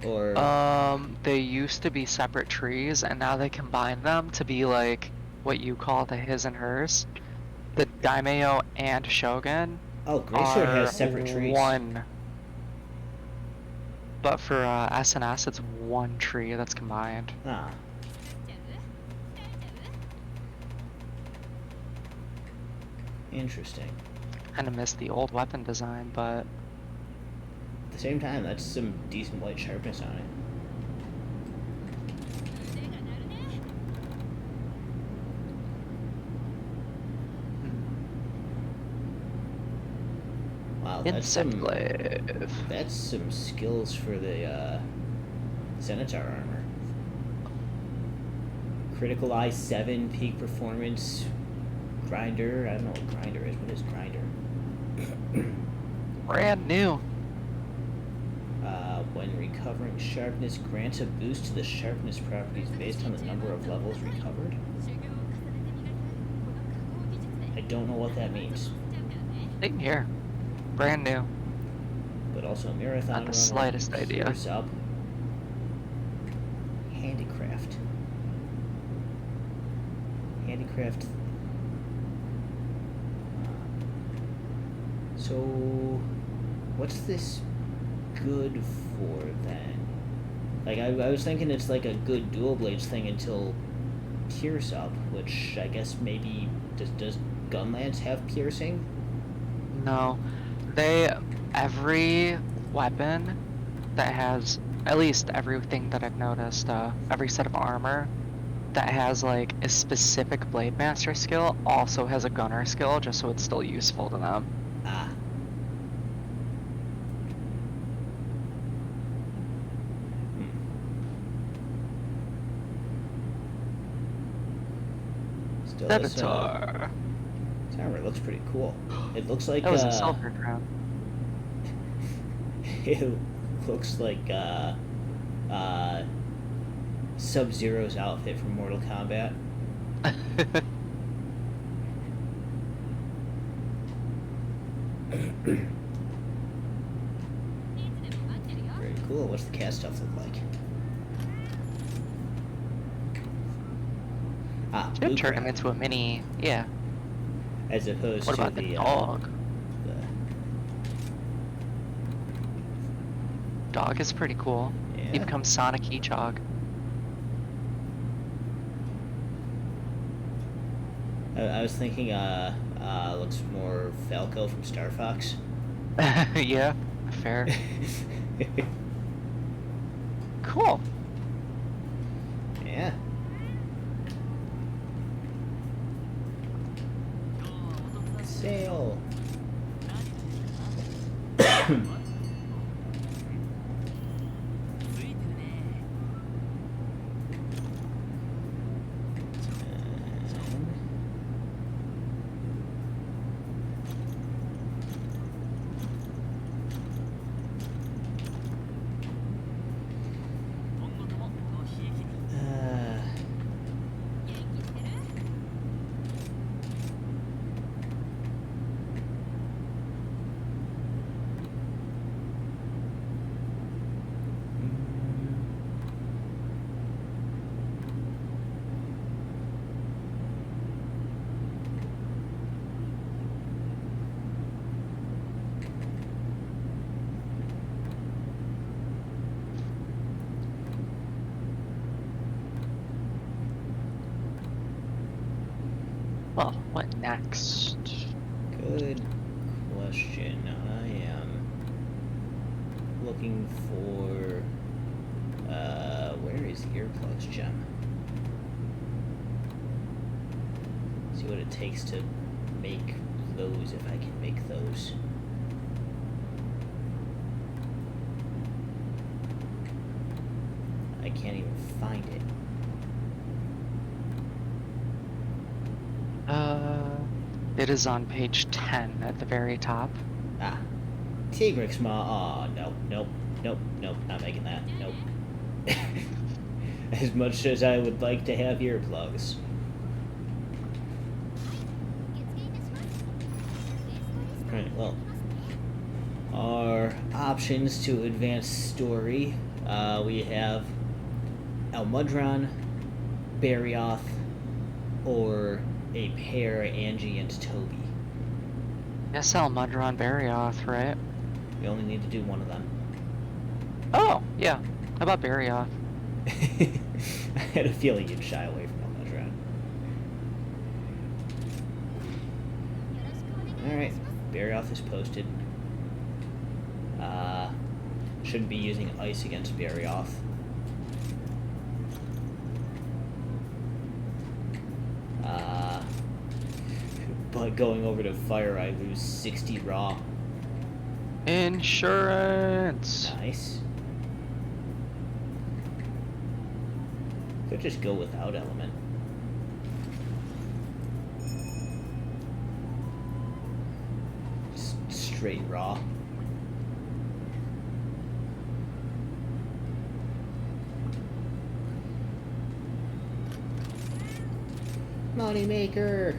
Or... They used to be separate trees, and now they combine them to be like what you call the his and hers. The Daimyo and Shogun Oh, Greysword has separate trees. One. But for SNS, it's one tree that's combined. Ah. Interesting. Kinda missed the old weapon design, but... At the same time, that's some decent light sharpness on it. Wow, that's some skills for the Centaur armor. Critical Eye 7, peak performance, grinder. I don't know what grinder is. What is grinder? Brand new. When recovering sharpness, grants a boost to the sharpness properties based on the number of levels recovered. I don't know what that means. Same here. Brand new. but also a marathon Not the runner. slightest idea. Here's up. Handicraft. Handicraft. So, what's this good for then? Like, I was thinking it's like a good dual blades thing until Pierce Up, which I guess maybe does Gunlance have piercing? No, every weapon that has, at least everything that I've noticed, every set of armor that has like a specific blade master skill also has a gunner skill, just so it's still useful to them. Ah. Still, this Senator. armor looks pretty cool. It looks like That was a silver crown. it looks like Sub-Zero's outfit from Mortal Kombat. Very cool. What's the cat stuff look like? Ah, Should blue turn crab. him into a mini, yeah. As opposed What to about the dog? Dog is pretty cool. Yeah. He becomes Sonic Hedgehog. I was thinking, looks more Falco from Star Fox. Yeah, fair. Cool. Yeah. Sail. Well, what next? Good question. I am looking for where is the earplugs gem? See what it takes to make those, if I can make those. I can't even find it. It is on page 10 at the very top. Ah. Tigrix Ma. Oh, no, nope, nope, nope, not making that. Nope. As much as I would like to have earplugs. Alright, well. Our options to advance story. We have Almudron, Barioth, or a pair Angie and Toby. Yes, Almudron Barioth, right? We only need to do one of them. Oh, yeah. How about Barioth? I had a feeling you'd shy away from Almudron. Alright, Barioth is posted. Shouldn't be using ice against Barioth. But going over to fire, I lose 60 raw. Insurance! Nice. Could just go without element. Just straight raw. Moneymaker!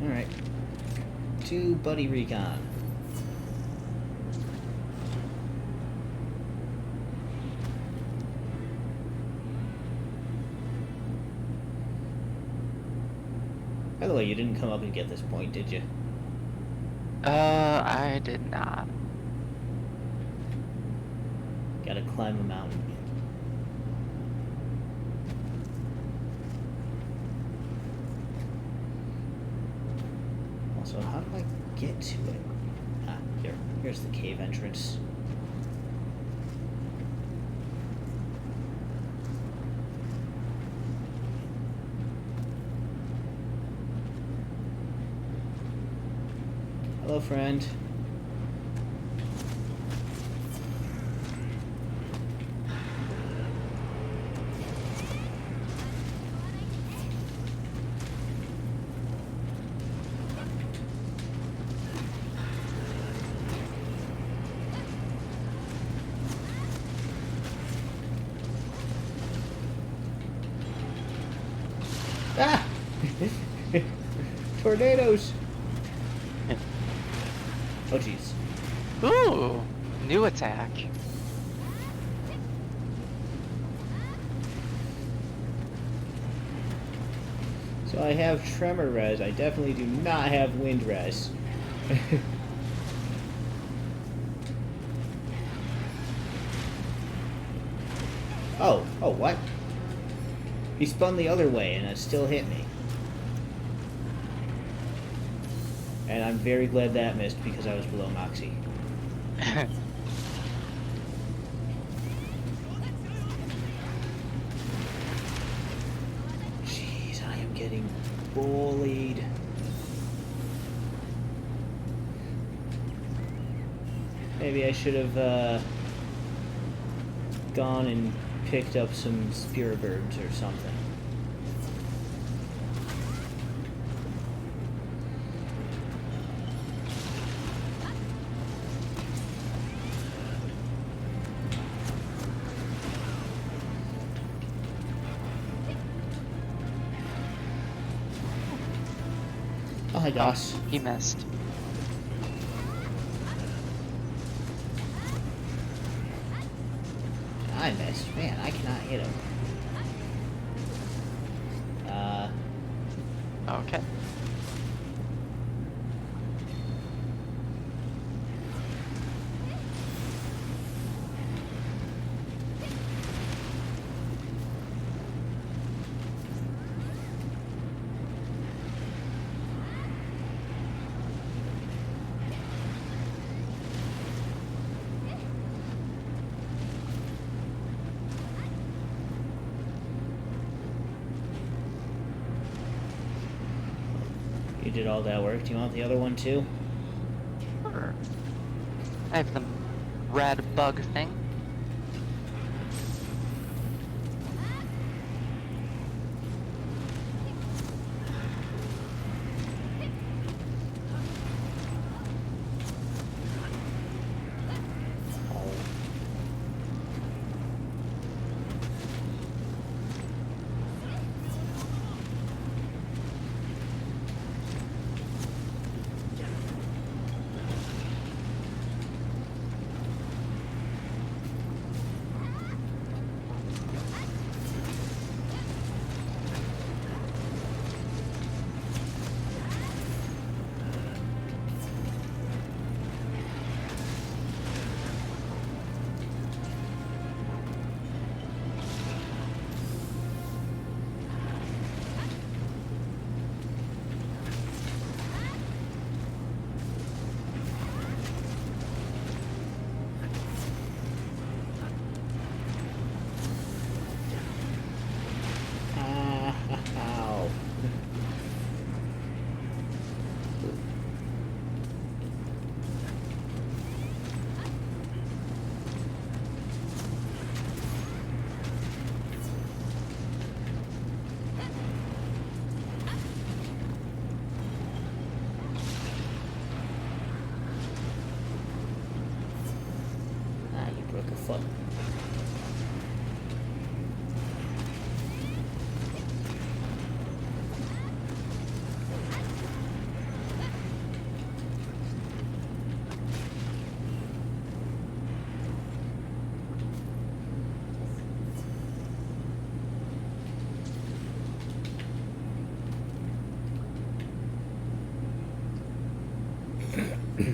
Alright. To Buddy Recon. By the way, you didn't come up and get this point, did you? I did not. Gotta climb a mountain. Also, how do I get to it? Ah, here's the cave entrance. Hello, friend. Ah! Tornadoes! Oh, jeez. Ooh, new attack. So I have tremor res. I definitely do not have wind res. Oh, what? He spun the other way and it still hit me. And I'm very glad that missed because I was below Moxie. Jeez, I am getting bullied. Maybe I should have gone and picked up some spirit birds or something. Oh my gosh. Oh, he missed. I missed. Man, I cannot hit him. Okay. You did all that work. Do you want the other one too? Sure. I have the red bug thing. Ow. Ah, you broke a foot. Eh.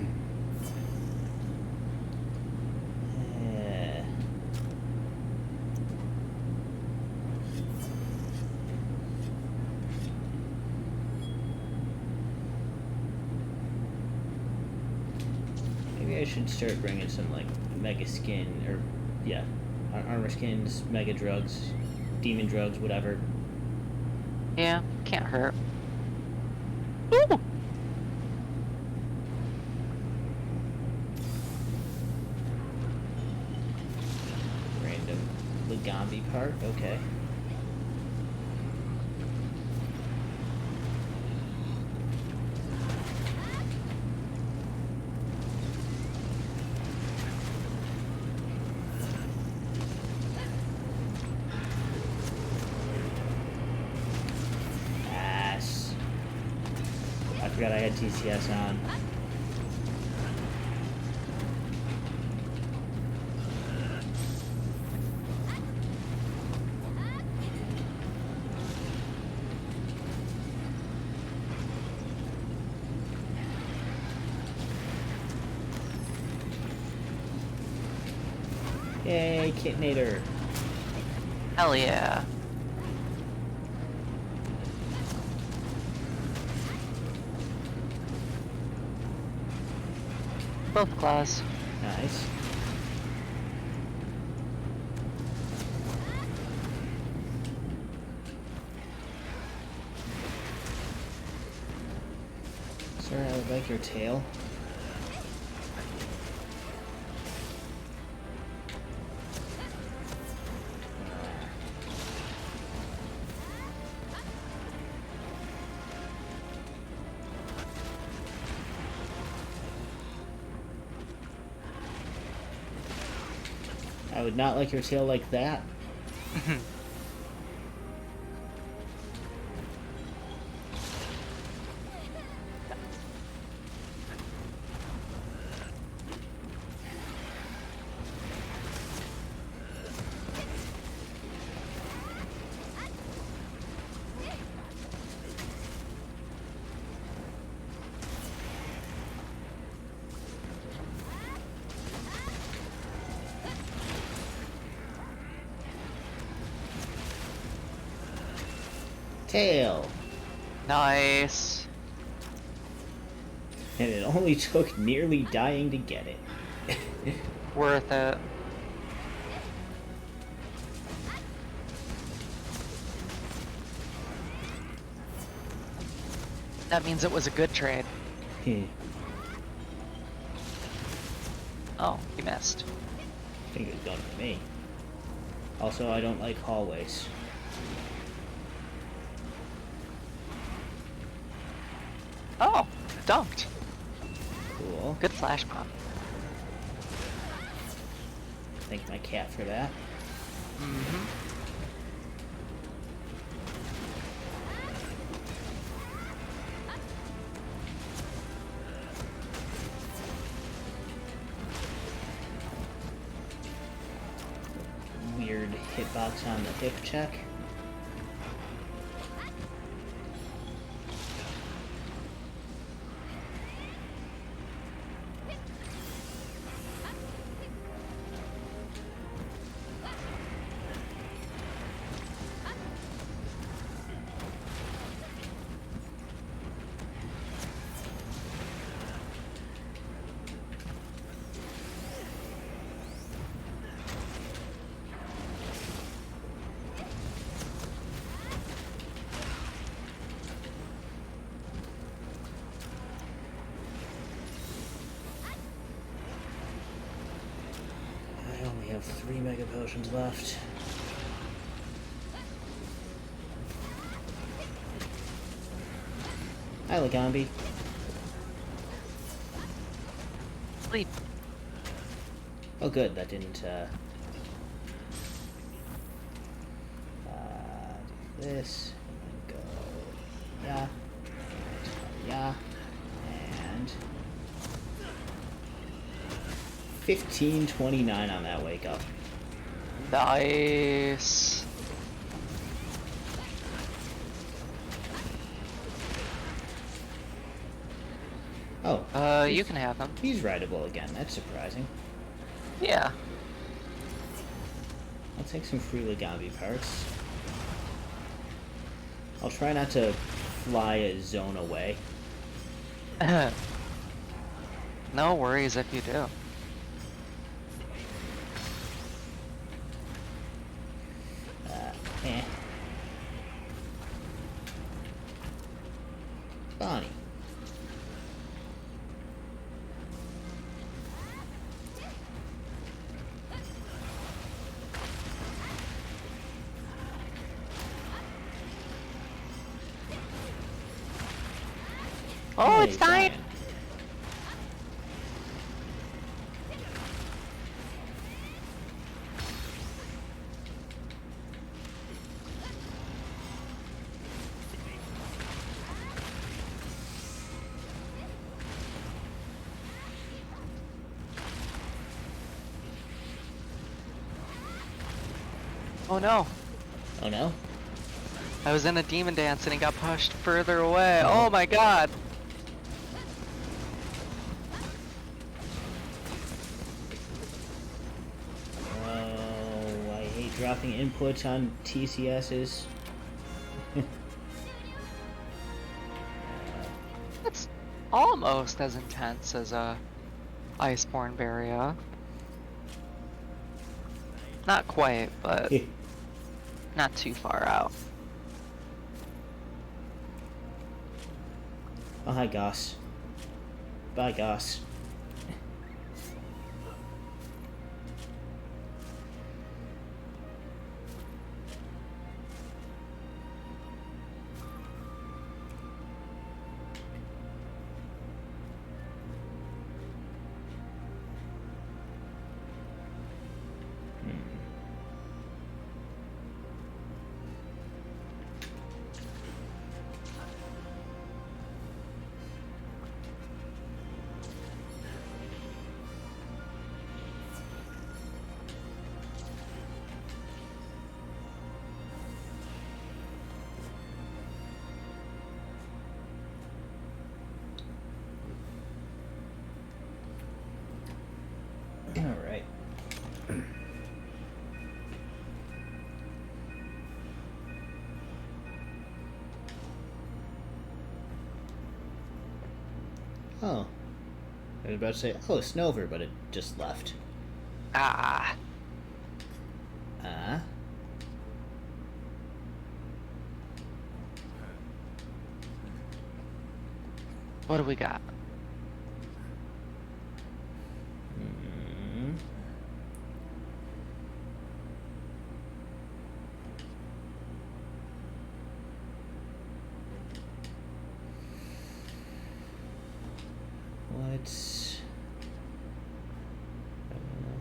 Maybe I should start bringing some like mega skin or yeah, armor skins, mega drugs, demon drugs, whatever. Yeah, can't hurt. Ooh! Random Lugambi part. Okay. Ass. I forgot I had TCS on. Yay, Kitnator. Hell yeah. Both claws. Nice. Sir, I would like your tail. I would not like your tail like that. Tail. Nice. And it only took nearly dying to get it. Worth it. That means it was a good trade. Oh, he missed. I think it was done for me. Also, I don't like hallways. Oh, dunked. Cool. Good flash pop. Thank my cat for that. Mm-hmm. Weird hitbox on the hip check. I only have 3 mega potions left. Hi, Lagambi. Sleep. Oh, good. That didn't, do this. And go. Yeah. Yeah. And 1529 on that wake up. Nice. Oh. You can have them. He's rideable again. That's surprising. Yeah. I'll take some free Legabi parts. I'll try not to fly a zone away. No worries if you do. Eh. Bonnie. Oh, it's He's dying! dying. Oh no. Oh no? I was in a demon dance and he got pushed further away. Oh. Oh my god. Oh, I hate dropping inputs on TCSs. It's almost as intense as a Iceborne Barrier. Not quite, but not too far out. Oh, hi, Goss. Bye, Goss. Alright. Oh. I was about to say, oh, Snover, but it just left. Ah. What do we got? Hmm. What's... I don't know.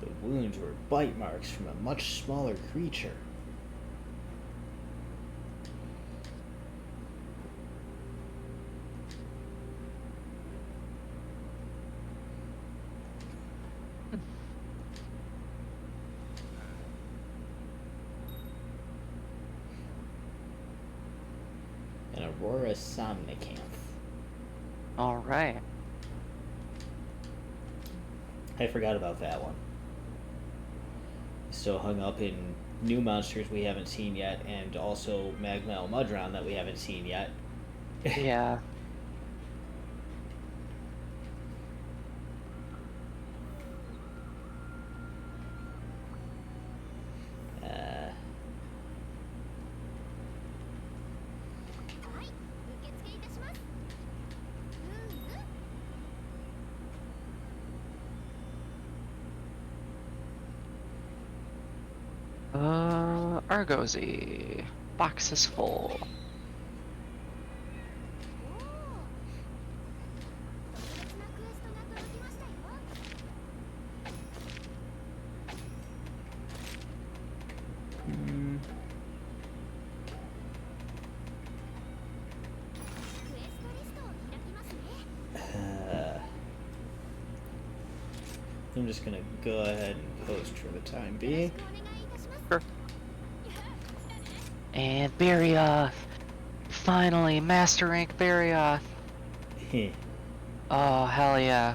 The wounds were bite marks from a much smaller creature. An Aurora Somnicanth. Alright. I forgot about that one. So hung up in new monsters we haven't seen yet, and also Magma Mudron that we haven't seen yet. Yeah. Argosy. Box is full. I'm just gonna go ahead and post for the time being. Sure. And Barrioth! Finally, Master Rank Barrioth! Oh, hell yeah.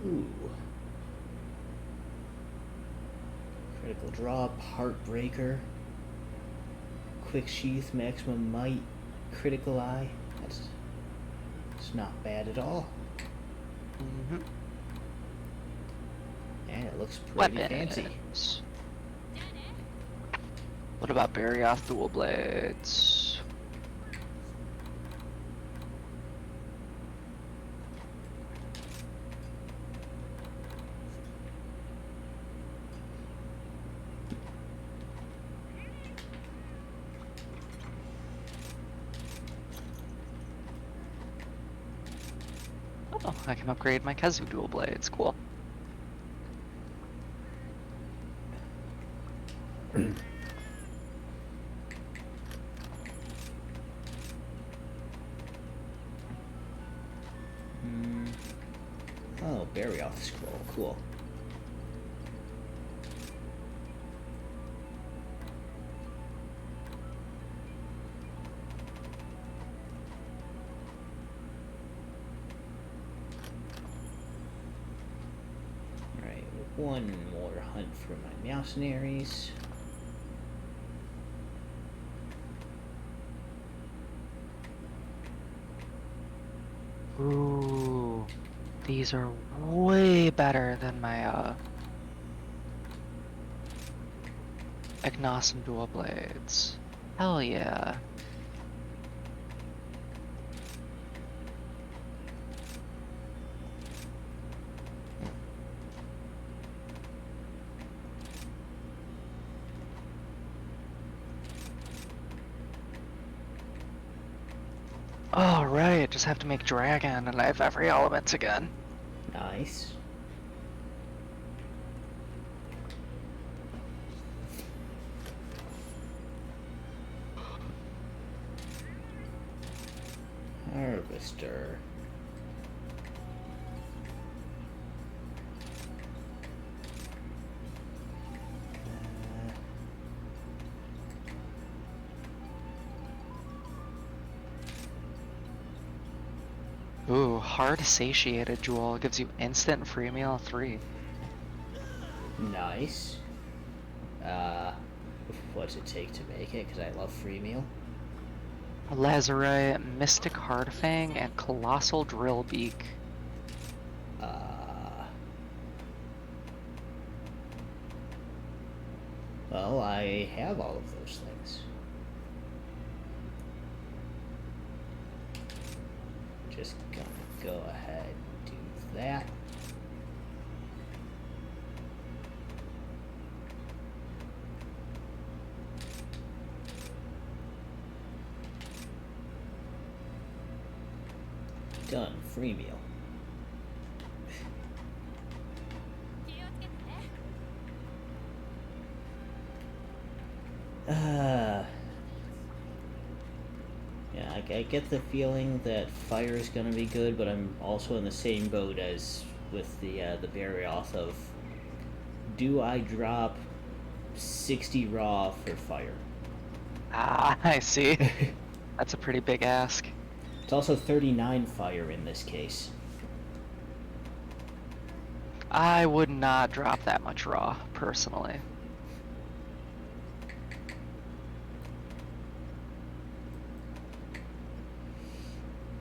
Ooh. Critical drop, Heartbreaker, Quick Sheath, Maximum Might, Critical Eye. It's not bad at all. Mm-hmm. And it looks pretty fancy. Weapons. What about Barrioth Dual Blades? Oh, I can upgrade my Kazu Dual Blades. Cool. Oh, Barrioth scroll. Cool. Alright, one more hunt for my mercenaries. Ooh, these are way better than my Ignacium Dual Blades. Hell yeah. Oh, right, just have to make dragon and I have every element again. Nice. Harvester. Ooh, hard satiated jewel gives you instant free meal 3. Nice. What's it take to make it? Because I love free meal. Lazarite, Mystic Hardfang, and Colossal Drill Beak. Well, I have all of those things. Just gonna go ahead and do that. Done. Free meal. Yeah, I get the feeling that fire is gonna be good, but I'm also in the same boat as with the Barrioth of, do I drop 60 raw for fire? Ah, I see. That's a pretty big ask. It's also 39 fire in this case. I would not drop that much raw, personally.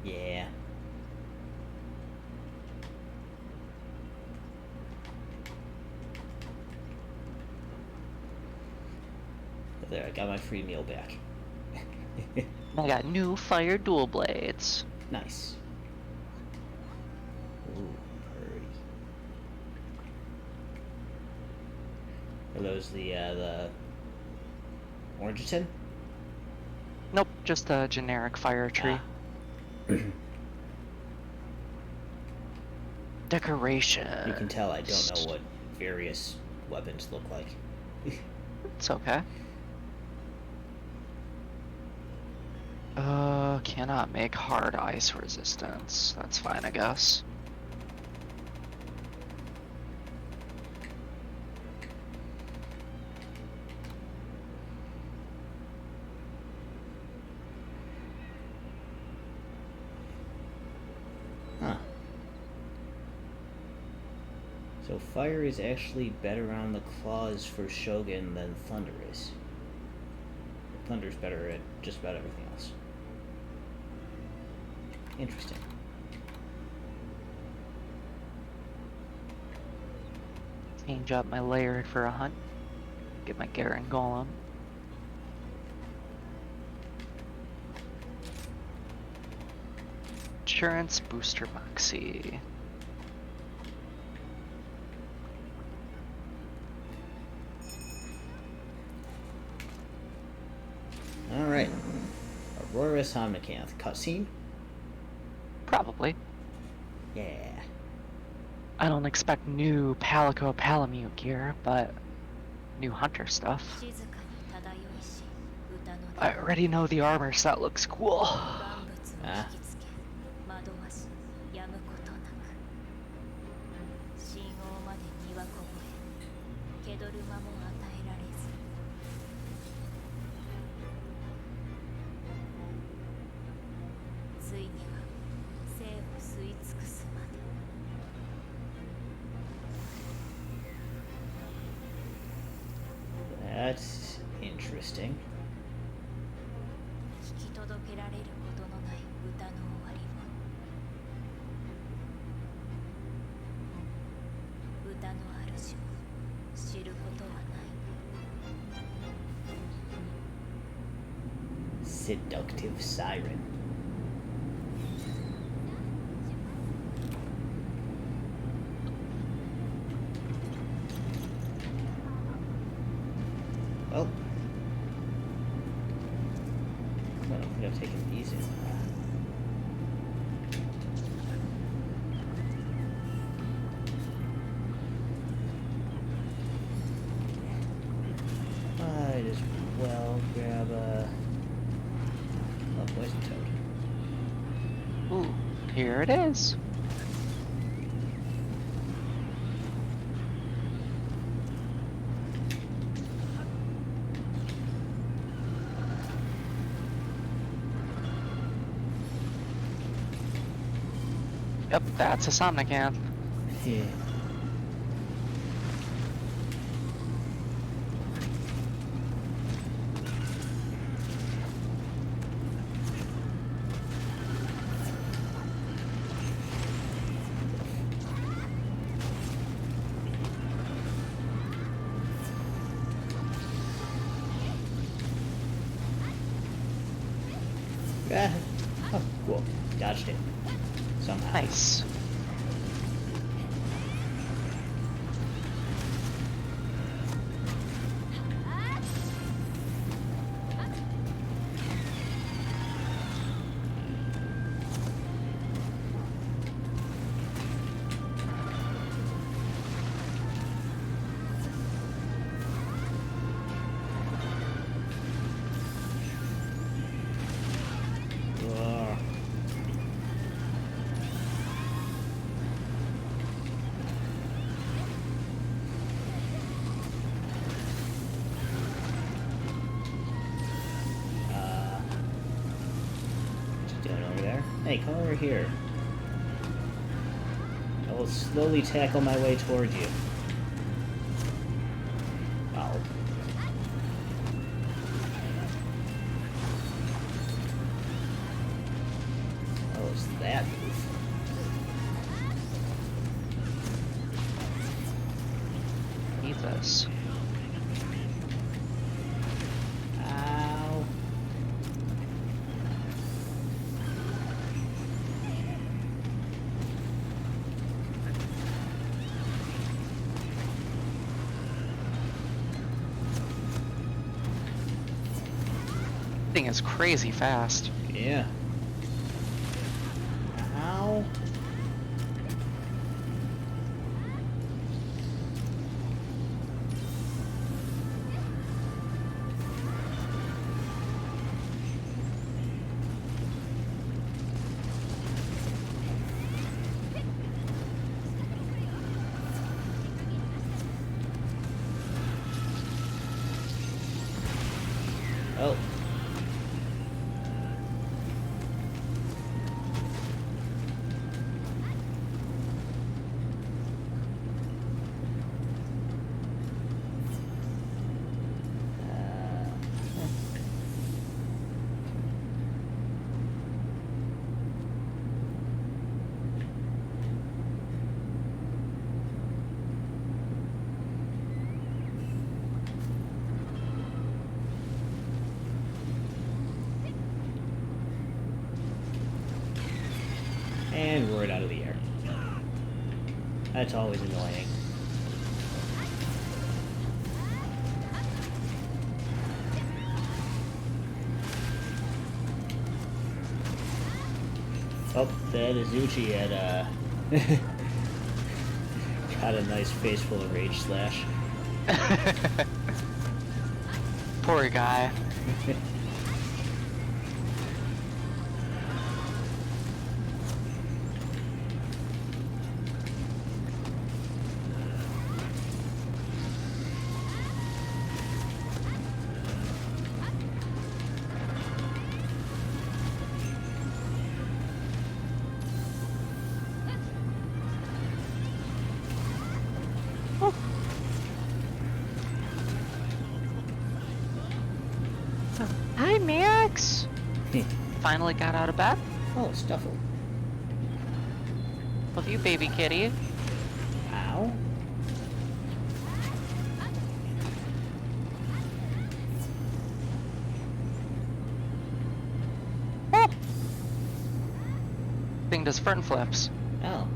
Yeah. There, I got my free meal back. I got new fire dual blades. Nice. Ooh, pretty. Are those the Orangeton? Nope, just a generic fire tree. Decoration. You can tell I don't know what various weapons look like. It's okay. Cannot make hard ice resistance. That's fine, I guess. Huh. So fire is actually better on the claws for Shogun than thunder is. Thunder's better at just about everything else. Interesting. Change up my layer for a hunt. Get my Garen Golem. Insurance Booster Moxie. Alright. Aurora's Omnicanth. Cutscene? Probably. Yeah. I don't expect new Palico Palamute gear, but new hunter stuff. I already know the armor set looks cool. Ah. That's interesting. Seductive siren. Well, I don't think I've taken these in. Might as well grab a poison toad. Ooh, here it is. Yep, that's a Somnicanth. Yeah. Ah. Oh, cool. Dodged it. Somehow. Nice. Whoa. What you doing over there? Hey, come over here. I will slowly tackle my way toward you. Wow. What was that move? Need this. Ow. Thing is crazy fast. Yeah. Ow. And roared out of the air. That's always annoying. Oh, that Izuchi had got a nice face full of rage slash. Poor guy. Hi, Max. Finally got out of bed. Oh, Stuffle. Love you, baby kitty. Ow. Oh. Thing does front flips. Oh.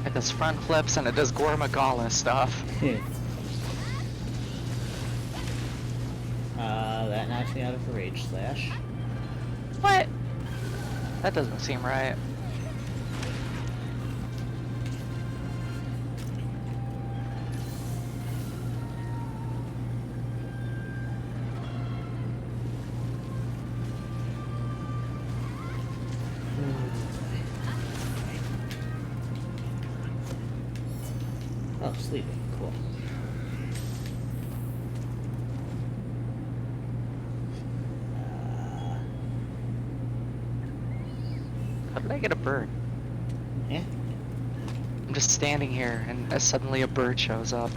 It does front flips and it does Gormagala stuff. That knocks me out of a rage slash. What? That doesn't seem right. Oh, sleeping. Cool. How did I get a bird? Yeah. I'm just standing here and suddenly a bird shows up.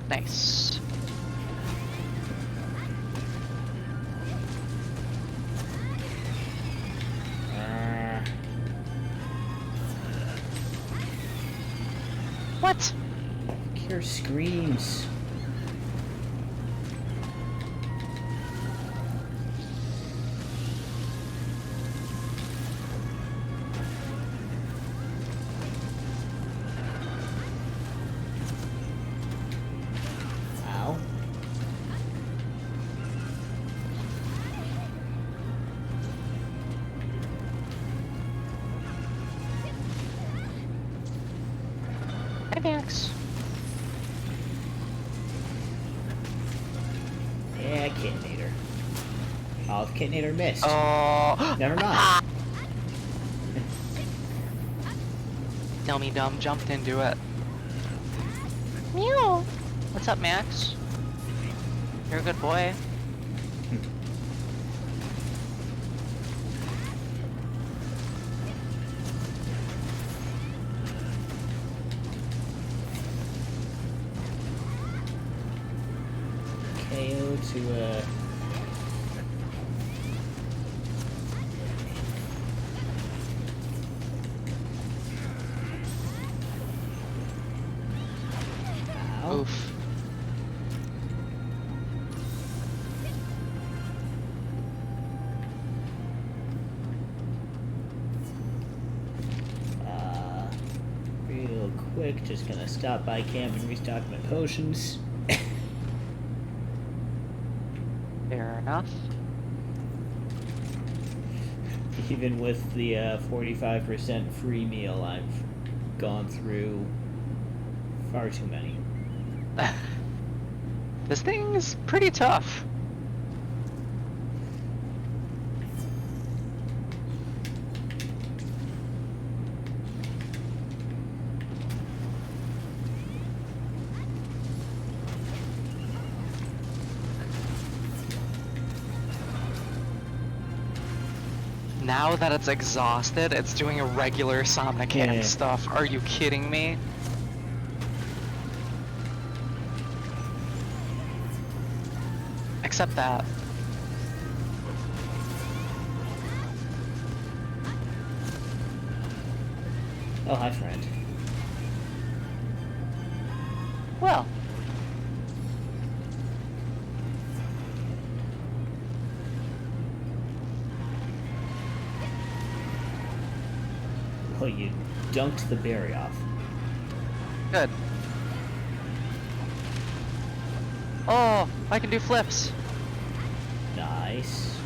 Nice. What? Cure screams. Ow. Hi, Max. Yeah, Kitnator. Oh, if Kitnator missed. Oh. Never mind. Dummy dumb jumped into it. Meow. What's up, Max? You're a good boy. KO to Ow. Oof. Real quick, just gonna stop by camp and restock my potions. Fair enough. Even with the 45% free meal, I've gone through far too many. This thing's pretty tough. Now that it's exhausted, it's doing a regular Somnican Yeah. stuff. Are you kidding me? accept that. Oh, hi, friend. Well, Oh, you dunked the berry off. good. Oh, I can do flips. Nice.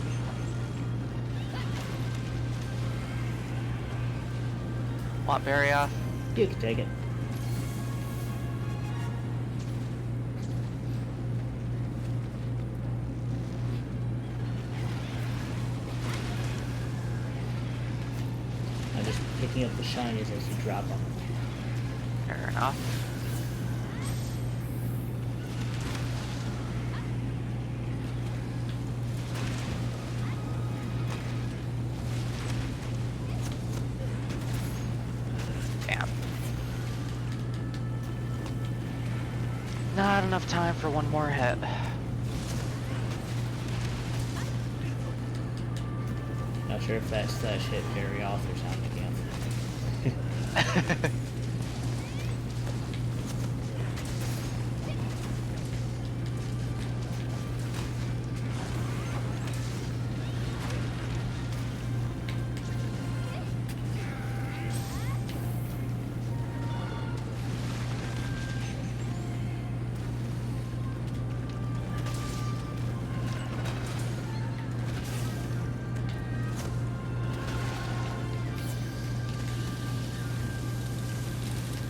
Want berry off? You can take it. I'm just picking up the shinies as you drop them. Fair enough. Damn. Not enough time for one more hit. Not sure if that slash hit very off or something.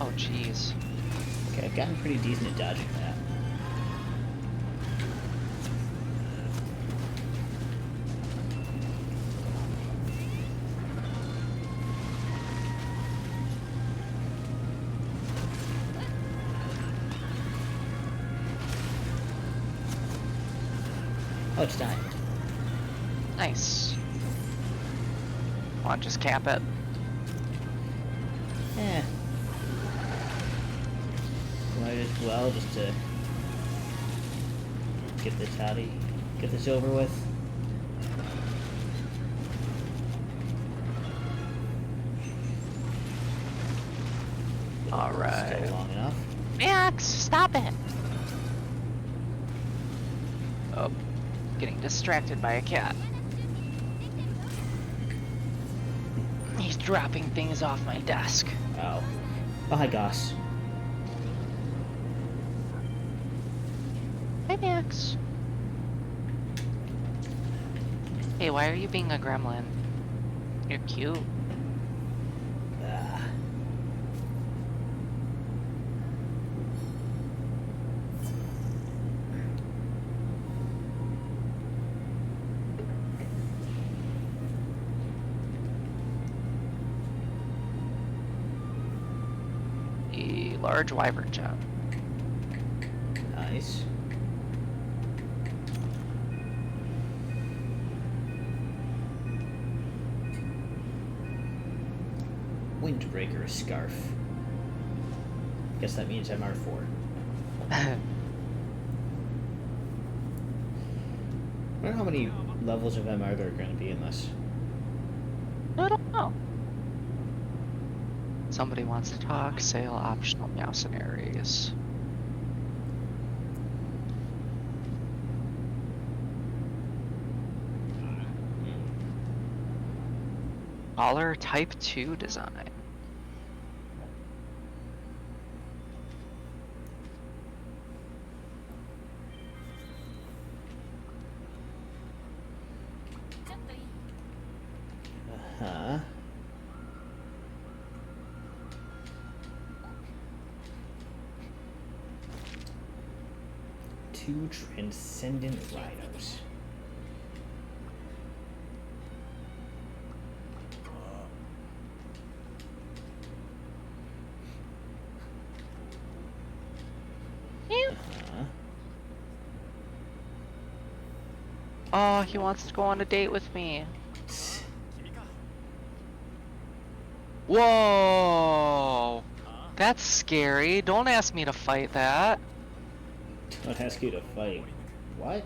Oh, jeez. Okay, I've gotten pretty decent at dodging that. Oh, it's dying. Nice. Want to just cap it? Eh. Might as well just to get this over with. All right. Still long enough. Max, stop it! Oh, getting distracted by a cat. He's dropping things off my desk. Oh. Oh, hi, Goss. Hi, Max. Hey, why are you being a gremlin? You're cute. Ah. A large wyvern jump. Nice. Windbreaker scarf. Guess that means MR4. I wonder how many levels of MR there are going to be in this. I don't know. Somebody wants to talk. Sale optional mercenaries. Baller Type 2 design. Uh-huh. Two transcendent rhinos. Uh-huh. Oh, he wants to go on a date with me. Whoa! That's scary. Don't ask me to fight that. Don't ask you to fight. What?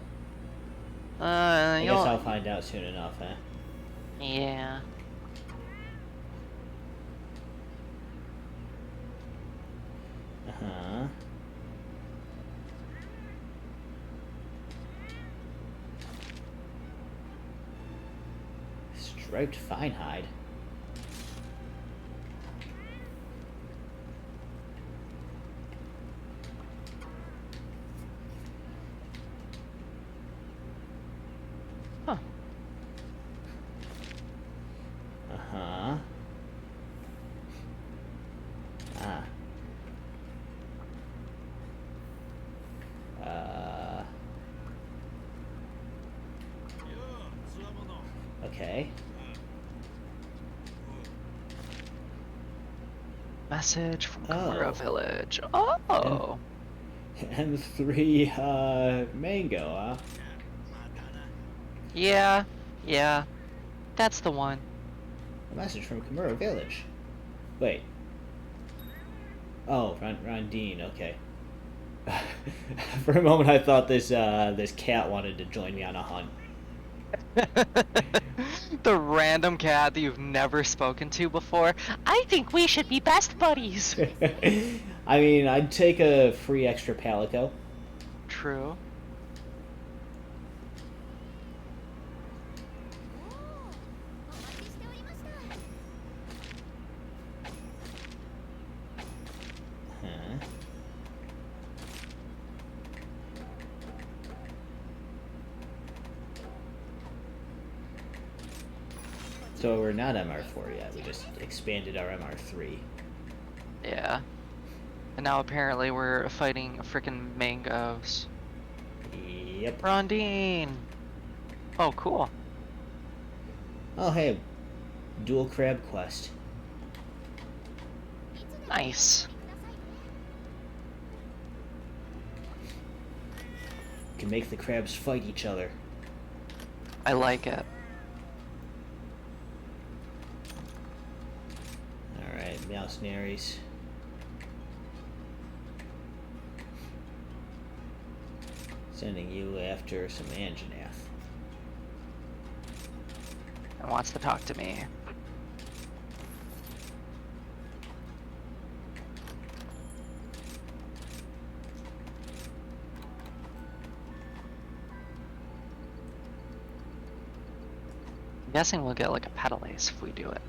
I guess I'll you'll... find out soon enough, huh? Yeah. Uh-huh. Striped fine hide. Huh. Uh-huh. Ah. Okay. Message from Oh. Kamura Village. Oh! M3, mango, huh? Yeah. Yeah. That's the one. A message from Kimura Village. Wait. Oh, Rondine, okay. For a moment I thought this cat wanted to join me on a hunt. The random cat that you've never spoken to before. I think we should be best buddies. I mean, I'd take a free extra palico. True. Huh. So we're not MR4 yet, we just expanded our MR3. Yeah. And now apparently we're fighting frickin' mangoes. Yep. Rondine! Oh, cool. Oh, hey. Dual crab quest. Nice. Can make the crabs fight each other. I like it. Alright, mercenaries. Sending you after some Anjanath. And wants to talk to me. I'm guessing we'll get like a pedal ace if we do it.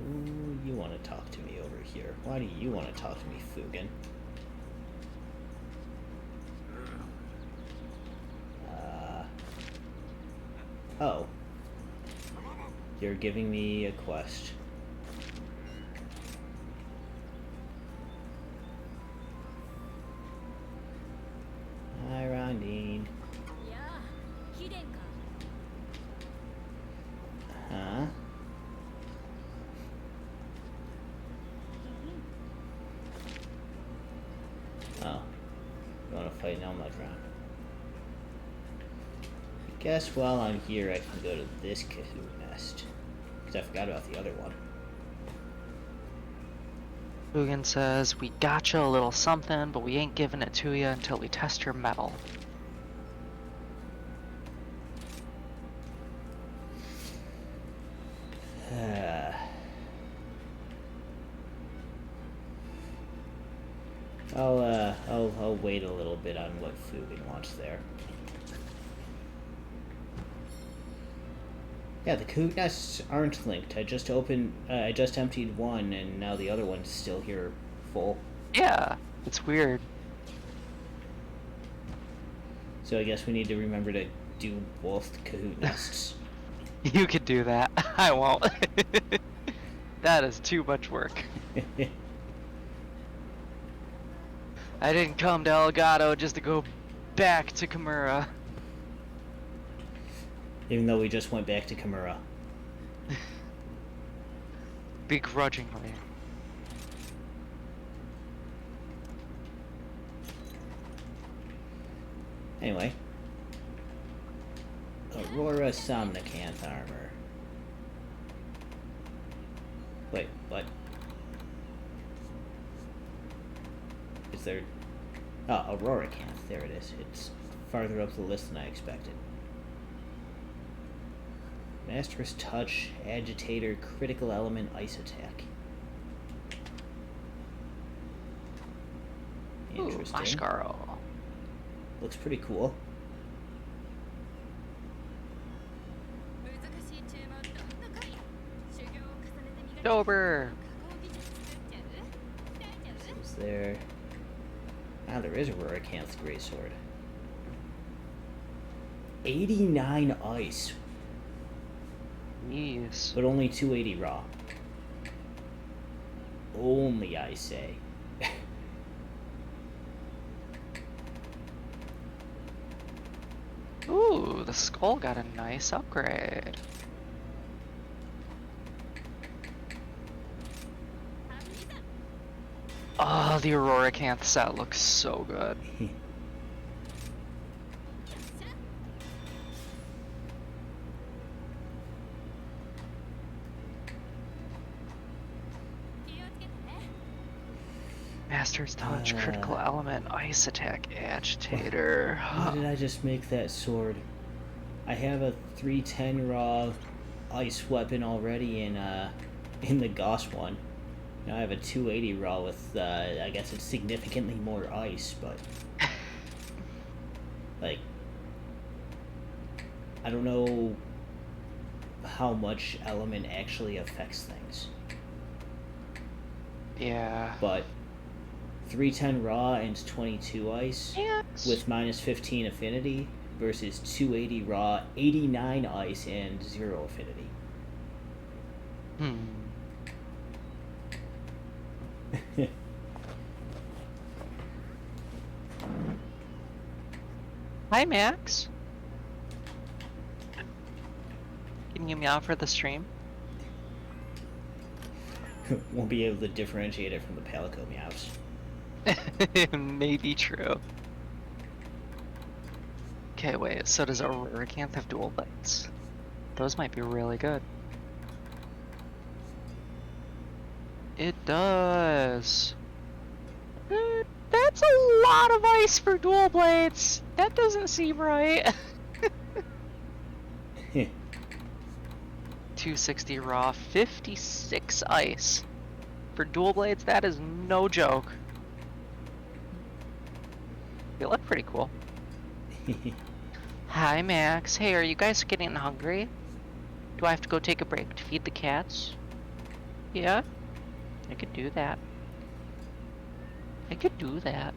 Who you want to talk to me over here? Why do you want to talk to me, Fugan? Oh. You're giving me a quest. Hi, Rondine. Huh? Oh. You want to fight an Elmudron? Guess while I'm here I can go to this Kahoot nest. Because I forgot about the other one. Fugan says, we gotcha a little something, but we ain't giving it to you until we test your metal. I'll wait a little bit on what Fugan wants there. Yeah, the Kahoot nests aren't linked. I just emptied one, and now the other one's still here, full. Yeah, it's weird. So I guess we need to remember to do both Kahoot nests. You could do that. I won't. That is too much work. I didn't come to Elgato just to go back to Kimura. Even though we just went back to Kimura. Begrudgingly. Anyway. Aurora Somnicanth armor. third. Oh, Aurora Canth. There it is. It's farther up the list than I expected. Master's Touch, Agitator, Critical Element, Ice Attack. Ooh, Interesting. Mashkaro. Looks pretty cool. Dober. Is there... Ah, there is Aurora Canth's Greatsword. 89 ice, Jeez. but only 280 raw. Only, I say. Ooh, the skull got a nice upgrade. Oh, the Aurora Canth set looks so good. Master's Touch, Critical Element, Ice Attack, Agitator. Why did I just make that sword? I have a 310 raw ice weapon already in the Gauss one. Now I have a 280 raw with I guess it's significantly more ice, but like I don't know how much element actually affects things. Yeah. But 310 raw and 22 ice Yes. with minus 15 affinity versus 280 raw, 89 ice, and 0 affinity. Hi, Max. Can you meow for the stream? Won't be able to differentiate it from the Palico meows. Maybe true. Okay, wait, so does Aurora Canth have dual blades? Those might be really good. It does. That's a lot of ice for dual blades. That doesn't seem right. 260 raw, 56 ice. For dual blades, that is no joke. They look pretty cool. Hi, Max. Hey, are you guys getting hungry? Do I have to go take a break to feed the cats? Yeah? I could do that. I could do that.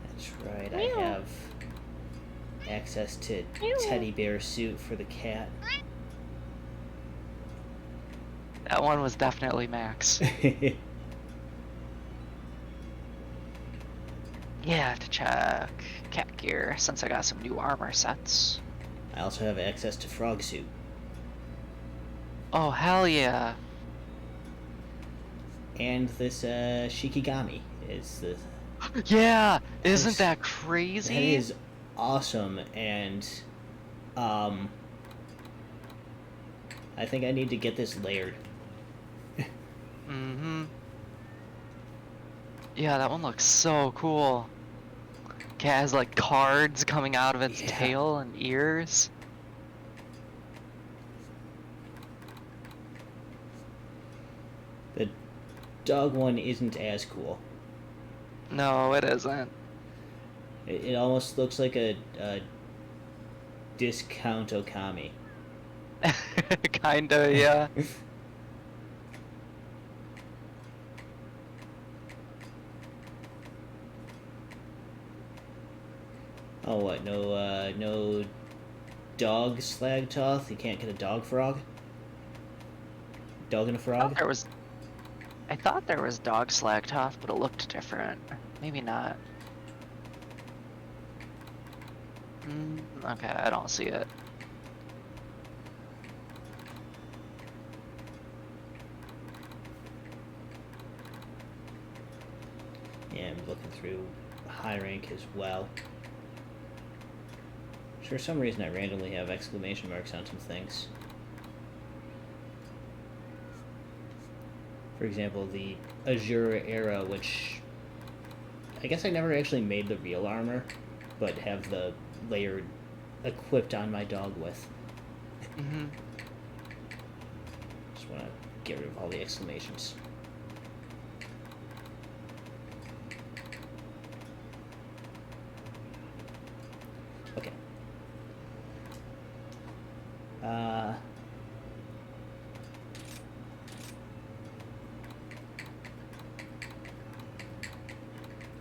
That's right, Meow. I have access to teddy bear suit for the cat. That one was definitely Max. Yeah, to check cat gear since I got some new armor sets. I also have access to frog suit. Oh, hell yeah. And this Shikigami is the... Yeah, isn't is- that That crazy? is awesome, and I think I need to get this layered. Mm-hmm. Yeah, that one looks so cool. Cat has like cards coming out of its Yeah. tail and ears. The dog one isn't as cool. No, it isn't. It almost looks like a discount Okami. Kinda, yeah. Oh, what? No dog Slagtoth? You can't get a dog frog? Dog and a frog? I thought there was dog Slagtoth, but it looked different. Maybe not. Okay, I don't see it. Yeah, I'm looking through high rank as well. For some reason I randomly have exclamation marks on some things. example, the Azure era, which I guess I never actually made the real armor, but have the layered equipped on my dog with. Mm-hmm. Just want to get rid of all the exclamations. Okay.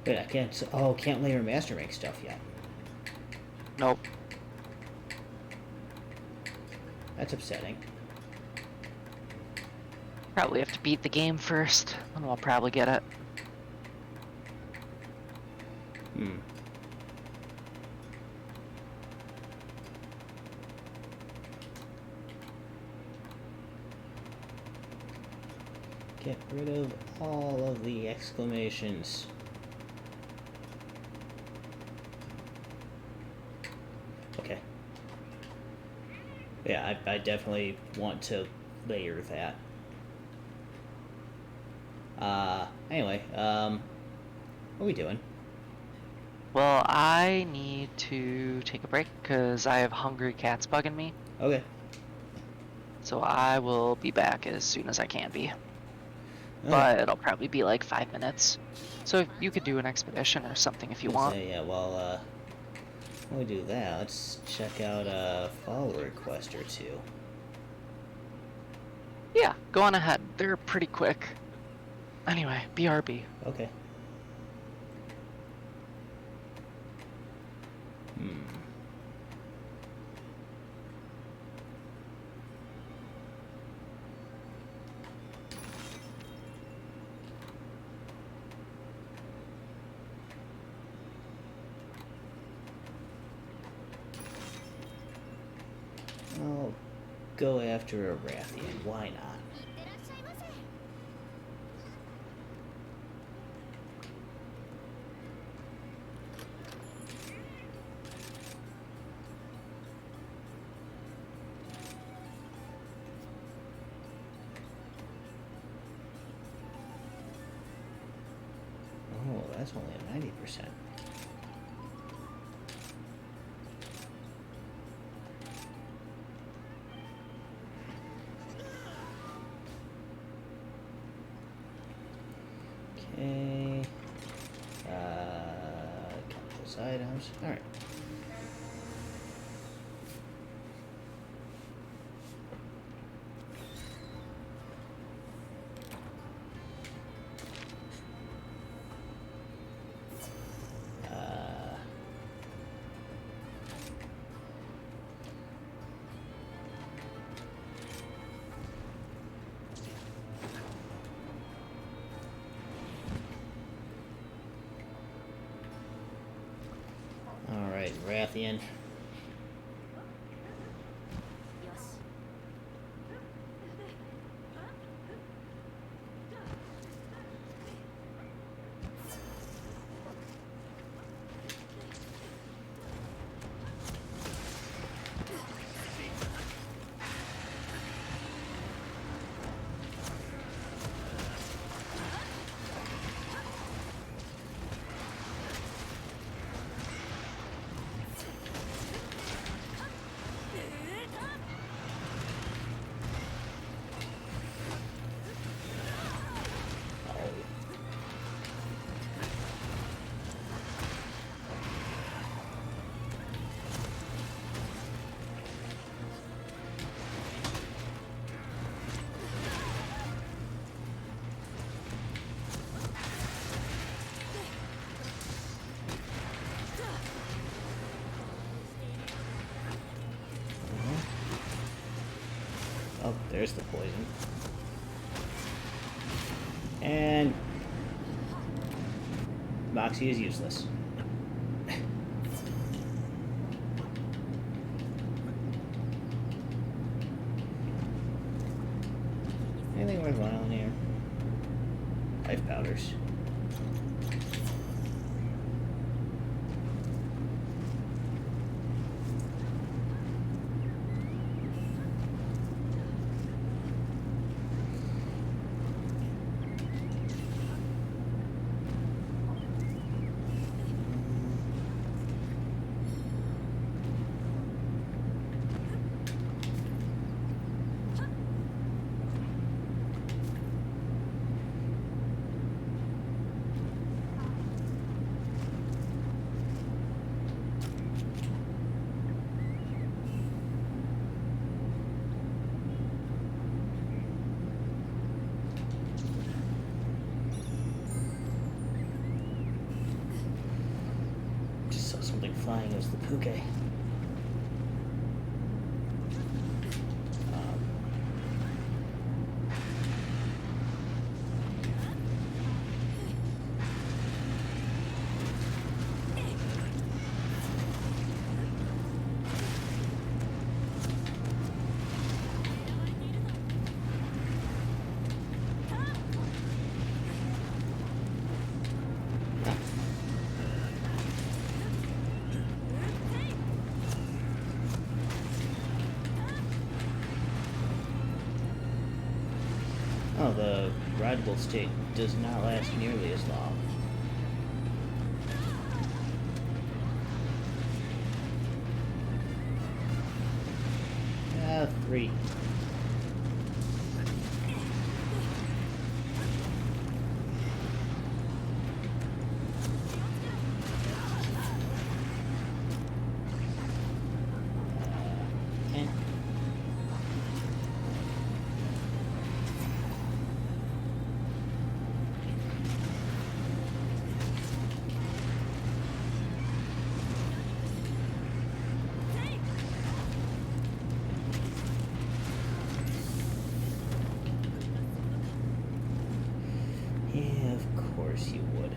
Wait, I can't. Oh, can't layer master rank stuff yet. Nope. That's upsetting. Probably have to beat the game first, and we'll probably get it. Hmm. Get rid of all of the exclamations. Okay. Yeah, I definitely want to layer that. Anyway, what are we doing? Well, I need to take a break because I have hungry cats bugging me. Okay. So I will be back as soon as I can be. Alright. But it'll probably be like 5 minutes. So if you could do an expedition or something if you want. Say, yeah, well, when we do that, let's check out a follow request or two. Yeah, go on ahead. They're pretty quick. Anyway, BRB. Okay. I'll go after a Rathian. Why not? Oh, that's only a 90%. Okay. Count those items. Alright. Alright, Rathian. Oh, there's the poison. And Moxie is useless. Anything worthwhile in here? Life powders. flying as the Puke. Oh, the rideable state does not last nearly as long. Three. Okay. Yeah, of course you would.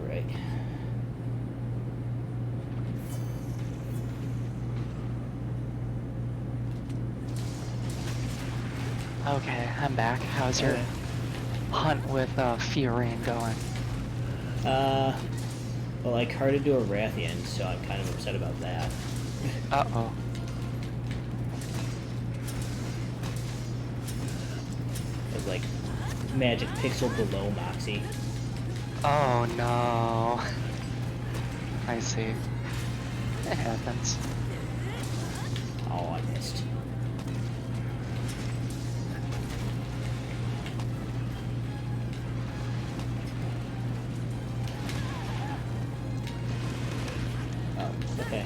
Right. Okay, I'm back. How's your Okay. hunt with Fiorine going? Well, I carted to a Rathian, so I'm kind of upset about that. Uh-oh. It's like magic pixel below Moxie. Oh no. I see. It happens. Oh, I missed. Oh, okay.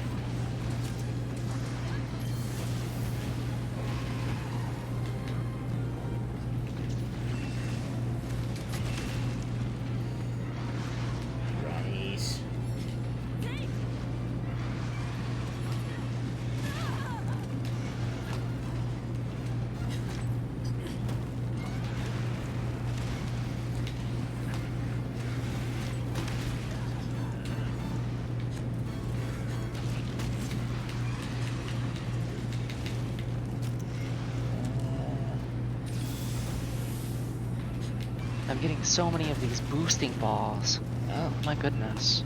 Rice. I'm getting so many of these boosting balls. Oh, My goodness.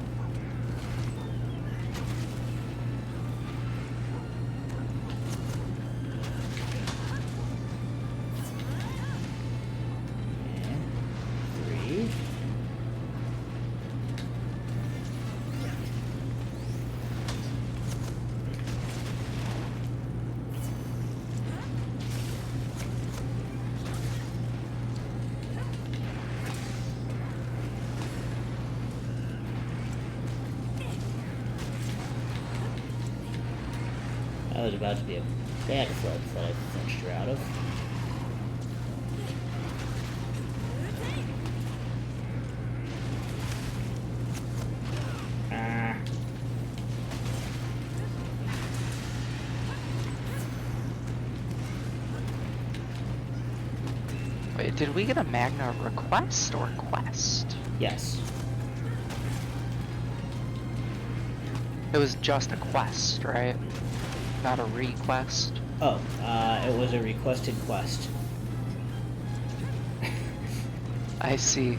and three. That was about to be a backflip that I flinched her out of. Ah. Wait, did we get a Magna request or quest? Yes. It was just a quest, right? Not a request. Oh, it was a requested quest. I see.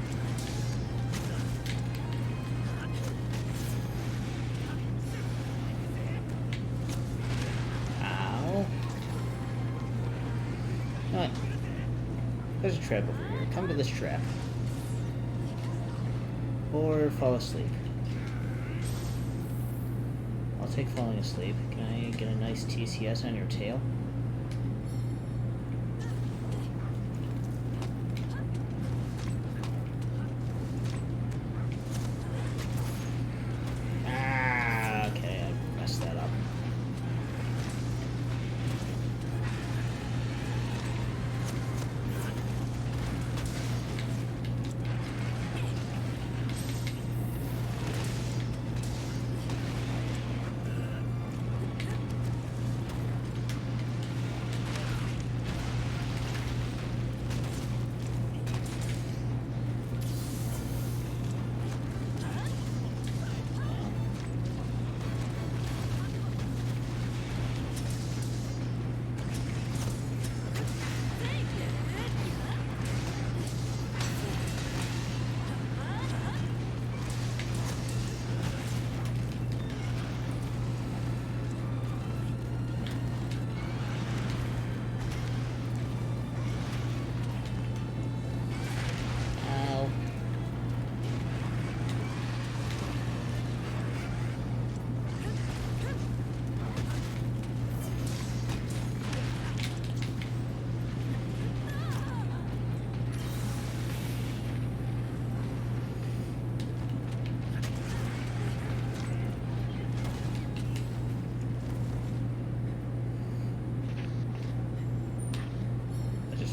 trap over here. Come to this trap. Or fall asleep. I'll take falling asleep. Can I get a nice TCS on your tail? Ah, okay, I messed that up.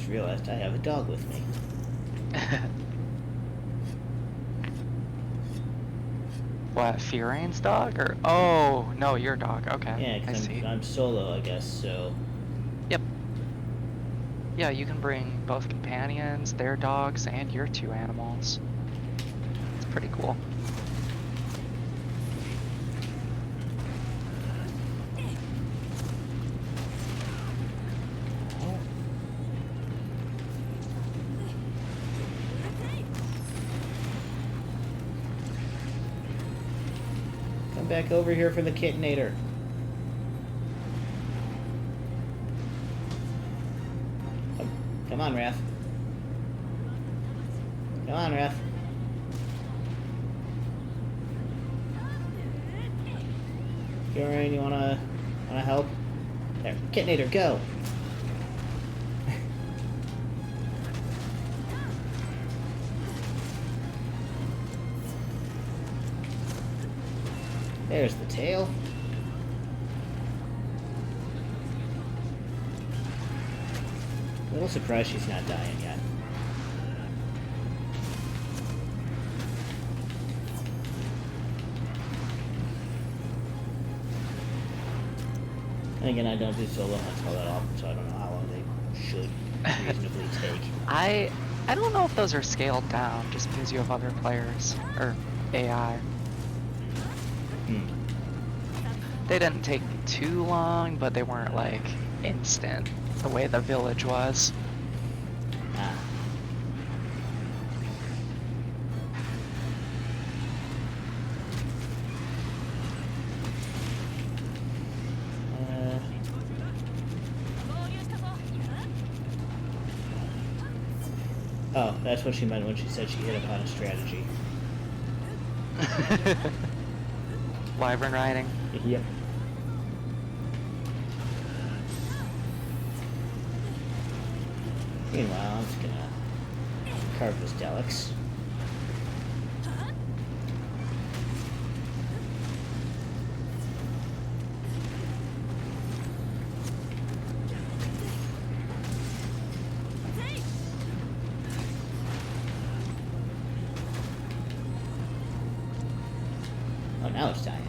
Realized I have a dog with me. What, Fiorane's dog? Or oh no, your dog. Okay. Yeah, I because see. I'm solo, I guess, so... Yep. Yeah, you can bring both companions, their dogs, and your 2 animals. It's pretty cool. Back over here for the kittenator. Come on, Wrath. Come on, Wrath. Fiorine, you wanna help? There, kittenator, go. There's the tail. A little surprised she's not dying yet. And again, I don't do solo hunts all that often, so I don't know how long they should reasonably take. I don't know if those are scaled down just because you have other players or AI. They didn't take too long, but they weren't like instant the way the village was. Ah. Oh, that's what she meant when she said she hit upon a strategy. Wyvern riding. Yep. Meanwhile, I'm just gonna carve this Delix. Oh, now it's dying.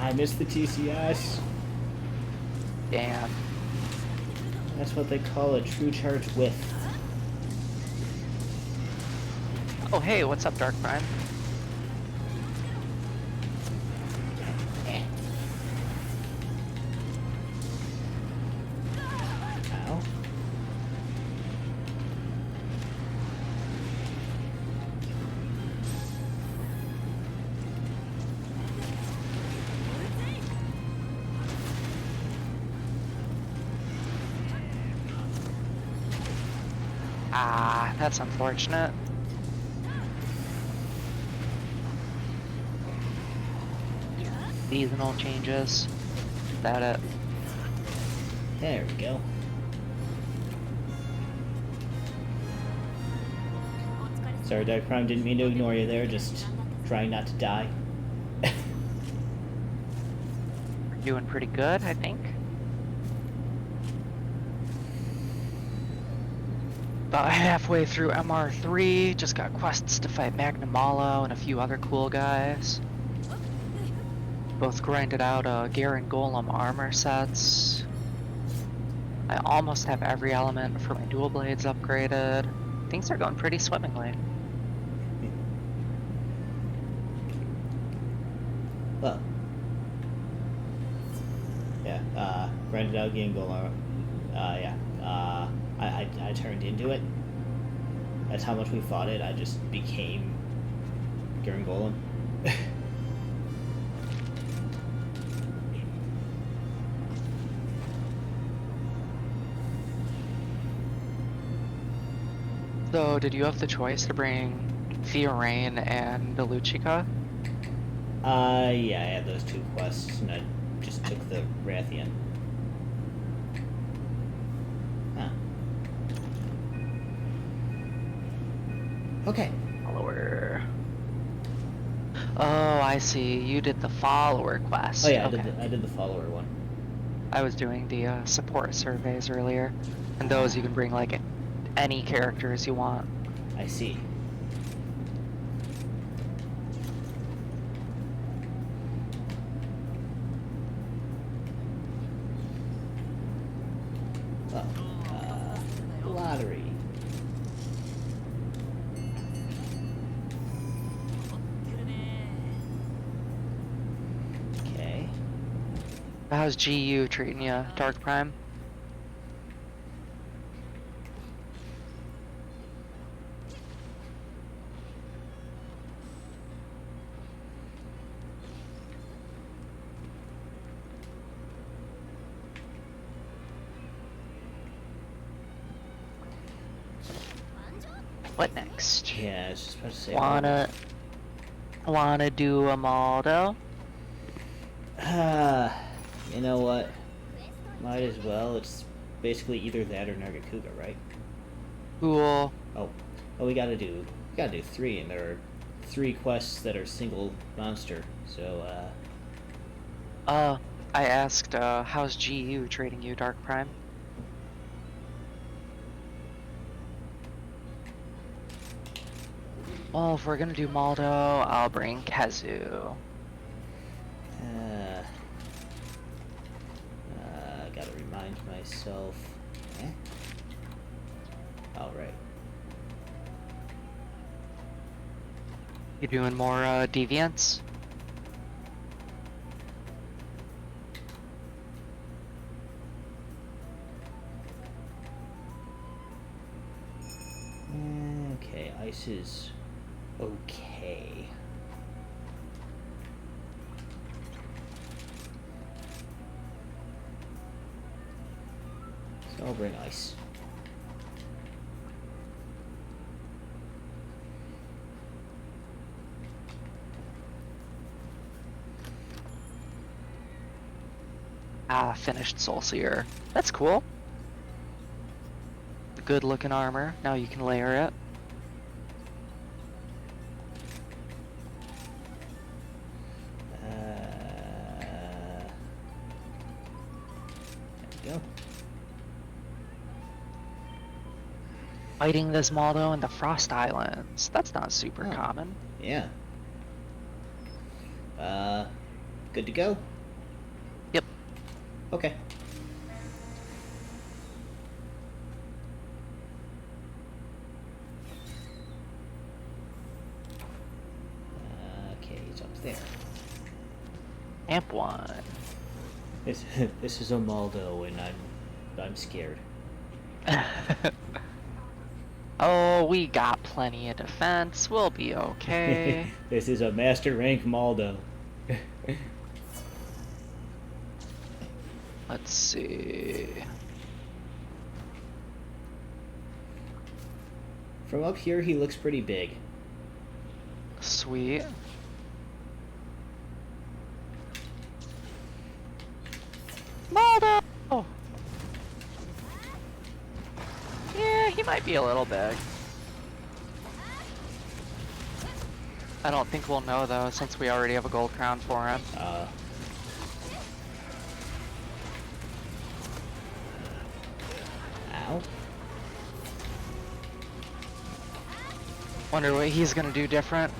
I missed the TCS. Damn. That's what they call a true charge whiff. Oh hey, what's up, Dark Prime? Ow. Ah, that's unfortunate. Seasonal changes. Is that it? There we go. Sorry, Dark Prime, didn't mean to ignore you there, just trying not to die. We're doing pretty good, I think. About halfway through MR3, just got quests to fight Magnamalo and a few other cool guys. Both grinded out Garen Golem armor sets. I almost have every element for my dual blades upgraded. Things are going pretty swimmingly. Well. Yeah, grinded out Garen Golem. Yeah. I turned into it. That's how much we fought it. I just became Garen Golem. So, did you have the choice to bring Theorain and Beluchica? Yeah, I had those two quests, and I just took the Rathian. Huh. Okay. Follower. Oh, I see. You did the follower quest. Oh yeah, okay. I did the follower one. I was doing the support surveys earlier, and those you can bring like any characters you want. I see. Well, lottery. Okay. How's GU treating you, Dark Prime? What next? Yeah, I was just about to say. Wanna do a Maldo? You know what? Might as well. It's basically either that or Nargacuga, right? Cool. Oh, we gotta do 3, and there are 3 quests that are single monster. So, I asked, how's GU treating you, Dark Prime? Well, if we're gonna do Maldo, I'll bring Kazu. Gotta remind myself. All right. You doing more, deviants? Okay, ice is okay. So I'll bring ice. Ah, finished Soul Seer. That's cool. Good looking armor. Now you can layer it. There we go. Fighting this Maldo in the Frost Islands. That's not super Oh. common. Yeah. Good to go? Yep. Okay. Okay, he's up there. Amp 1. This is a Maldo, and I'm scared. Oh, we got plenty of defense. We'll be okay. This is a master rank Maldo. Let's see. From up here, he looks pretty big. Sweet. Maldo! Yeah, he might be a little big. I don't think we'll know though, since we already have a gold crown for him. Ow. Wonder what he's gonna do different.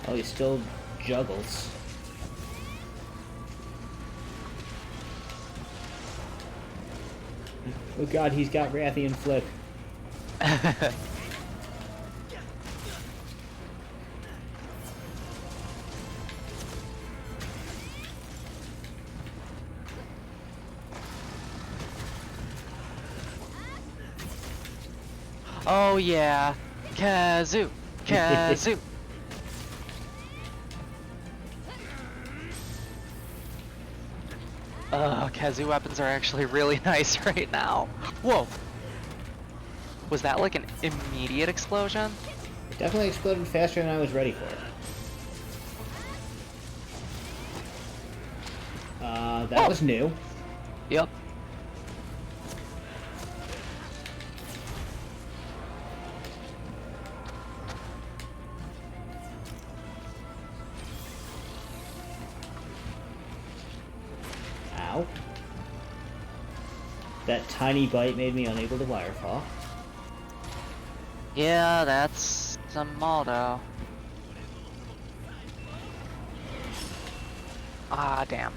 Oh, he still juggles. Oh god, he's got Rathian Flip. Oh yeah, Kazoo, Kazoo. Kazoo weapons are actually really nice right now. Whoa! Was that like an immediate explosion? It definitely exploded faster than I was ready for it. That was new. Yep. Ow. That tiny bite made me unable to wirefall. Yeah, that's some Maldo. Ah, damn.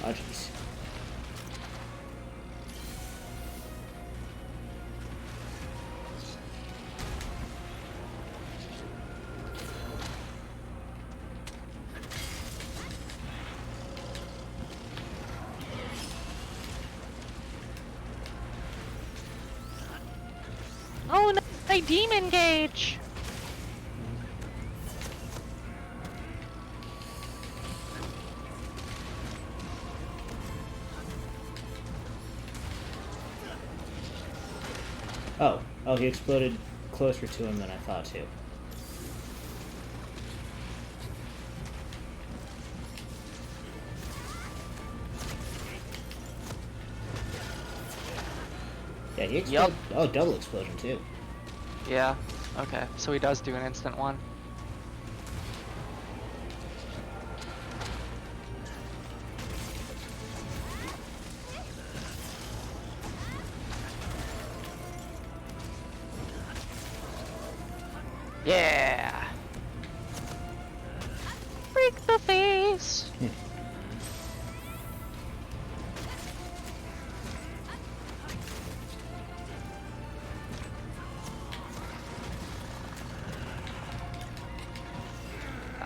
Oh, jeez. Oh no, my demon gauge! Oh, he exploded closer to him than I thought to. Yeah, he exploded. Yup. Oh, double explosion too. Yeah, okay, so he does do an instant one. Yeah! Break the face!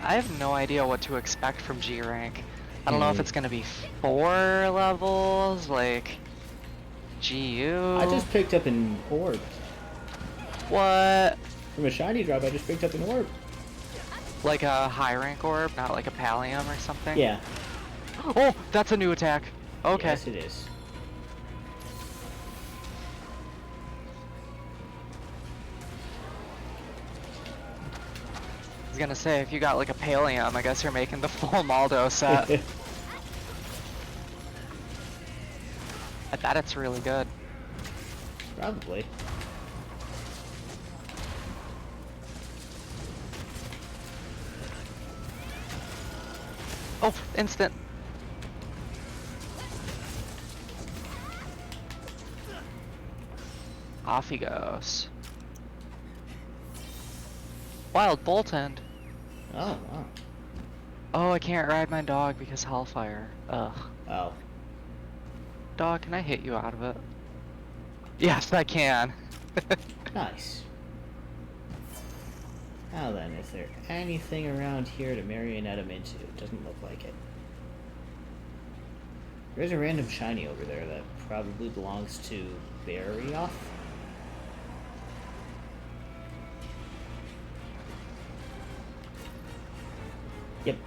I have no idea what to expect from G rank. I don't know if it's gonna be 4 levels, like GU. I just picked up an orb. What? From a shiny drop, I just picked up an orb. Like a high rank orb, not like a pallium or something? Yeah. Oh, that's a new attack. Okay. Yes, it is. I was gonna say, if you got like a pallium, I guess you're making the full Maldo set. I bet it's really good. Probably. Oh, instant. Off he goes. Wild Bolt End. Oh, wow. Oh, I can't ride my dog because Hellfire. Ugh. Oh. Dog, can I hit you out of it? Yes, I can. Nice. Now then, is there anything around here to marionette him into? Doesn't look like it. There's a random shiny over there that probably belongs to Barry off. Yep.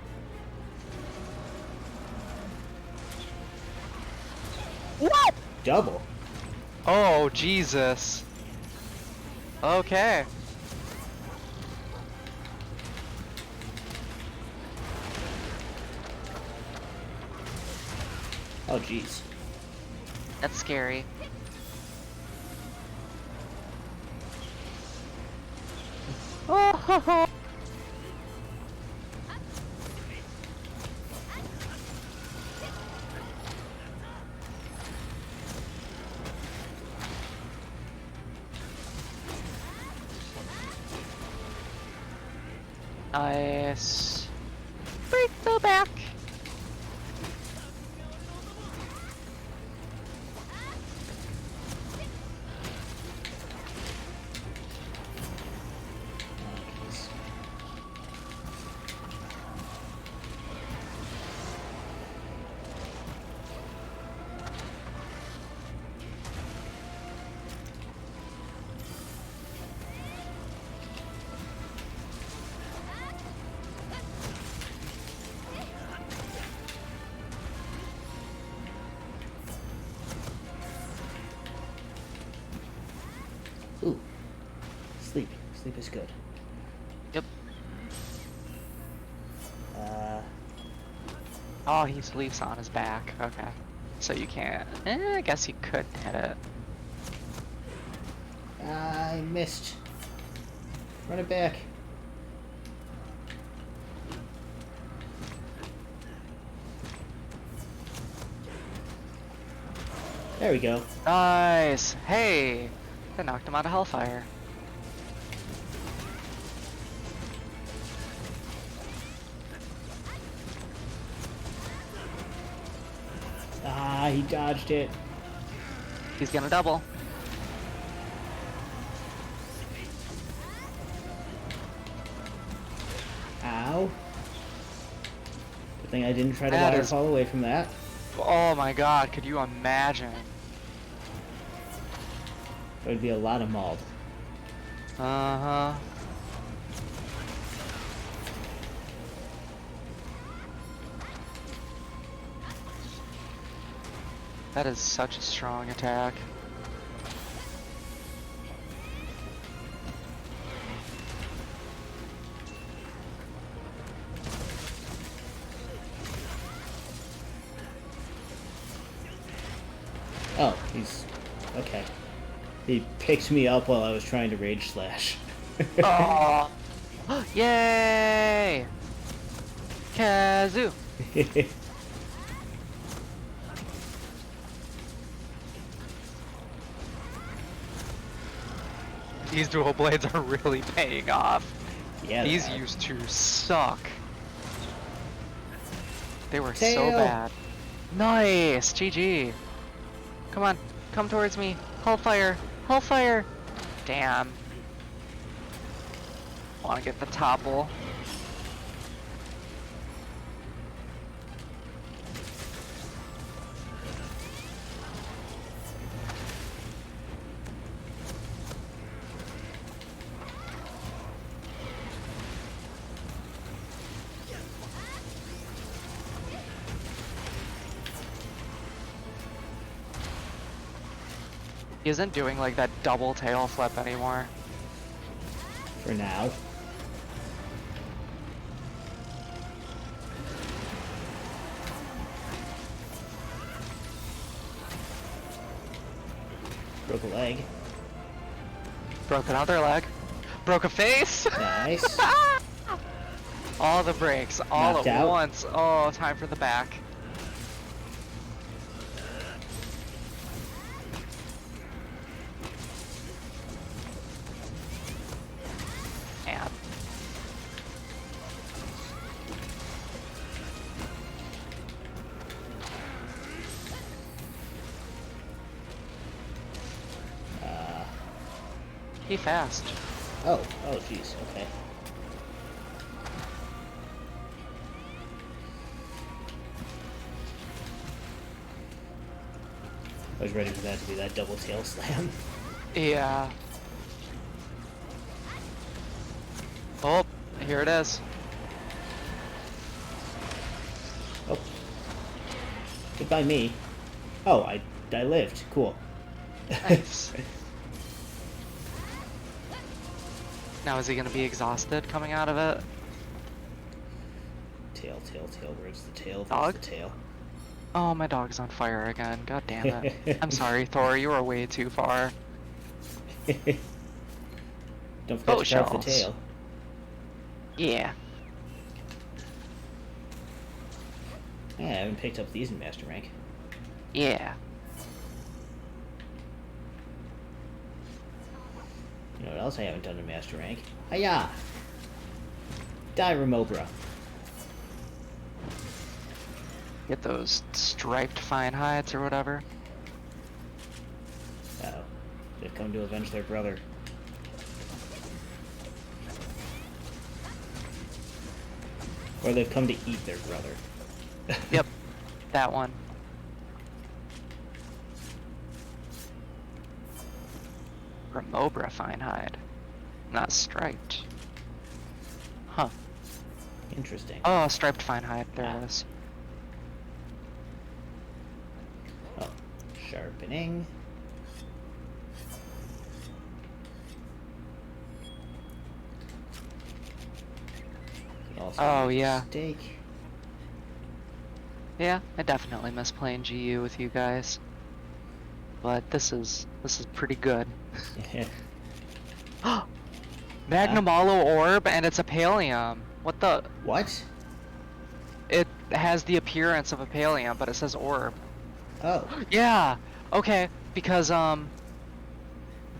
What? Double. Oh, Jesus. Okay. Oh, jeez. That's scary. Oh, nice. Break the back. Oh, jeez. Ooh. Sleep. Sleep is good. Yep. Uh, Oh, he sleeps on his back. Okay. So you can't. I guess you could hit it. I missed. Run it back. There we go. Nice. Hey, that knocked him out of Hellfire. Ah, he dodged it. He's gonna double. Ow. Good thing I didn't try to That is- waterfall away from that. Oh my God, could you imagine? There would be a lot of mauled. Uh-huh. That is such a strong attack. Oh, he's... okay. He picked me up while I was trying to rage slash. Oh! Yay! Kazoo! These dual blades are really paying off. Yeah, These they are. used to suck. They were so Tail. bad. Nice! GG. Come on, come towards me. Hellfire! Hellfire! Damn. Wanna get the topple. He isn't doing like that double tail flip anymore. For now. Broke a leg. Broke another leg. Broke a face! Nice. All the breaks, all Knocked at out. once. Oh, time for the back. And he fast. Oh, jeez, okay. was ready for that to be that double tail slam. Yeah. Oh, here it is. Oh. Goodbye me. Oh, I lived. Cool. Nice. Now is he gonna be exhausted coming out of it? Tail, tail, tail. Where's the tail? There's Dog? the tail. Oh, my dog's on fire again. God damn it. I'm sorry, Thor. You were way too far. Don't forget Boat to carve the shells. tail. Yeah. Yeah, I haven't picked up these in Master Rank. Yeah. You know what else I haven't done in Master Rank? Hiya! Die, Remobra. Get those striped fine hides or whatever. Uh-oh. They've come to avenge their brother. Or they've come to eat their brother. Yep. That one. Remobra fine hide. Not striped. Huh. Interesting. Oh, striped fine hide. There it is. Oh, sharpening. Also Oh, need a yeah. steak. Yeah, I definitely miss playing GU with you guys. But this is pretty good. Magnum Hollow Orb, and it's a Pallium. What the? What? It has the appearance of a Pallium, but it says Orb. Oh. Yeah. Okay. Because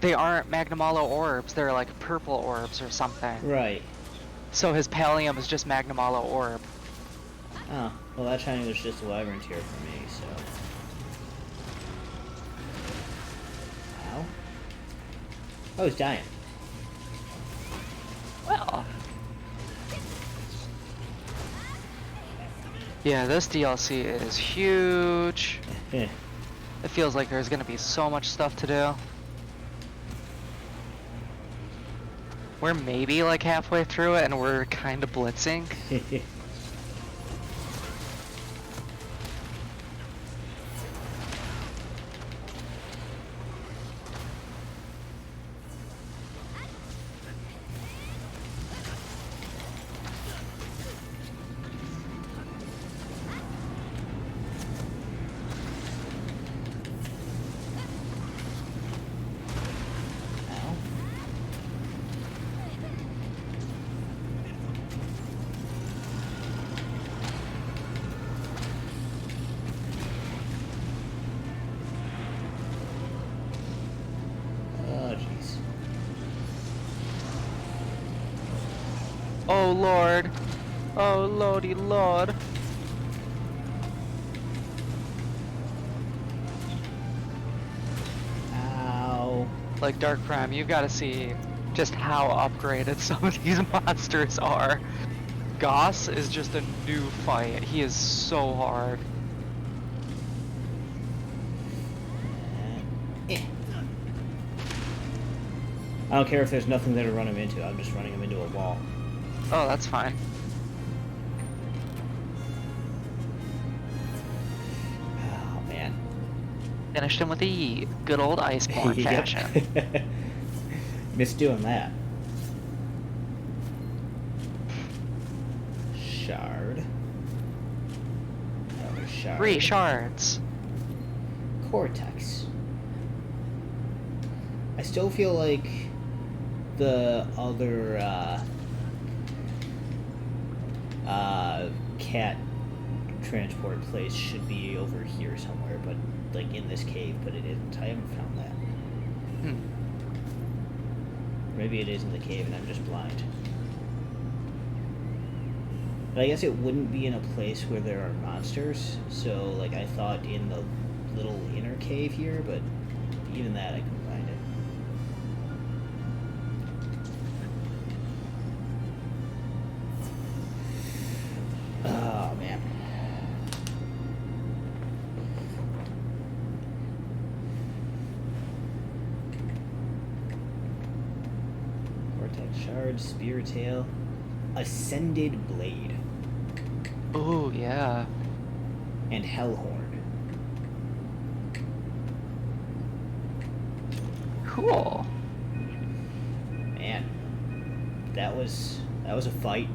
they aren't Magnum Hollow Orbs. They're like purple orbs or something. Right. So his Pallium is just Magnum Hollow Orb. Oh. Well, that shiny was just a wyvern tier for me, so. Ow. Oh, he's dying. Well. Yeah, this DLC is huge. Eh. It feels like there's gonna be so much stuff to do. We're maybe like halfway through it and we're kind of blitzing. Ow. Oh, jeez. Oh lord. Oh lordy lord. Ow. Like Dark Prime, you've got to see just how upgraded some of these monsters are. Goss is just a new fight. He is so hard. Eh. I don't care if there's nothing there to run him into. I'm just running him into a wall. Oh, that's fine. Oh, man. Finished him with a yeet. Good old Iceborne Yep. fashion. Miss doing that. Shard. Another shard. 3 shards. Cortex. I still feel like the other cat transport place should be over here somewhere, but like in this cave, but it isn't. I haven't found that. Hmm. Maybe it is in the cave and I'm just blind. But I guess it wouldn't be in a place where there are monsters, so like I thought in the little inner cave here, but even that I couldn't find it. Oh man. Charge, Spear Tail, Ascended Blade, Ooh, yeah. and Hellhorn. Cool. Man, that was a fight.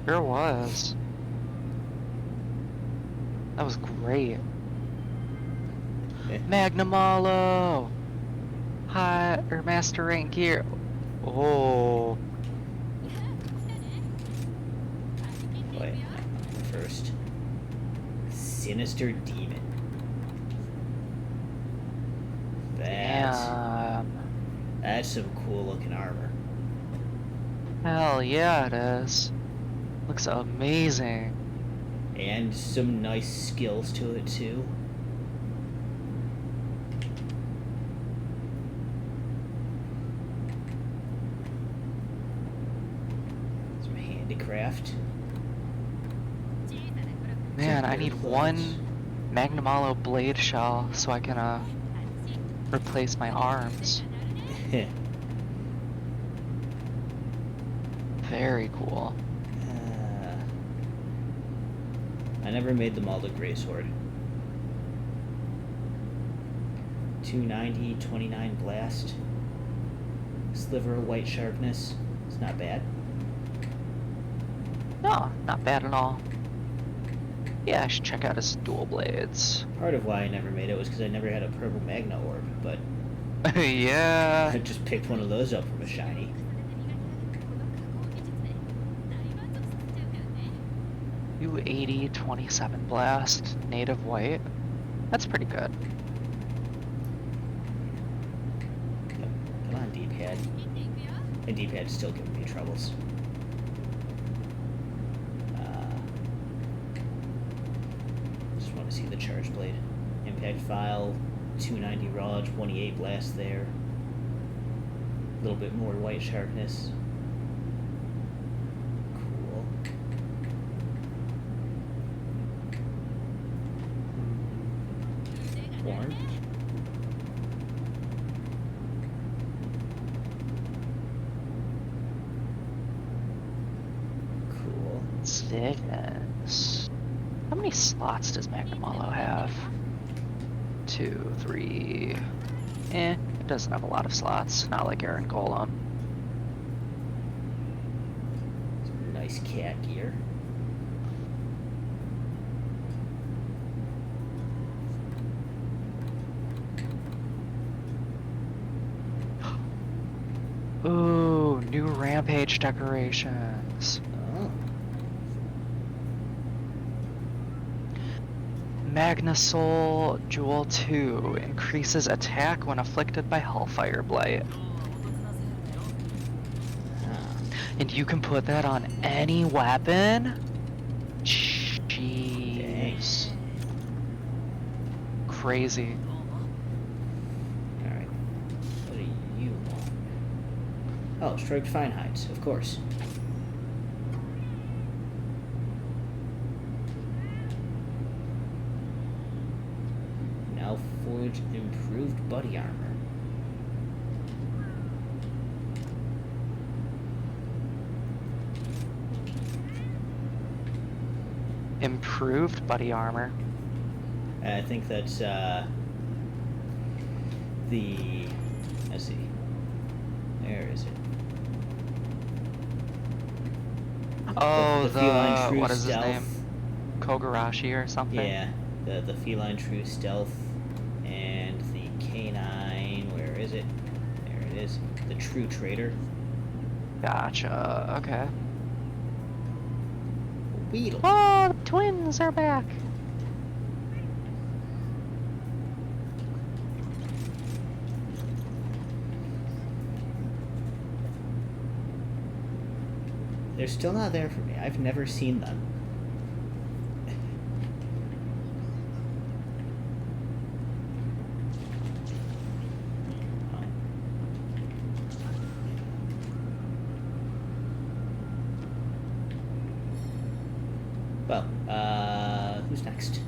Sure was. That was great. Magnamalo! High or master rank gear. Oh. Wait, first. Sinister Demon. Damn. That's some cool looking armor. Hell yeah, it is. Looks amazing. And some nice skills to it too. Some handicraft. Man, I need Clothes. one Magnamalo blade shell so I can replace my arms. Very cool. I never made the Malda Greysword. 290, 29 blast. Sliver of white sharpness. It's not bad. No, not bad at all. Yeah, I should check out his dual blades. Part of why I never made it was because I never had a purple Magna Orb, but Yeah. I just picked one of those up from a shiny. U80, 27 blast, native white. That's pretty good. Come on, D-pad. My D-pad's still giving me troubles. Just want to see the charge blade. Impact file, 290 raw, 28 blast there. A little bit more white sharpness. Cool. Horn. Cool. Sickness. How many slots does Magnamalo have? 2, 3. It doesn't have a lot of slots. Not like Aaron Golem. Some nice cat gear. Ooh, new rampage decorations. Oh. Magnasoul Jewel 2 increases attack when afflicted by Hellfire Blight. And you can put that on any weapon? Jeez. Crazy. Alright. What do you want? Oh, striped fine hides, of course. Now forge improved body armor. Improved buddy armor. I think that's the. Let's see. Where is it? Oh, the feline true what is stealth. his name? Kogarashi or something? Yeah, the feline true stealth and the canine. Where is it? There it is. The true trader. Gotcha, okay. Weedle. Oh, the twins are back! They're still not there for me. I've never seen them. Well, who's next?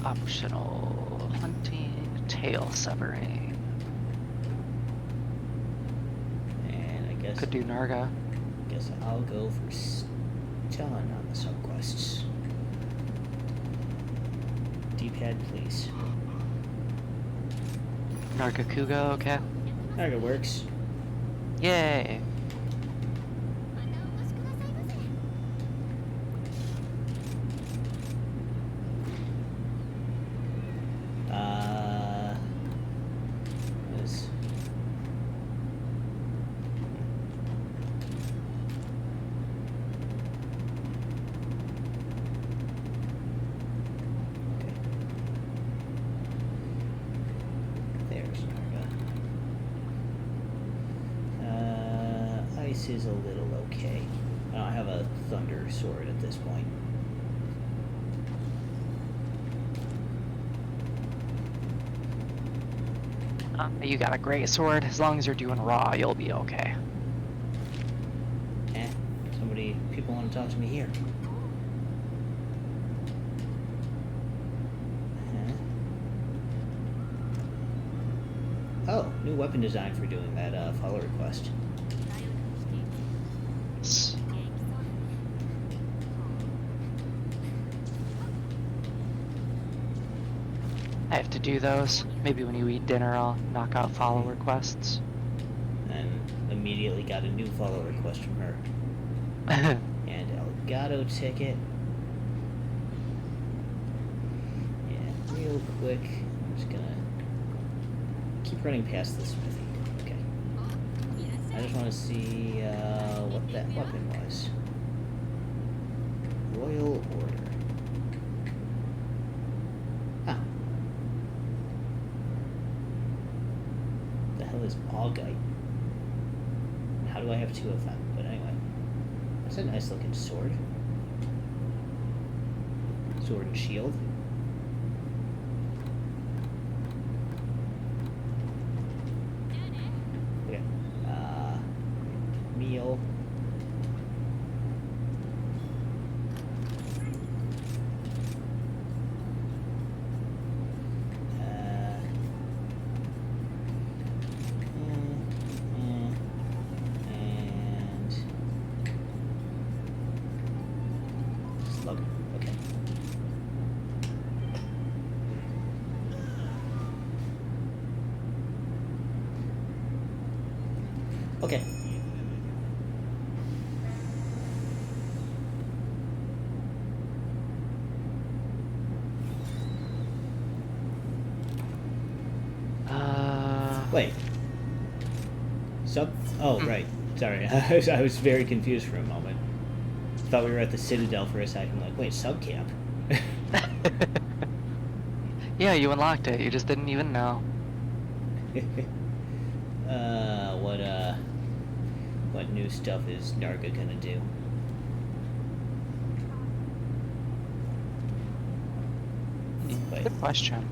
Optional hunting, tail severing. Could do Narga. Guess I'll go for stun on the subquests. D-pad, please. Narga Kuga, okay. Narga works. Yay! This. Okay. There's Narga. Ice is a little okay. I don't have a thunder sword at this point. You got a great sword. As long as you're doing raw, you'll be okay. People want to talk to me here. Oh, new weapon design for doing that follow request. I have to do those. Maybe when you eat dinner, I'll knock out follow requests. And immediately got a new follow request from her. And Elgato ticket. Yeah, real quick. I'm just gonna keep running past the smithy. Okay. I just want to see what that weapon was. Royal Order. Ah. The hell is Augite? How do I have two of them? But anyway. That's a nice looking sword. Sword and shield. Okay. Meal. And slugger. Okay. Okay. Wait. Oh, right. Sorry. I was very confused for a moment. Thought we were at the Citadel for a second. Like, wait, sub camp? Yeah, you unlocked it. You just didn't even know. What new stuff is Narga gonna do? Wait. Good question.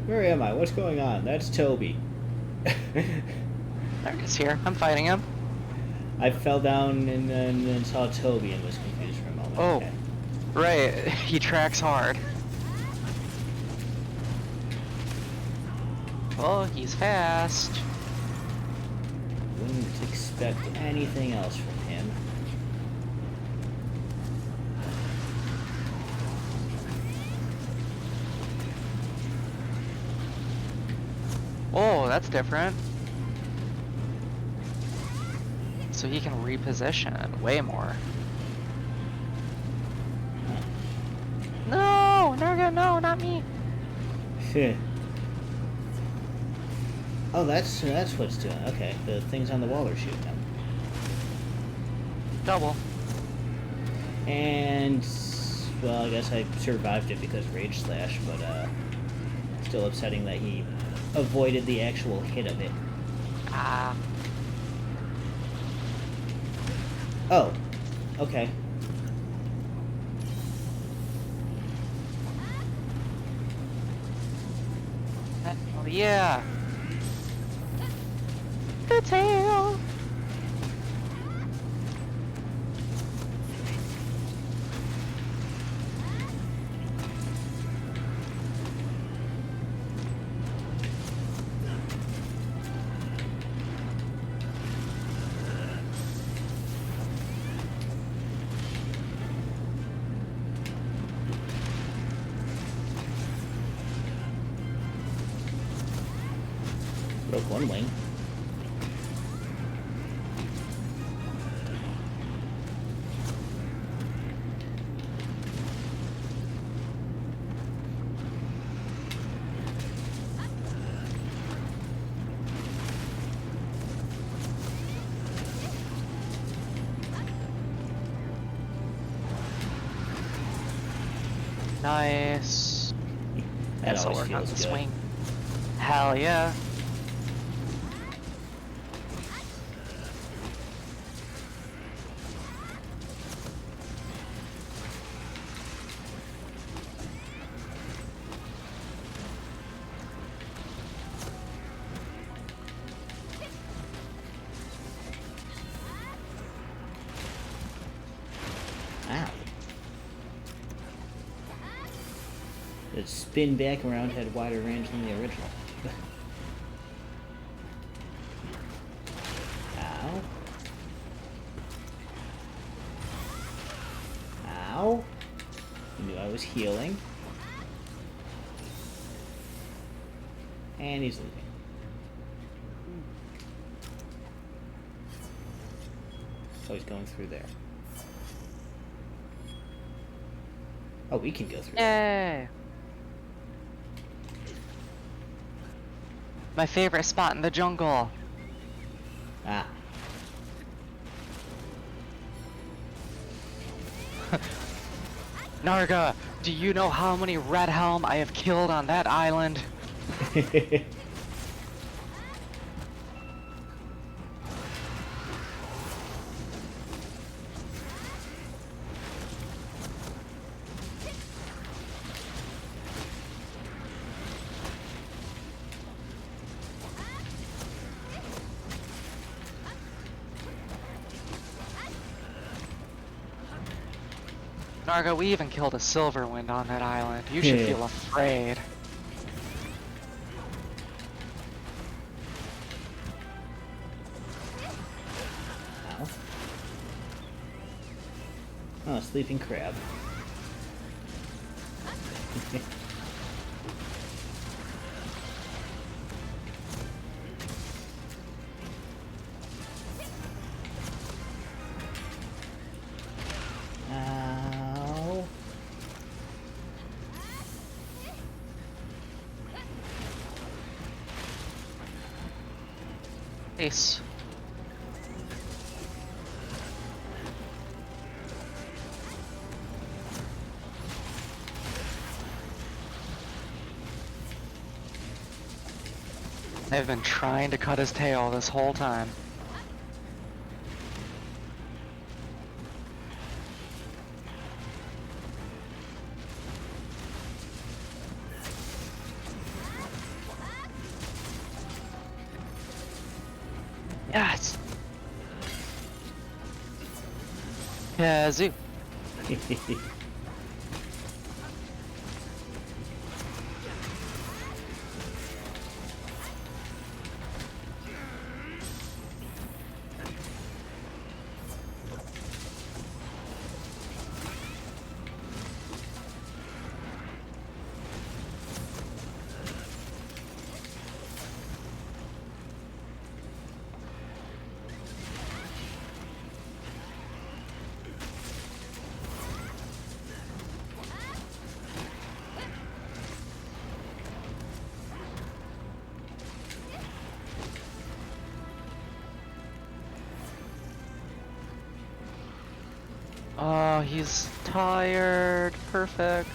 Where am I? What's going on? That's Toby. Narga's here. I'm fighting him. I fell down and then saw Toby and was confused for a moment. Oh, Okay. right. He tracks hard. Oh, he's fast. Wouldn't expect anything else from him. Oh, that's different. So he can reposition way more. No, Narga, no, not me. Oh, that's what's doing. Okay, the things on the wall are shooting him. Double. And well, I guess I survived it because Rage Slash, but still upsetting that he avoided the actual hit of it. Ah. Oh, okay. Oh yeah. The tail. Broke one wing. Nice. That Guess I'll always work on feels the good. swing. Hell yeah. Ow. The spin back around had wider range than the original. Ow. Ow. I knew I was healing. And he's leaving. So he's going through there. Oh, we can go through there. Yay. My favorite spot in the jungle. Ah. Narga, do you know how many Red Helm I have killed on that island? Narga, we even killed a Silverwind on that island. You should feel afraid. Ow. Oh, sleeping crab. Ow. Ace. They've been trying to cut his tail this whole time. Yes! Kazoo! Oh, he's tired. Perfect.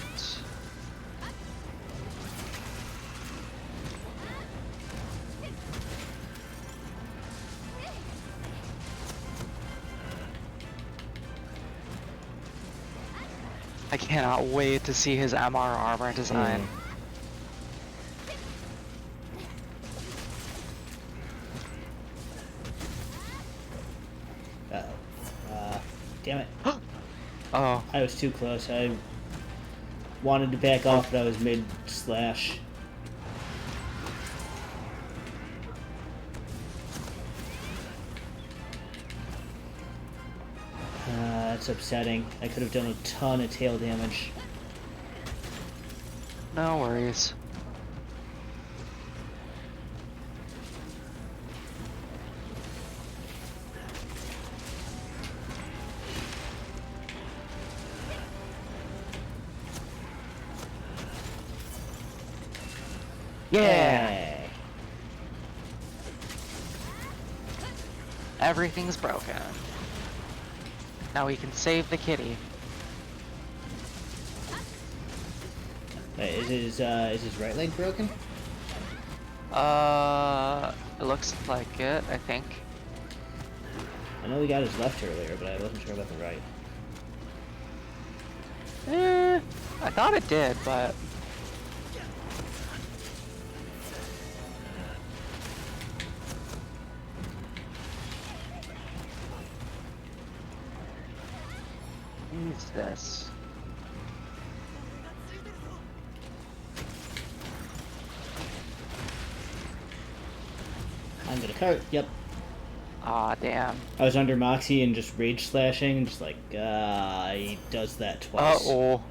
I cannot wait to see his MR armor design. Uh-oh. Damn it. Oh, I was too close. I wanted to back off, but I was mid-slash. That's upsetting. I could have done a ton of tail damage. no worries. Yeah! Hey. Everything's broken. Now we can save the kitty. Wait, is his right leg broken? It looks like it, I think. I know he got his left earlier, but I wasn't sure about the right. I thought it did, but... What is this? I'm gonna cart. Yep. Aw, damn. I was under Moxie and just rage slashing, and just like, he does that twice. Uh-oh.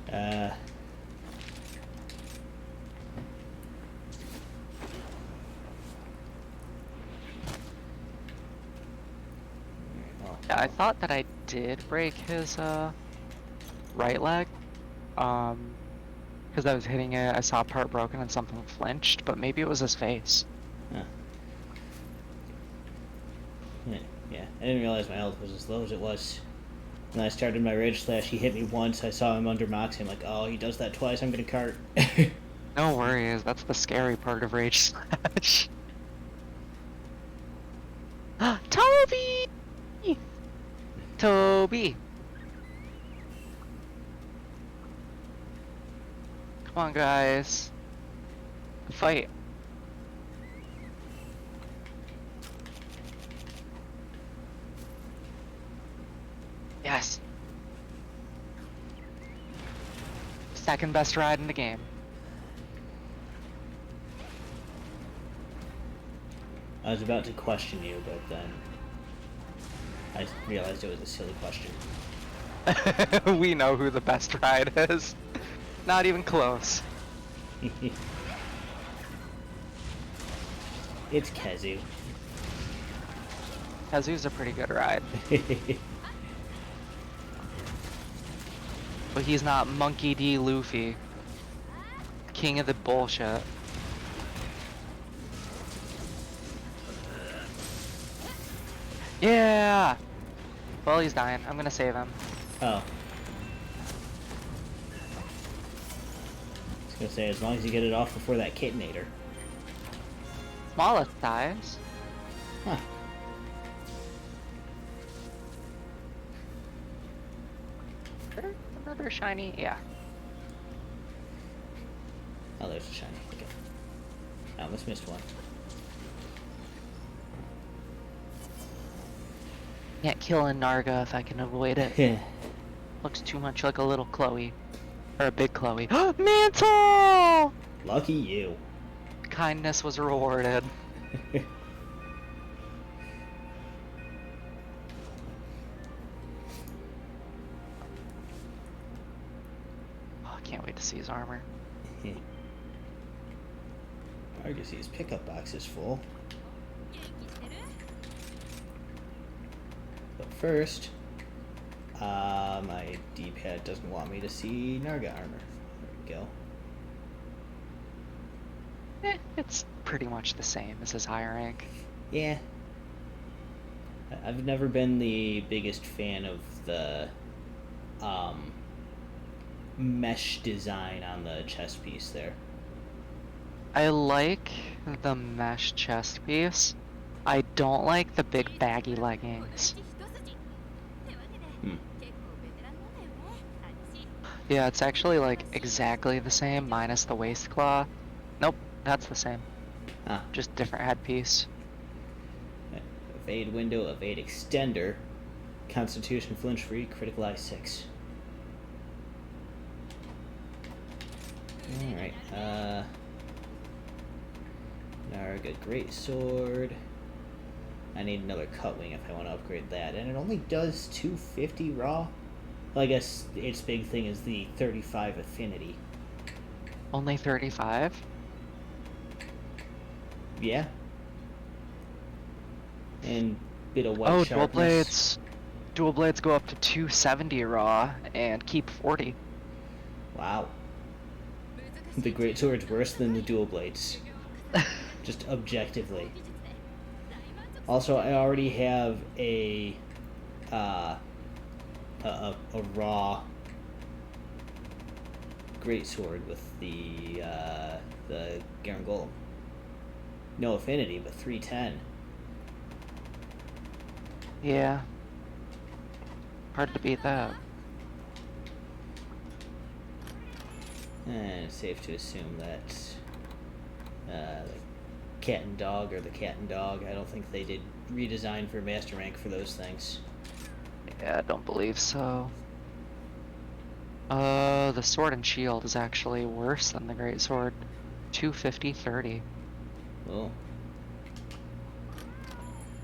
Yeah, I thought that I did break his, right leg. Because I was hitting it, I saw a part broken and something flinched, but maybe it was his face. Huh. Yeah, I didn't realize my health was as low as it was. When I started my rage slash, he hit me once, I saw him under Moxie, I'm like, oh, he does that twice, I'm gonna cart. No worries, that's the scary part of Rage Slash. Toby! Toby! Come on, guys. Fight. Yes. Second best ride in the game. I was about to question you, but then I realized it was a silly question. We know who the best ride is. Not even close. It's Kazu. Kazu's a pretty good ride. But he's not Monkey D. Luffy. King of the bullshit. Yeah! Well, he's dying. I'm gonna save him. Oh. I was gonna say, as long as you get it off before that Kitinator. Smallest size. Huh. Another shiny? Yeah. Oh, there's a shiny. Okay. I almost missed one. Can't kill a Narga if I can avoid it. Looks too much like a little Chloe. Or a big Chloe. Mantle! Lucky you. Kindness was rewarded. Oh, I can't wait to see his armor. Argos's pickup box is full. But first, my D-pad doesn't want me to see Narga armor. There we go. It's pretty much the same as his high rank. Yeah. I've never been the biggest fan of the mesh design on the chest piece there. I like the mesh chest piece. I don't like the big baggy leggings. Yeah, it's actually like exactly the same minus the waist claw. Nope, that's the same. Ah. Just different headpiece. Evade window, evade extender, Constitution flinch free, critical eye 6. Alright, Narga great sword. I need another cut wing if I want to upgrade that, and it only does 250 raw. Well, I guess its big thing is the 35 affinity. Only 35? Yeah. And bit of white Oh, sharpness. dual blades. Dual blades go up to 270 raw and keep 40. Wow. The great sword's worse than the dual blades. Just objectively. Also, I already have a raw great sword with the Garen Golem. No affinity, but 310. Yeah. Hard to beat that. And it's safe to assume that the cat and dog or the cat and dog. I don't think they did redesign for master rank for those things. Yeah, I don't believe so. The sword and shield is actually worse than the great sword. 250, 30. Oh.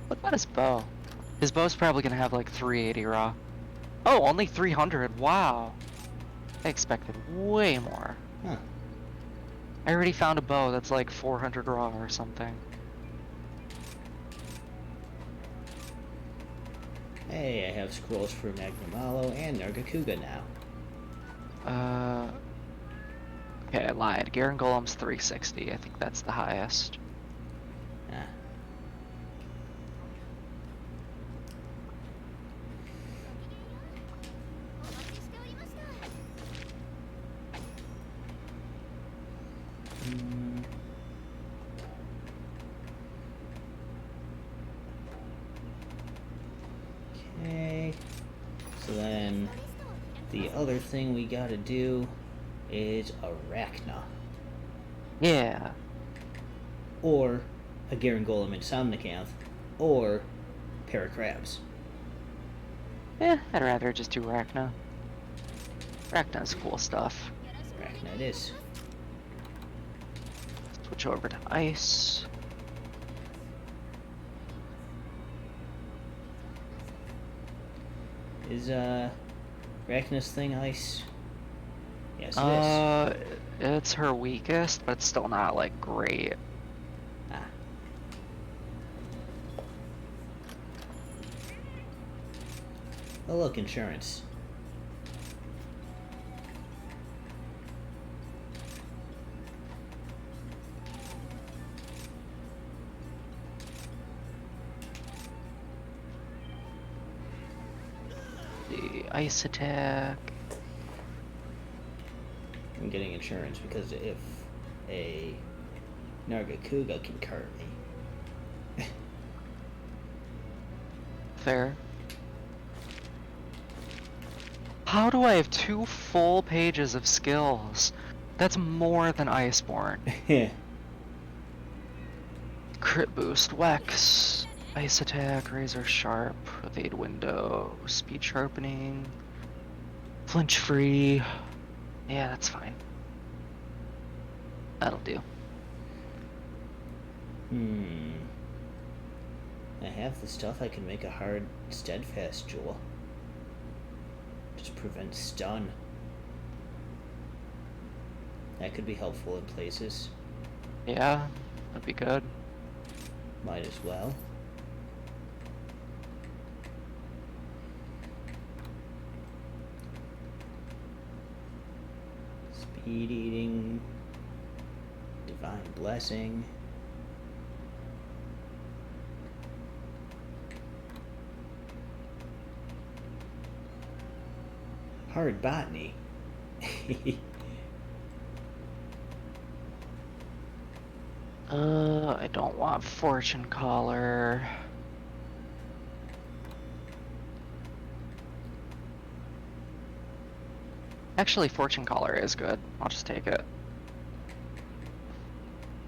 What about his bow? His bow's probably gonna have like 380 raw. Oh, only 300. Wow. I expected way more. Huh. I already found a bow that's like 400 raw or something. Hey, I have scrolls for Magnamalo and Nargacuga now. Okay, I lied. Garen Golem's 360. I think that's the highest. Ah. Okay. So then, the other thing we gotta do is Arachna. Yeah. Or a Garen Golem Insomnicanth. Or Paracrabs. I'd rather just do Rachna. Rachna's cool stuff. Arachna it is. Switch over to ice. Is Arachna's thing ice? Yes, it is. It's her weakest, but it's still not like great. Ah. Oh look, insurance. The ice attack. I'm getting insurance because if a Nargacuga can cart me. Fair. How do I have 2 full pages of skills? That's more than Iceborne. Yeah. Crit boost, Wex, ice attack, razor sharp, evade window, speed sharpening, flinch free. Yeah, that's fine. That'll do. I have the stuff I can make a hard steadfast jewel. Just prevent stun. That could be helpful in places. Yeah, that'd be good. Might as well. Speed eating. Divine blessing. Hard botany. I don't want fortune caller. Actually, fortune caller is good. I'll just take it.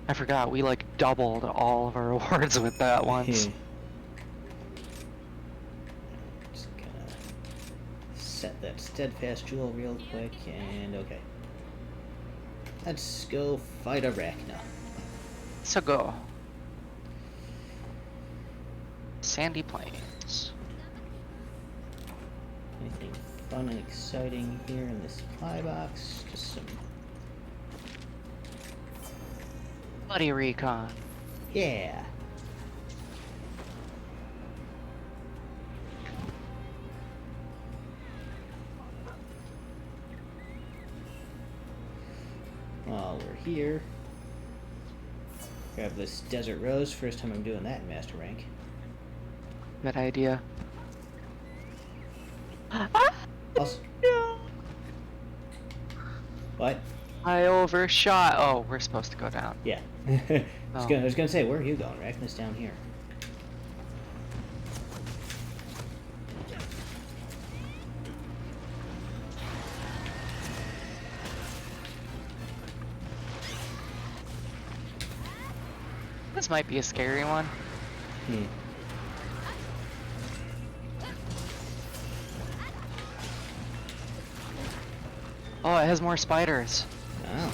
I forgot, we like doubled all of our awards with that once. Just gonna set that steadfast jewel real quick, and okay. Let's go fight Arachna. So go. Sandy Plains. Anything fun and exciting here in this supply box? Just some... Bloody recon. Yeah! while we're here, grab this Desert Rose. First time I'm doing that in Master Rank. Good idea. Also, what? I overshot. Oh, we're supposed to go down. Yeah. I Oh. was gonna say, where are you going? Arachnis down here. This might be a scary one. Hmm. Oh, it has more spiders. Oh.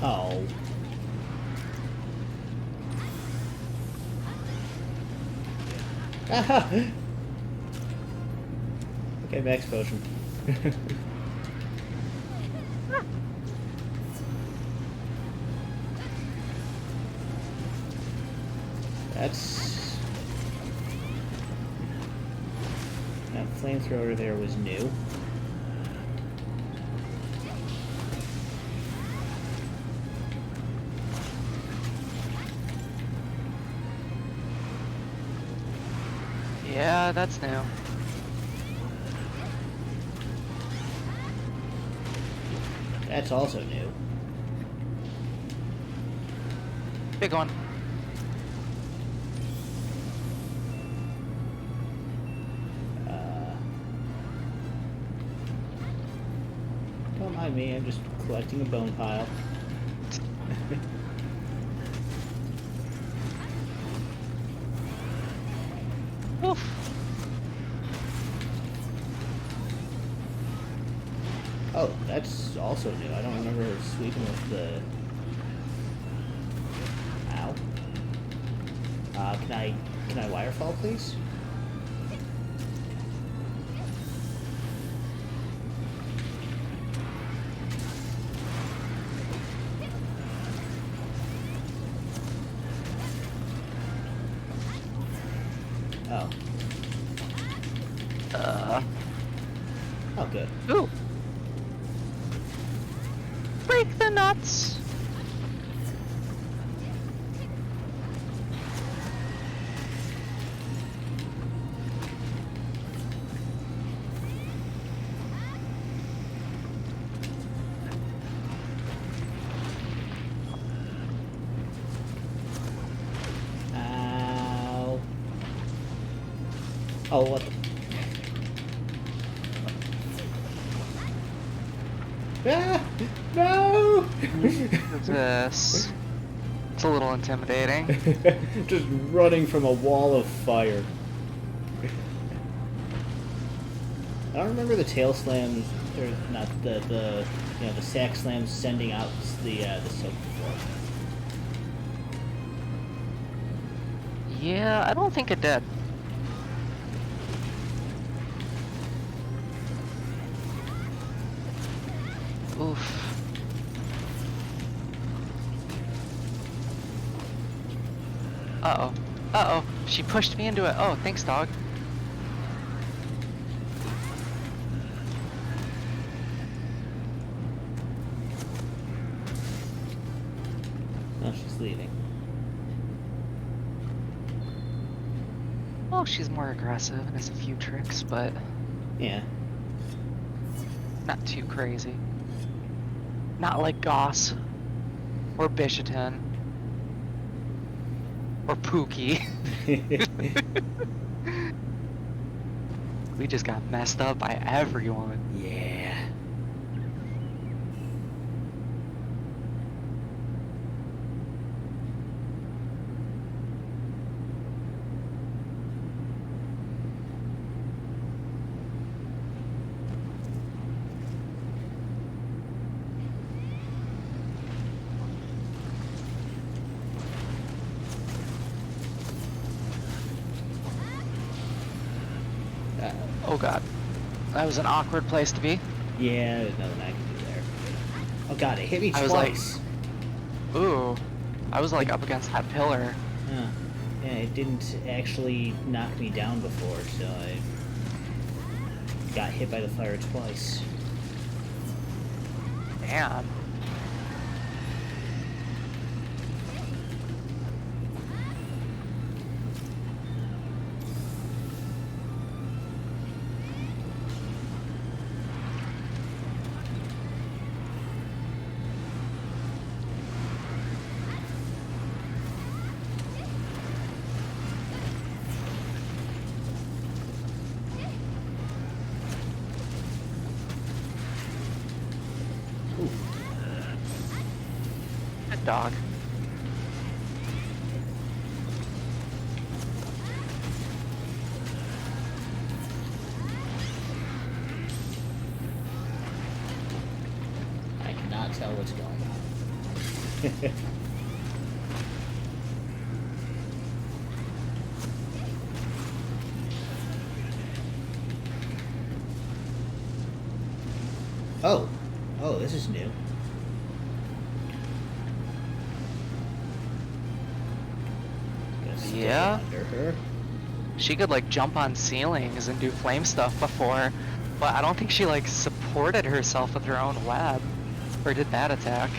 Oh. Okay, max potion. That's... That flamethrower there was new. Yeah, that's new. That's also new. Big one. Don't mind me, I'm just collecting a bone pile. Oof. Oh, that's also new. I don't remember sweeping with the... Ow. Can I wirefall, please? Oh. Oh, good. Ooh. Break the nuts. Ow. Oh, what the... Ah! No! This. It's a little intimidating. Just running from a wall of fire. I don't remember the tail slams, or not the sack slams sending out the soap before. Yeah, I don't think it did. Oof. Uh-oh. Uh-oh. She pushed me into it. Oh, thanks, dog. No, she's leaving. Well, she's more aggressive and has a few tricks, but Yeah. not too crazy. Not like Goss. Or Bishaten. Or Pookie. We just got messed up by everyone. Yeah. Oh god. That was an awkward place to be. Yeah, there's nothing I can do there. Oh god, it hit me I was like- twice. Ooh. I was like up against that pillar. Huh. Yeah, it didn't actually knock me down before, so I got hit by the fire twice. Damn. Ooh. Good dog. I cannot tell what's going on. Oh. Oh, this is new. Gonna stay Yeah? under her. She could like jump on ceilings and do flame stuff before, but I don't think she like supported herself with her own web. Or did that attack.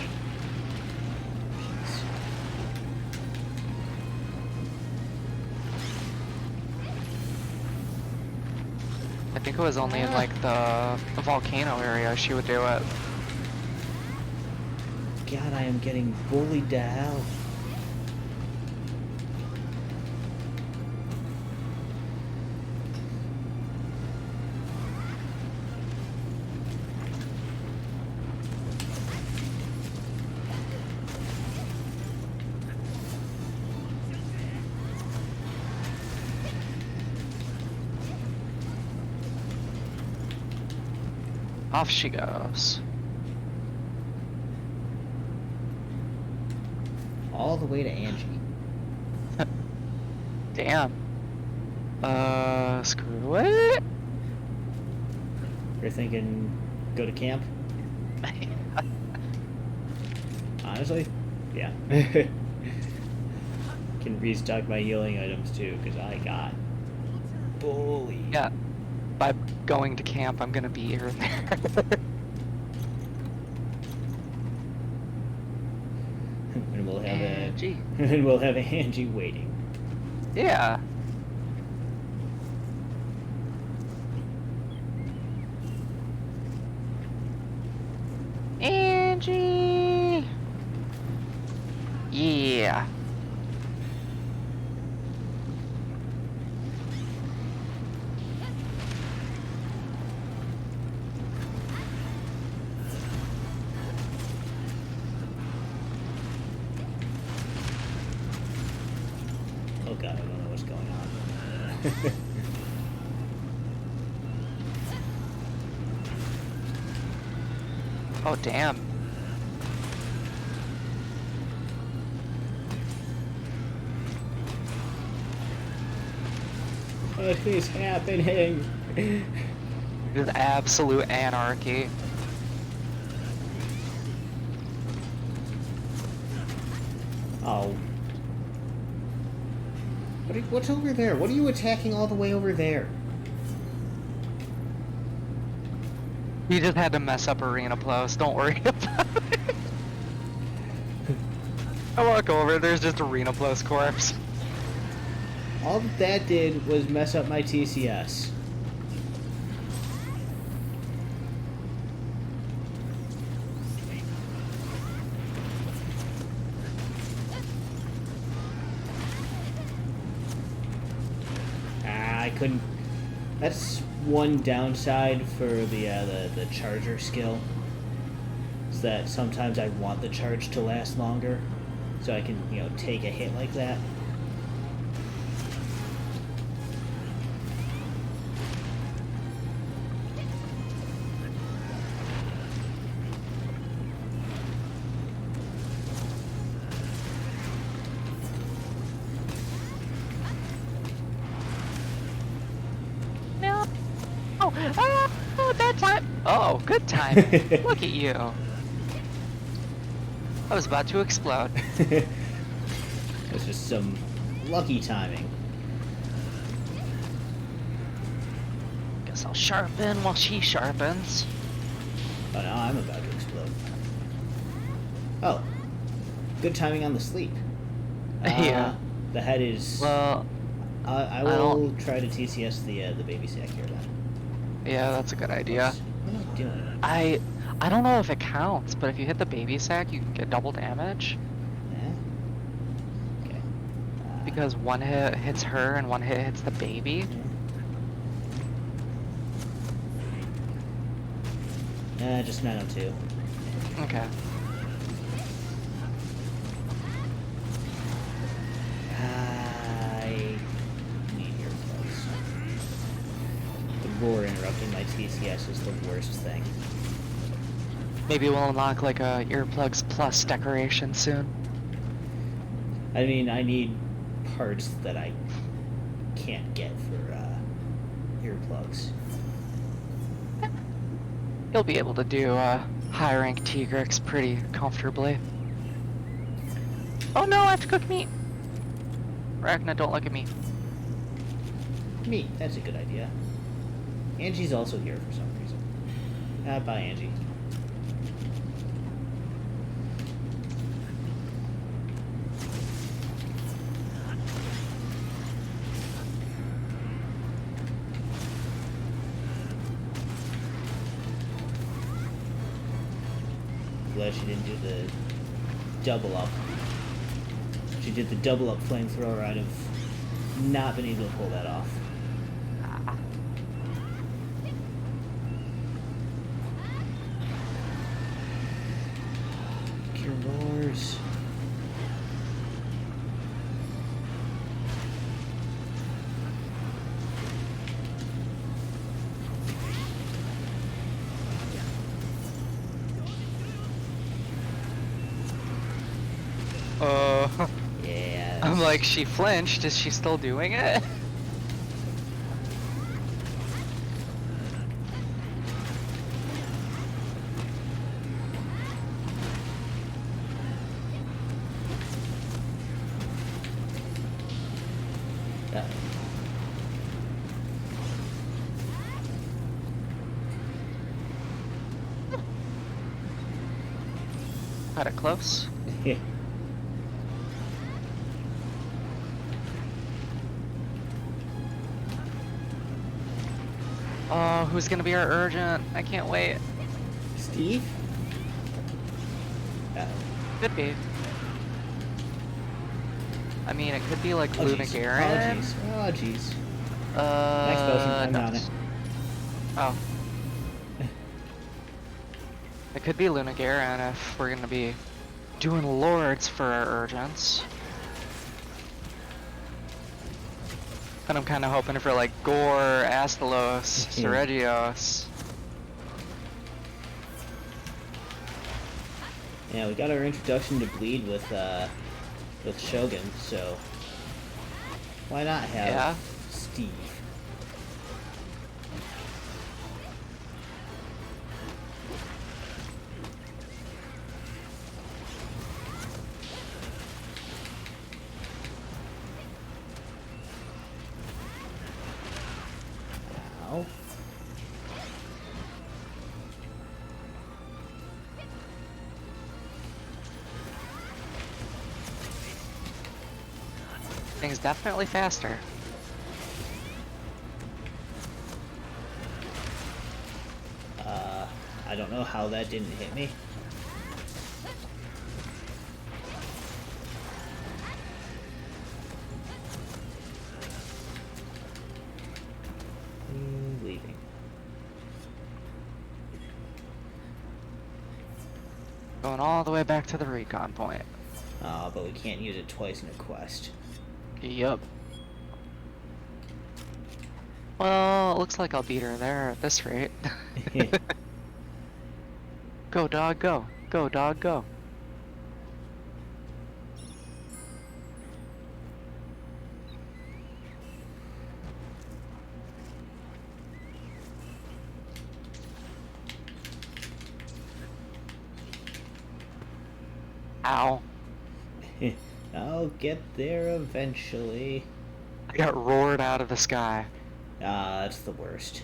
I think it was only in like the volcano area she would do it. God, I am getting bullied to hell. Off she goes. All the way to Angie. Damn. Screw it. You're thinking go to camp? Honestly? Yeah. Can restock my healing items too, because I got bullied. Yeah. By going to camp, I'm gonna be here and there. And we'll have Angie. and we'll have Angie waiting. Yeah. Angie. Yeah. Oh god, I don't know what's going on. Oh damn. What is happening? This is absolute anarchy. Oh. What's over there? What are you attacking all the way over there? You just had to mess up Arena Plus, don't worry about it. I walk over, there's just Arena Plus corpse. All that did was mess up my TCS. I couldn't. That's one downside for the charger skill. Is that sometimes I want the charge to last longer, so I can take a hit like that. Oh, bad time. Oh, good timing. Look at you. I was about to explode. It's just some lucky timing. Guess I'll sharpen while she sharpens. Oh, now I'm about to explode. Oh. Good timing on the sleep. Yeah. The head is... Well, I will try to TCS the baby sack here then. yeah, that's a good idea. Oops. What am I doing? I don't know if it counts, but if you hit the baby sack, you can get double damage. Okay. Because one hit hits her and one hit hits the baby. Just 902. Okay. I need earplugs. The roar interrupting my TCS is the worst thing. Maybe we'll unlock like a earplugs plus decoration soon. I mean, I need parts that I can't get for earplugs. You'll be able to do high rank Tigrex pretty comfortably. Oh no, I have to cook meat. Ragna, don't look at me. Meat, that's a good idea. Angie's also here for some reason. Bye, Angie. Glad she didn't do the double up. She did the double up flamethrower. I'd have not been able to pull that off. Cure Wars. Yeah. I'm like, she flinched. Is she still doing it? Got it close. Oh, who's gonna be our urgent? I can't wait. Steve? Could be. I mean, it could be like Oh, Luna jeez. Garen. Oh, jeez. Next potion. I'm no. on it. Oh. It could be Luna Garen if we're gonna be doing lords for our urgents. And I'm kind of hoping for like Gore, Astalos, Seregios. Yeah, we got our introduction to bleed with Shogun, so why not have Steve? Ow. Things definitely faster. I don't know how that didn't hit me. Leaving. Going all the way back to the recon point. But we can't use it twice in a quest. Yup. Well, it looks like I'll beat her there at this rate. Go, dog, go. Go, dog, go. Ow. I'll get there eventually. I got roared out of the sky. Ah, that's the worst.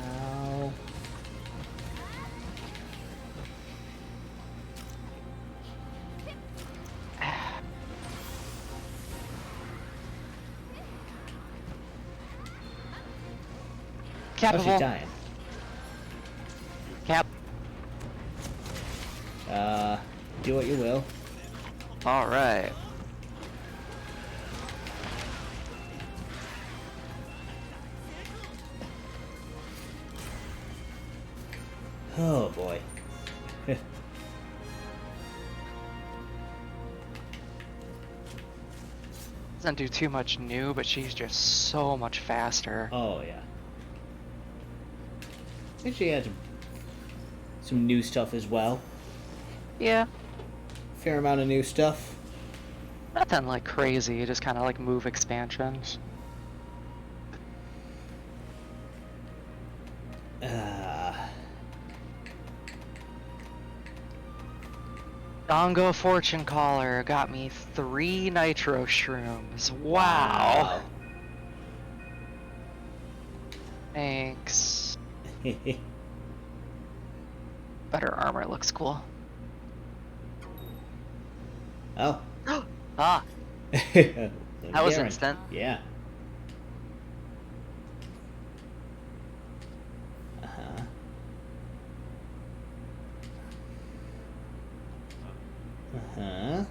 Ow. Oh, she's Capable. dying. Cap. Do what you will. All right. Oh boy. Doesn't do too much new, but she's just so much faster. Oh yeah. And she had some new stuff as well. Yeah. Fair amount of new stuff. Nothing like crazy, just kind of like move expansions. Dongo Fortune Caller got me 3 nitro shrooms. Wow. Thanks. Better armor looks cool. Oh. Ah, That was instant. Yeah. Uh-huh. Uh-huh.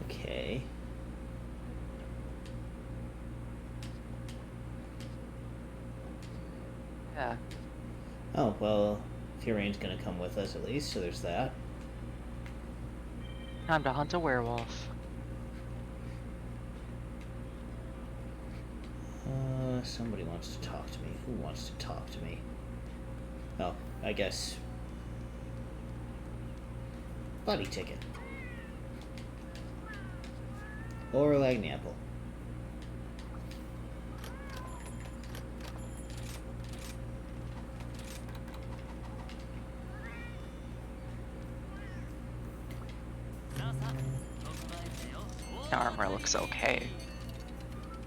Okay. Yeah. Oh, well, Tyrion's gonna come with us at least, so there's that. Time to hunt a werewolf. Somebody wants to talk to me. Who wants to talk to me? Oh, I guess. Buddy ticket. Or Lagnapple. Armor looks okay.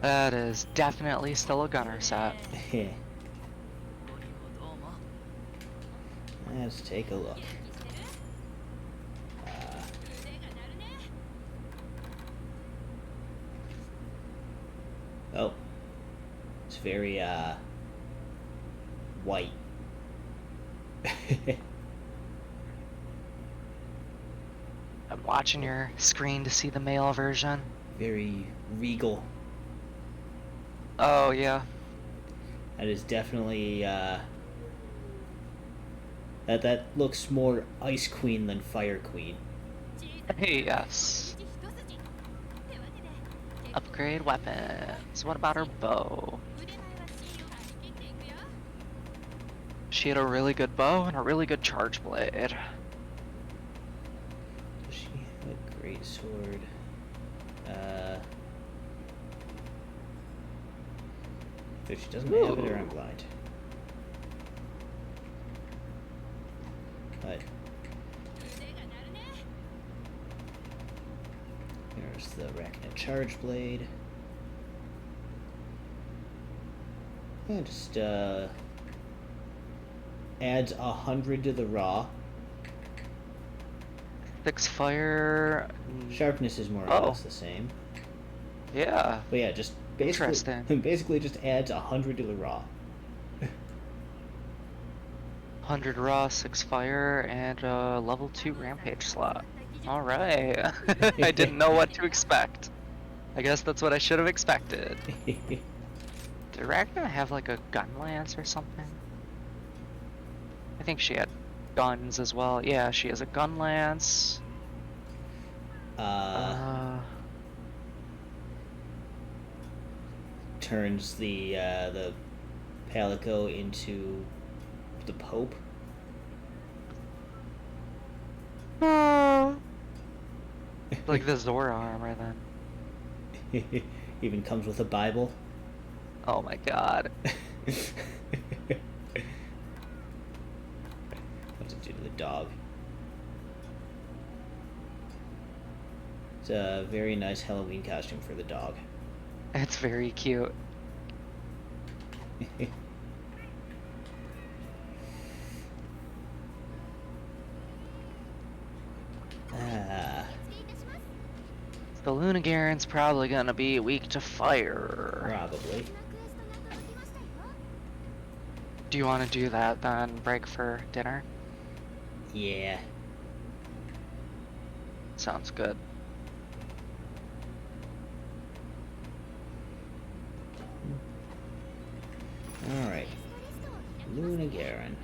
That is definitely still a gunner set. Let's take a look. Oh. It's very, white. I'm watching your screen to see the male version. Very regal. Oh, yeah. That is definitely, that looks more Ice Queen than Fire Queen. Hey, yes. Upgrade weapons. What about her bow? She had a really good bow and a really good charge blade. Does she have a great sword? If she doesn't have it, or I'm blind. But there's the Arachnid Charge Blade. Yeah, just adds 100 to the raw. Fix fire. Sharpness is more or less the same. Yeah. But yeah, just basically, Interesting. basically just adds 100 to the raw. 100 raw, 6 fire, and a level 2 rampage slot. Alright. I didn't know what to expect. I guess that's what I should have expected. Did Ragnar have like a gun lance or something? I think she had guns as well. Yeah, she has a gun lance. Turns the Palico into the Pope. Like the Zora armor then. Even comes with a Bible. Oh my god. What's it do to the dog? It's a very nice Halloween costume for the dog. It's very cute. The Lunagaron's probably gonna be weak to fire. Probably. Do you want to do that then? Break for dinner? Yeah. Sounds good. Alright. Lunagaron.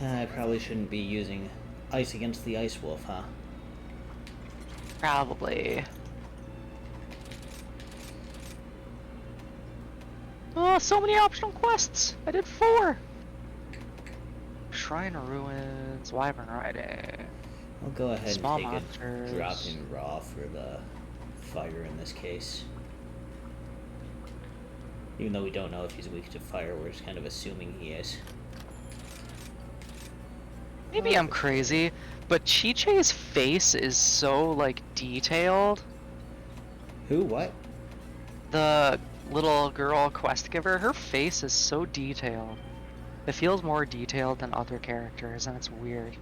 I probably shouldn't be using Ice against the Ice Wolf, huh? Probably. Oh, so many optional quests! I did 4! Shrine of Ruins, Wyvern Riding. I'll go ahead Small and take monsters. a drop in raw for the fire in this case. Even though we don't know if he's weak to fire, we're just kind of assuming he is. Maybe I'm crazy, but Chi-Chi's face is so, like, detailed. Who? What? The little girl quest giver, her face is so detailed. It feels more detailed than other characters, and it's weird.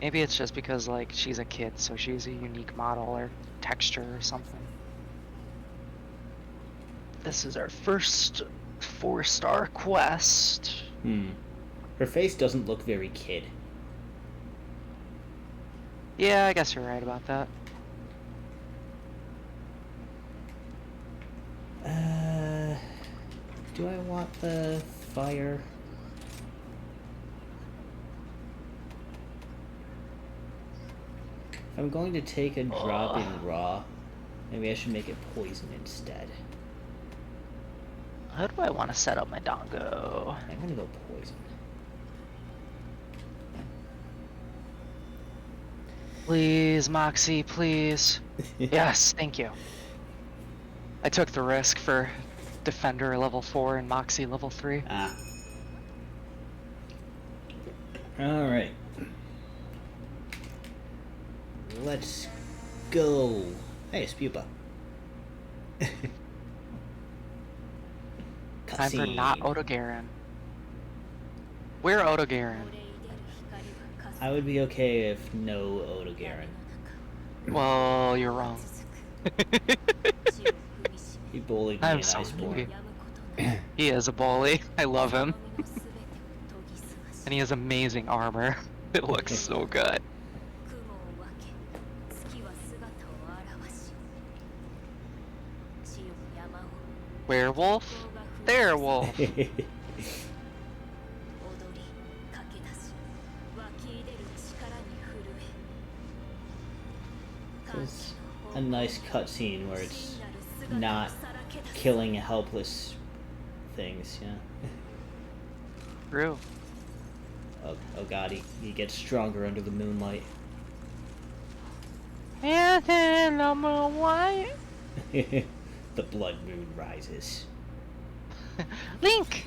Maybe it's just because, like, she's a kid, so she's a unique model or texture or something. This is our first 4-star quest. Her face doesn't look very kid. Yeah, I guess you're right about that. Do I want the fire? If I'm going to take a drop in raw, maybe I should make it poison instead. How do I want to set up my dongo? I'm gonna go poison. Please, Moxie, please. Yes, thank you. I took the risk for Defender level 4 and Moxie level 3. Ah. Alright. Let's go. Hey, it's Pupa. Time for not Otogaron. We're Otogaron. I would be okay if no Otogaron. Well, you're wrong. He bullied me I'm in sorry. Iceborne. He is a bully. I love him. And he has amazing armor. It looks so good. Werewolf? Werewolf. It's a nice cutscene where it's not killing helpless things, yeah. True. Oh god, he gets stronger under the moonlight. And number one. The blood moon rises. Link!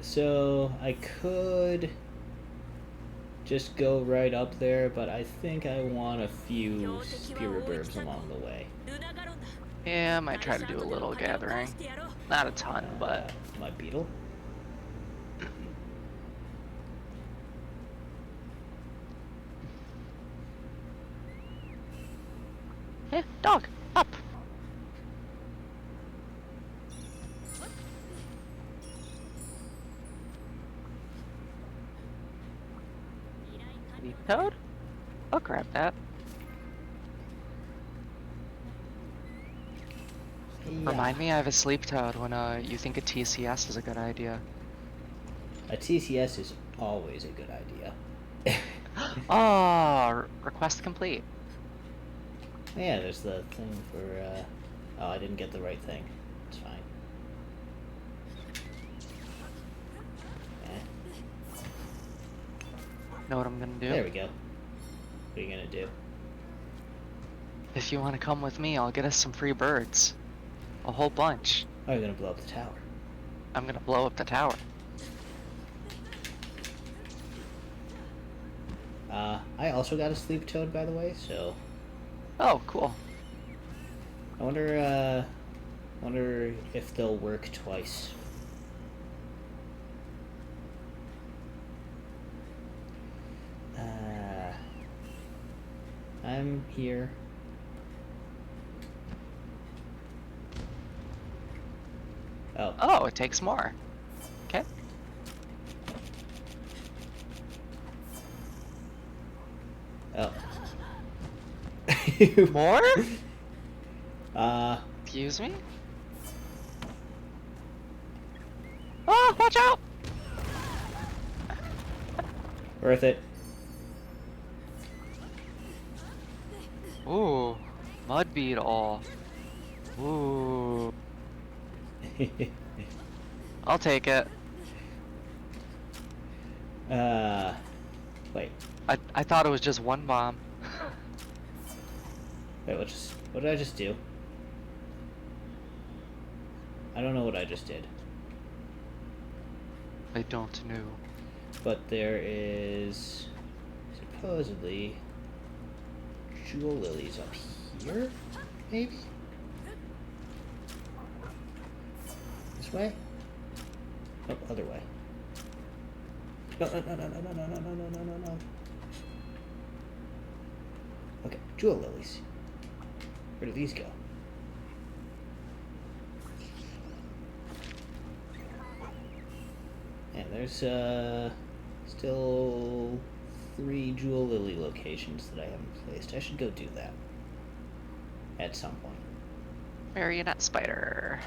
So, I could just go right up there, but I think I want a few spirit burbs along the way. Yeah, I might try to do a little gathering. Not a ton, but... My beetle? Dog, up! Leaf toad? I'll grab that. Remind me I have a sleep toad when you think a TCS is a good idea. A TCS is always a good idea. Oh, request complete. Yeah, there's the thing for, oh, I didn't get the right thing. It's fine. Know what I'm gonna do? There we go. What are you gonna do? If you want to come with me, I'll get us some free birds. A whole bunch. Oh, you're gonna blow up the tower. I'm gonna blow up the tower. I also got a sleep toad, by the way, so... Oh, cool. I wonder if they'll work twice. I'm here. Oh. Oh, it takes more. Okay. Oh. More? Excuse me? Oh, watch out! Worth it. Ooh, mud beetle. Ooh. I'll take it. Wait. I thought it was just one bomb. Wait, what did I just do? I don't know what I just did. I don't know. But there is supposedly jewel lilies up here, maybe? This way? Oh, other way. No. Okay, jewel lilies. Where do these go? And there's still 3 jewel lily locations that I haven't placed. I should go do that at some point. Marionette spider.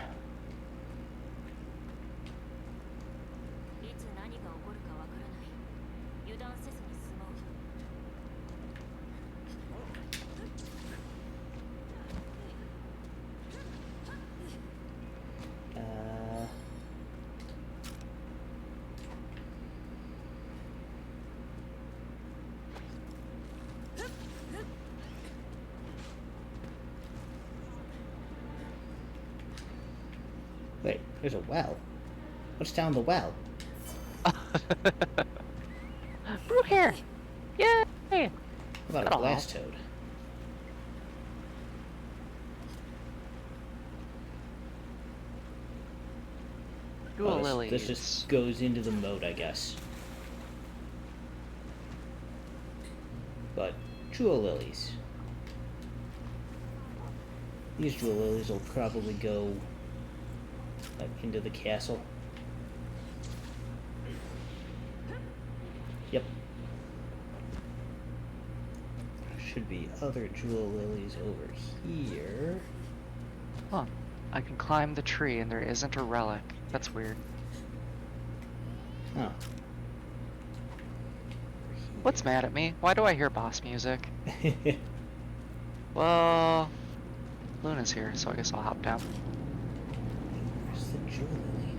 Wait, there's a well. What's down the well? Brew hair! Yay! What about That'll a glass toad? Jewel lilies. This just goes into the moat, I guess. But jewel lilies. These jewel lilies will probably go like into the castle. Yep. There should be other jewel lilies over here. Huh. I can climb the tree and there isn't a relic. That's weird. Oh. What's mad at me? Why do I hear boss music? Well, Luna's here, so I guess I'll hop down. Where's the jewel lily?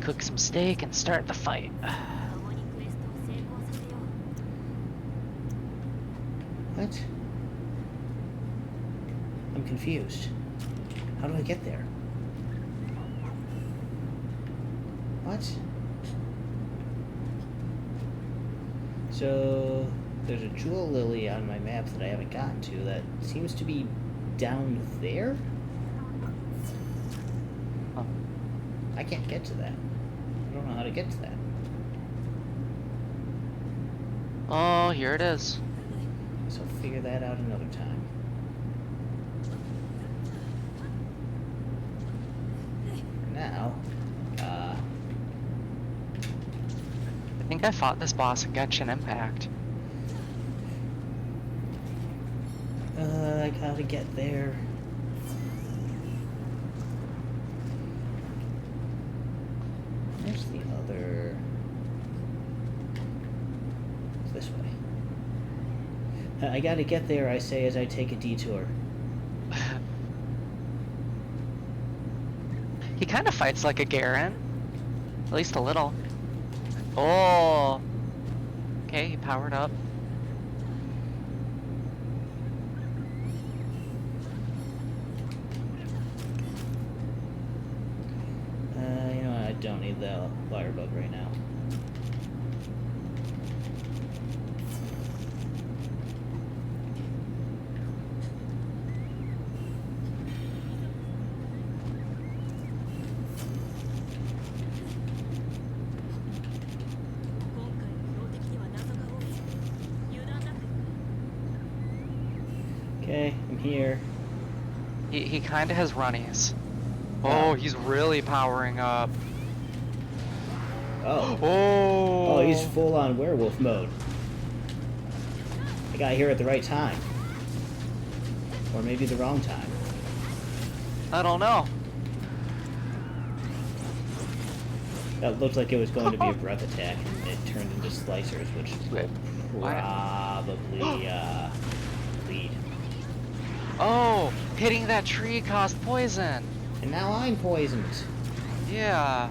Cook some steak and start the fight. What? I'm confused. How do I get there? What? So, there's a jewel lily on my map that I haven't gotten to that seems to be down there? Huh. I can't get to that. I don't know how to get to that. Oh, here it is. So figure that out another time. For now, think I fought this boss in Genshin Impact. I gotta get there. Where's the other... It's this way. I gotta get there, I say as I take a detour. He kind of fights like a Garen. At least a little. Oh! Okay, he powered up. You know what, I don't need the wire bug right now. Okay, I'm here. He kind of has runnies. Oh. Oh, he's really powering up. Oh. Oh! Oh, he's full on werewolf mode. I got here at the right time. Or maybe the wrong time. I don't know. That looked like it was going to be a breath attack, and it turned into slicers, which will probably, lead. Oh, hitting that tree caused poison. And now I'm poisoned. Yeah.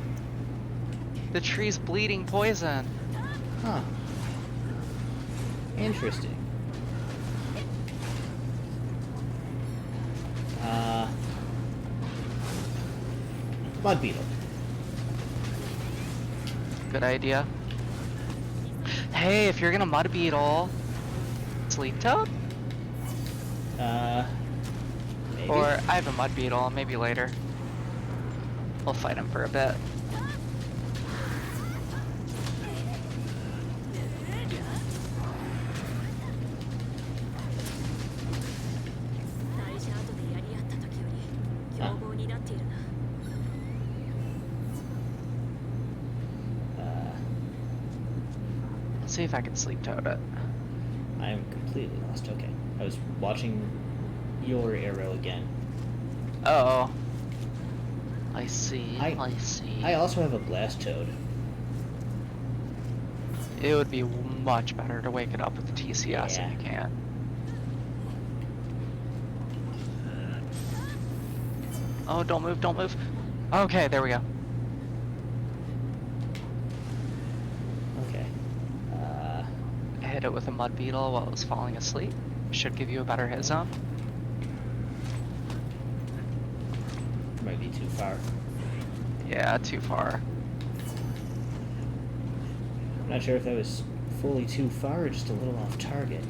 The tree's bleeding poison. Huh. Interesting. Mud beetle. Good idea. Hey, if you're gonna mud beetle, sleep toad? Maybe. Or I have a mud beetle, maybe later. We'll fight him for a bit. Let's see if I can sleep toad it. I am completely lost. Okay. I was watching your arrow again. Uh-oh. I see, I see. I also have a blast toad. It would be much better to wake it up with the TCS Yeah. if you can. Oh, don't move, don't move. Okay, there we go. Okay. I hit it with a mud beetle while it was falling asleep. Should give you a better hit zone. Might be too far. Yeah, too far. I'm not sure if that was fully too far or just a little off target.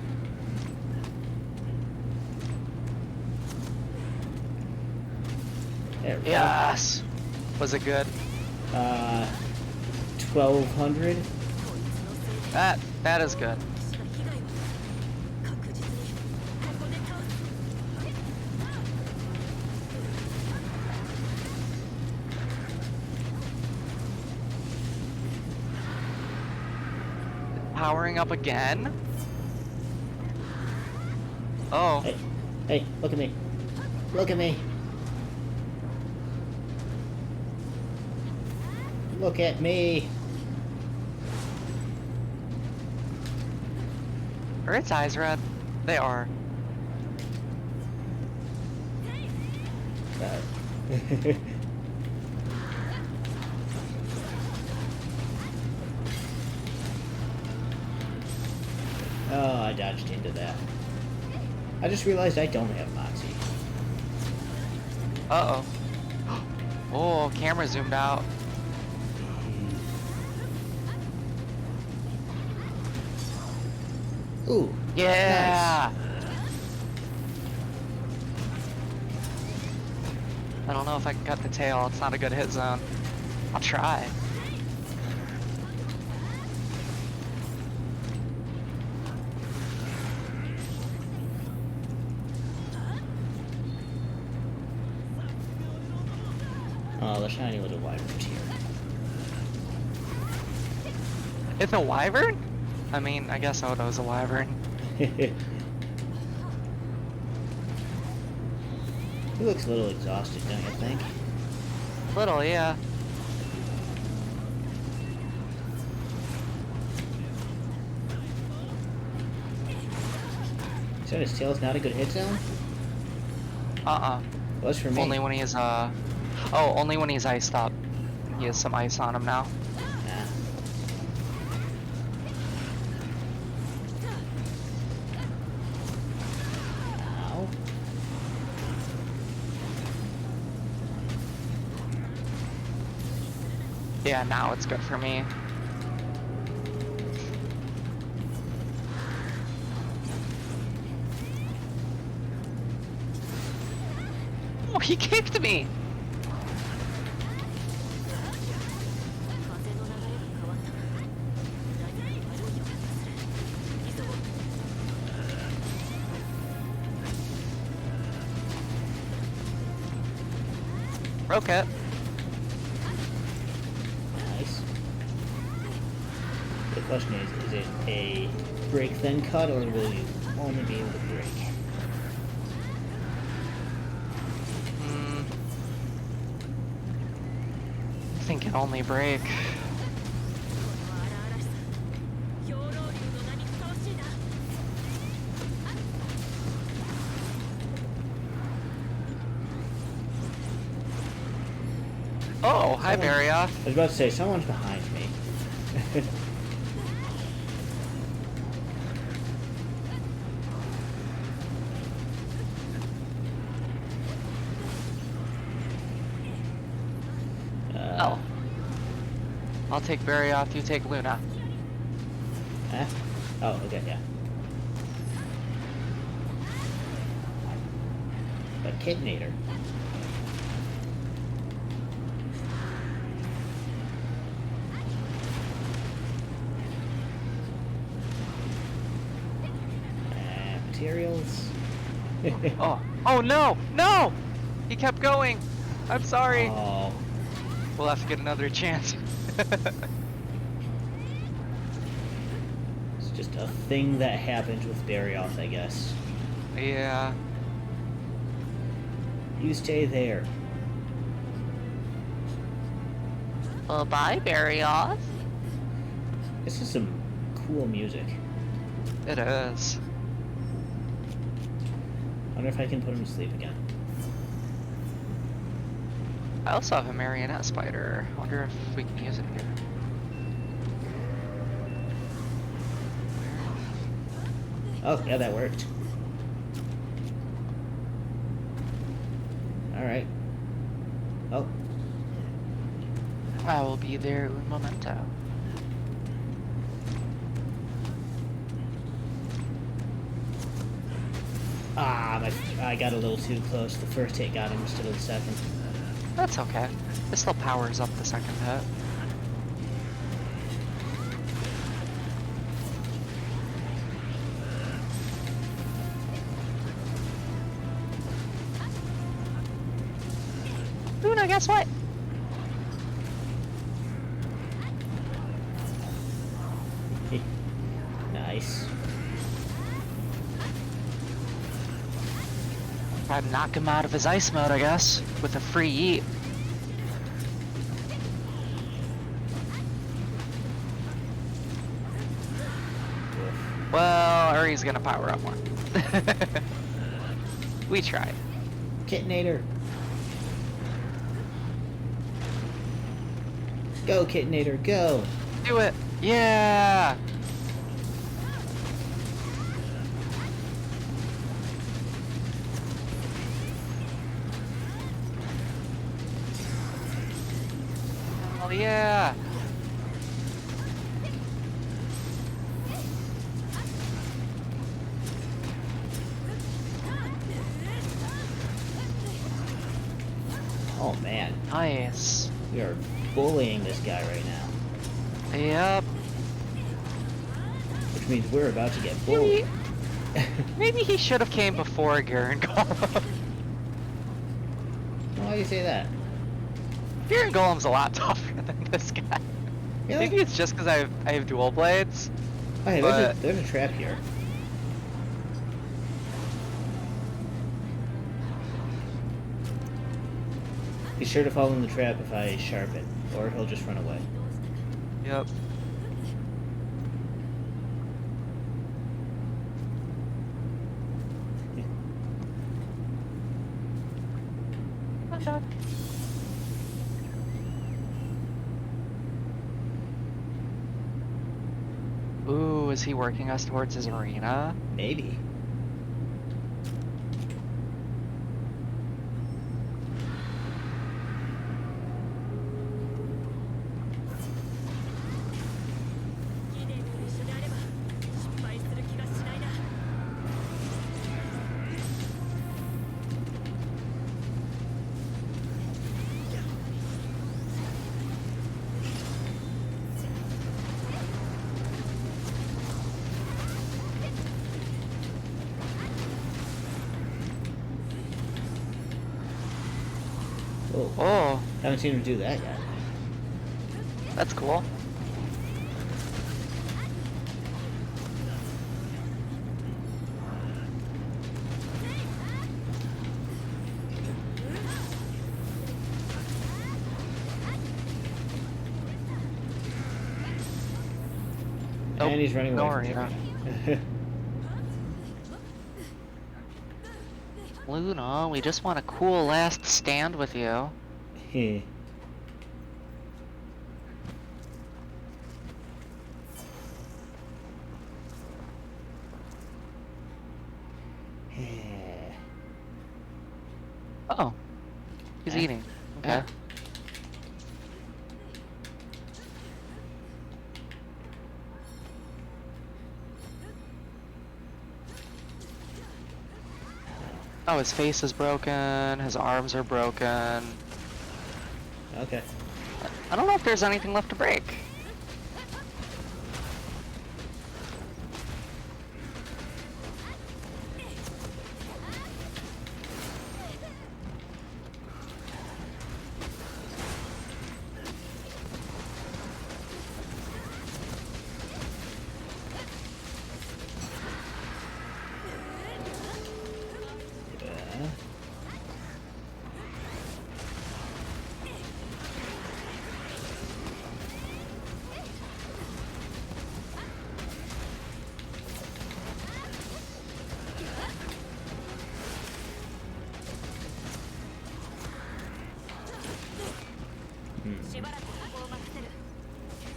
There we go. Yes! Was it good? 1200. That is good. Powering up again? Oh. Hey, hey, look at me. Look at me. Look at me. Are its eyes red? They are. Oh, I dodged into that. I just realized I don't have Moxie. Uh-oh. Oh, camera zoomed out. Ooh. Yeah! Nice. I don't know if I can cut the tail. It's not a good hit zone. I'll try. Oh, the shiny little wyvern's here. It's a wyvern? I mean, I guess Odo's a wyvern. He looks a little exhausted, don't you think? Little, yeah. So his tail's not a good hit zone? Was for me. Only when he's, oh, only when he's iced up. He has some ice on him now. Yeah. Ow. Yeah, now it's good for me. Oh, he kicked me! Broke it. Nice. The question is it a break then cut, or will you only be able to break? I think it only break. Oh, hi, Barrioth. I was about to say, someone's behind me. Oh. I'll take Barrioth, you take Luna. Huh? Oh, okay, yeah. But Kidnator. Materials. Oh. Oh, no! No! He kept going! I'm sorry. Oh. We'll have to get another chance. It's just a thing that happens with Barrioth, I guess. Yeah. You stay there. Well, bye, Barrioth. This is some cool music. It is. I wonder if I can put him to sleep again. I also have a marionette spider. I wonder if we can use it here. Oh, yeah, that worked. Alright. Oh. I will be there un momento. Ah, I got a little too close. The first hit got him instead of the second. That's okay. This still powers up the second hit. Luna, guess what? Nice. Try to knock him out of his ice mode, I guess, with a free yeet. Well, or he's gonna power up more. We tried. Kitnator. Go, Kitnator, go. Do it. Yeah. Oh yeah. Oh man, Nice. we are bullying this guy right now. Yep. Which means we're about to get Maybe, bullied. maybe he should have came before Garen Golem. Why do you say that? Garen Golem's a lot tougher than this guy. Really? Maybe it's just because I have dual blades. Oh, hey, But there's a trap here. Be sure to fall in the trap if I sharpen, or he'll just run away. yep. Ooh, is he working us towards his arena? Maybe. Oh, Oh, haven't seen him do that yet. that's cool. Nope, And he's running no away from arena. me. Luna, we just want a cool last stand with you. Oh, he's Eh? eating. Okay. Ah. Oh, his face is broken. His arms are broken. Okay. I don't know if there's anything left to break.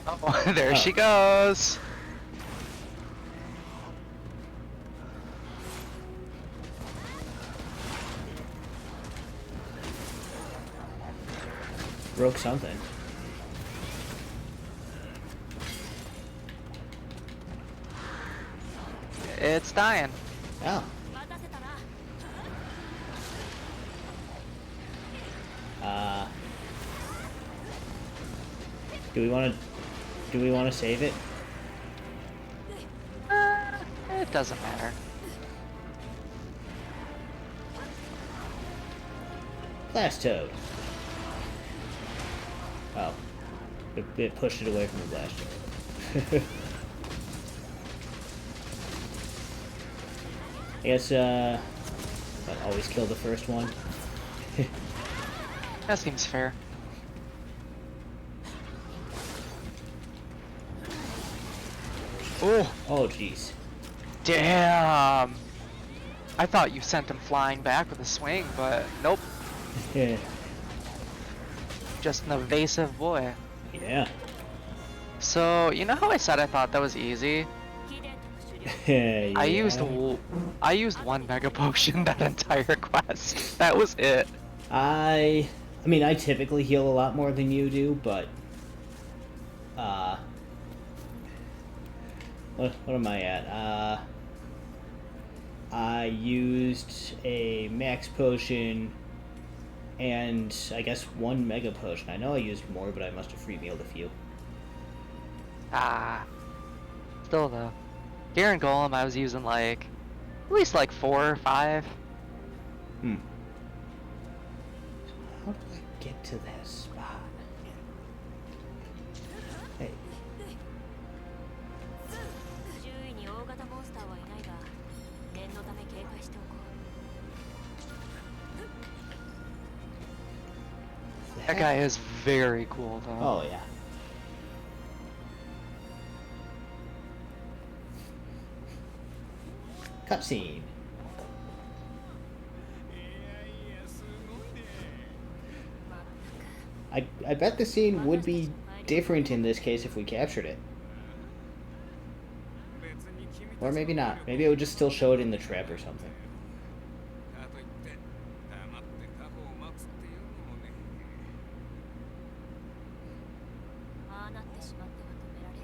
Oh, there she goes. Broke something. It's dying. Oh. Do we want to save it? It doesn't matter. Blast Toad. Oh. It pushed it away from the Blast Toad. I guess, I'll always kill the first one. That seems fair. Oh, Oh, jeez. damn. I thought you sent him flying back with a swing, but nope. Yeah. Just an evasive boy. Yeah. So, you know how I said I thought that was easy? Yeah. I used one mega potion that entire quest. That was it. I mean, I typically heal a lot more than you do, but what am I at? I used a max potion and I guess one mega potion. I know I used more, but I must have free mealed a few. Ah. Still though. Garen Golem I was using like at least like 4 or 5. Hmm. How do I get to that spot? Hey. 周囲に大型モンスターはいないが念のため警戒しておこう。 That guy is very cool, though. Oh, yeah. Cutscene. I bet the scene would be different in this case if we captured it. Or maybe not. Maybe it would just still show it in the trap or something. かといって黙って他方を待つっていうのもね。ああなってしまっては止められん。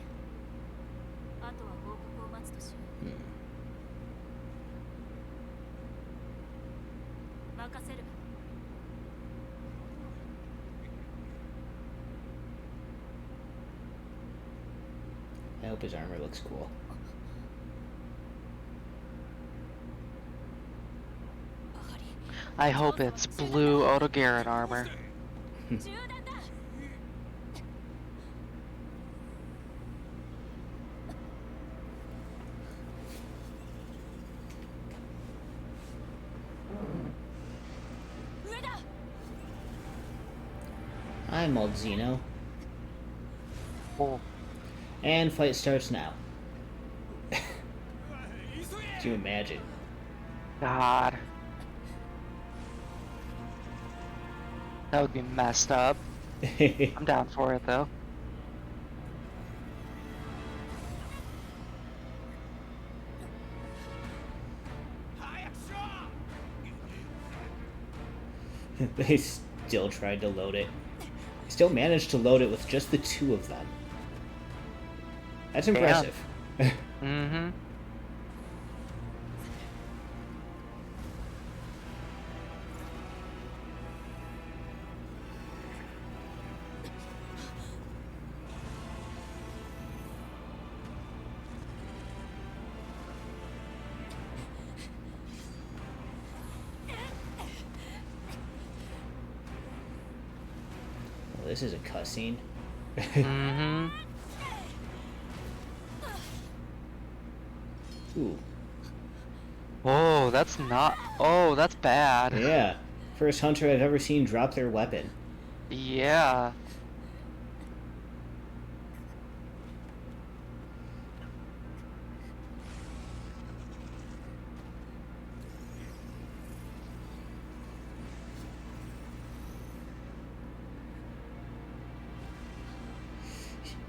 あとは報告を待つとしよう。任せる。 I hope his armor looks cool. I hope it's blue Odo Garrett armor. 銃弾だ。 上だ。 I'm old Zeno. Oh, And fight starts now. Can you imagine? God. That would be messed up. I'm down for it, though. They still tried to load it. They still managed to load it with just the two of them. That's impressive. Mm-hmm. Well, this is a cutscene. Mm-hmm. Ooh. Oh, that's not... Oh, that's bad. Yeah. First hunter I've ever seen drop their weapon. Yeah.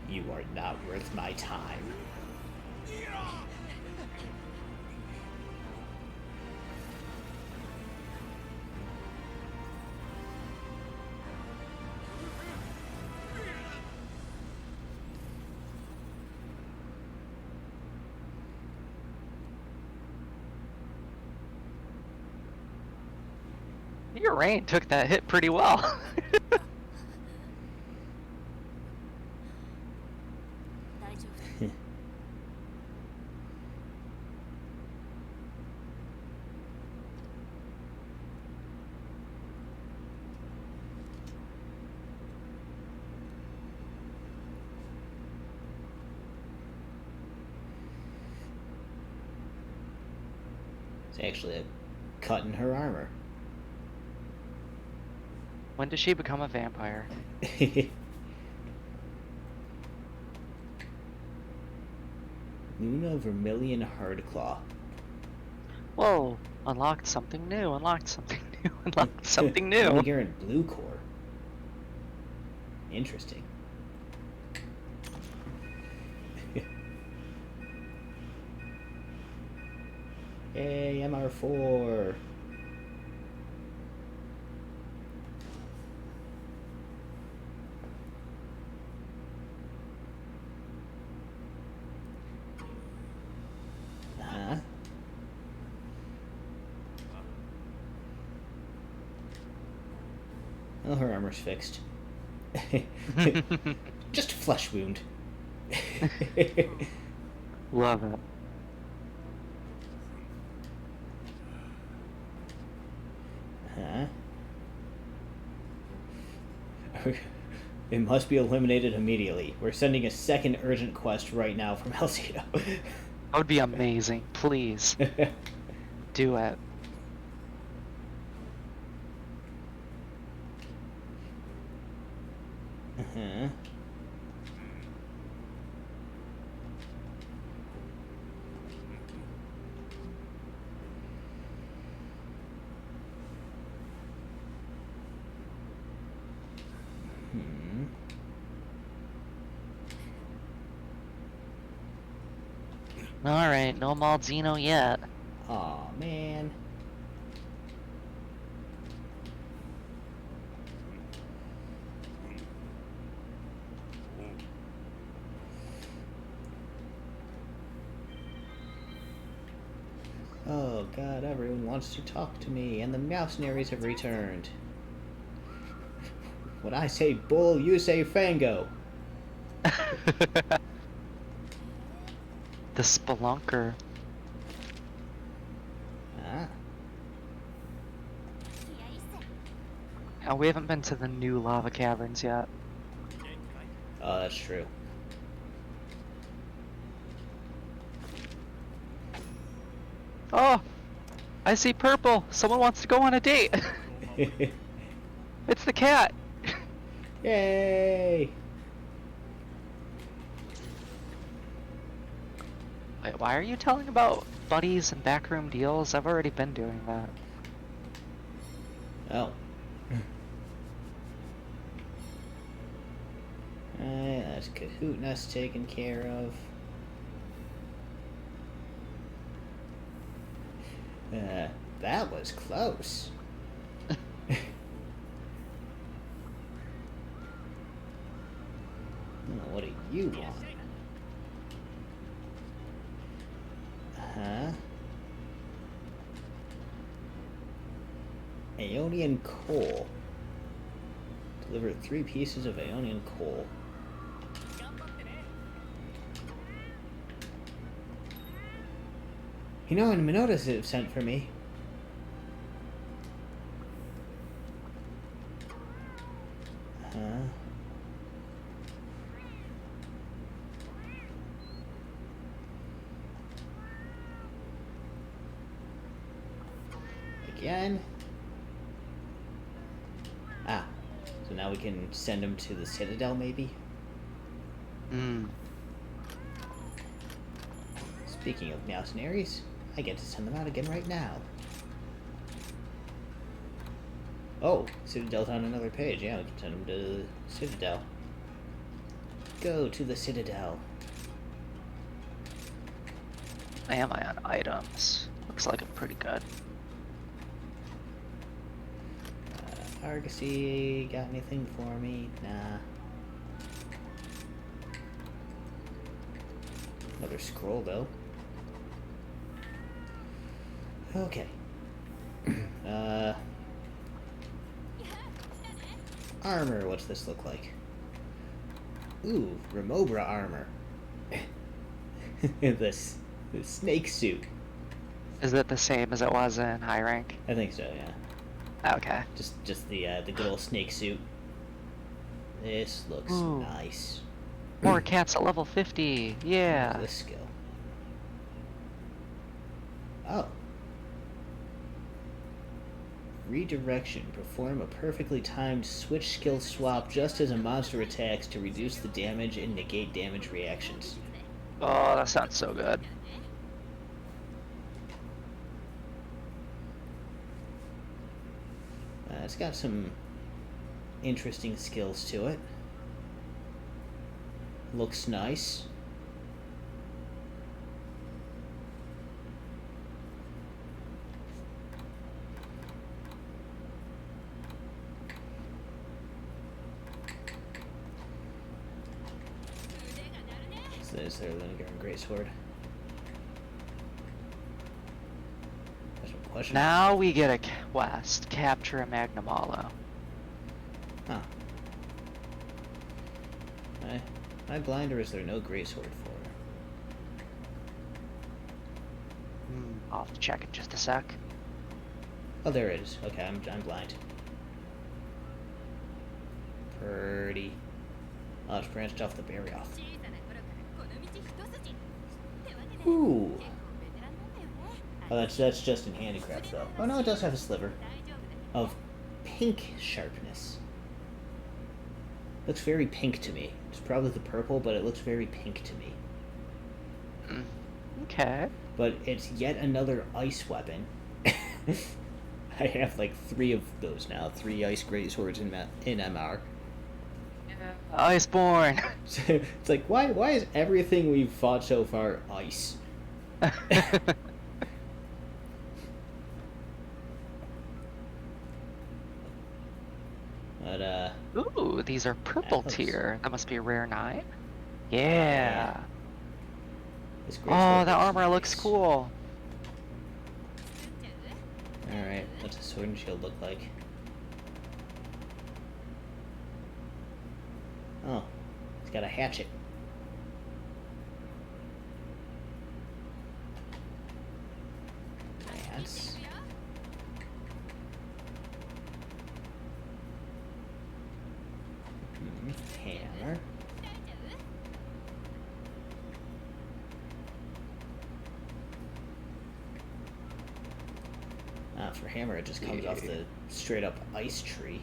You are not worth my time. Your rain took that hit pretty well. 大丈夫だ。 It's actually a cut in her armor. When does she become a vampire? Luna Vermilion Hardclaw. Whoa, unlocked something new, unlocked something new, unlocked something new. Oh, you're in blue core. Interesting. Yay, MR4. Uh-huh. Oh, her armor's fixed. Just a flesh wound. Love it. Huh? It must be eliminated immediately. We're sending a second urgent quest right now from Alcedo. That would be amazing. Please do it. Uh-huh. Hmm. All right, no Malzino yet. Aw, man. Oh god, everyone wants to talk to me, and the mercenaries have returned. When I say bull, you say fango. The Spelunker. Ah. Oh, we haven't been to the new lava caverns yet. Oh, that's true. Oh, I see purple. Someone wants to go on a date. It's the cat. Yay! Wait, why are you telling about buddies and backroom deals? I've already been doing that. Oh. Alright, that's Kahootness taken care of. That was close. Oh, what do you want? Huh? Aeonian coal. Deliver 3 pieces of Aeonian coal. You know, and Minota's have sent for me. Huh? Again? Ah, so now we can send him to the Citadel, maybe? Hmm. Speaking of mercenaries, I get to send them out again right now. Oh, Citadel's on another page. Yeah, we can send them to the Citadel. Go to the Citadel. Am I on items? Looks like I'm pretty good. Argosy, got anything for me? Nah. Another scroll, though. Okay. Armor, what's this look like? Ooh, Remobra armor. this snake suit. Is it the same as it was in high rank? I think so, yeah. Okay. Just the good old snake suit. This looks Ooh. nice. More cats at level 50. Yeah. This skill. Oh. Redirection. Perform a perfectly timed switch skill swap just as a monster attacks to reduce the damage and negate damage reactions. Oh, that sounds so good. It's got some interesting skills to it. Looks nice. Is there Vinegar and Greatsword? There's no question. Now we get a quest. Capture a Magnum Hollow. Huh. Am I blind or is there no Greatsword for her? I'll have to check in just a sec. Oh, there it is. Okay, I'm blind. Pretty. Oh, it's branched off the berry off. 小さな頃からこの道一筋ってわけで Ooh. 結構ベテランなんだよね Oh, that's just in handicraft, though. Oh, no, it does have a sliver 大丈夫だよ of pink sharpness. Looks very pink to me. It's probably the purple, but it looks very pink to me. Okay. But it's yet another ice weapon. I have like 3 of those now. 3 ice great swords in MR. Iceborne. It's like, why is everything we've fought so far ice? But, Ooh, these are purple looks- tier. That must be a rare 9. Yeah. this great Oh, sword that armor nice. looks cool. Alright, what's a sword and shield look like? Oh, it's got a hatchet. Lance. Hammer. For hammer, it just comes off the straight up ice tree.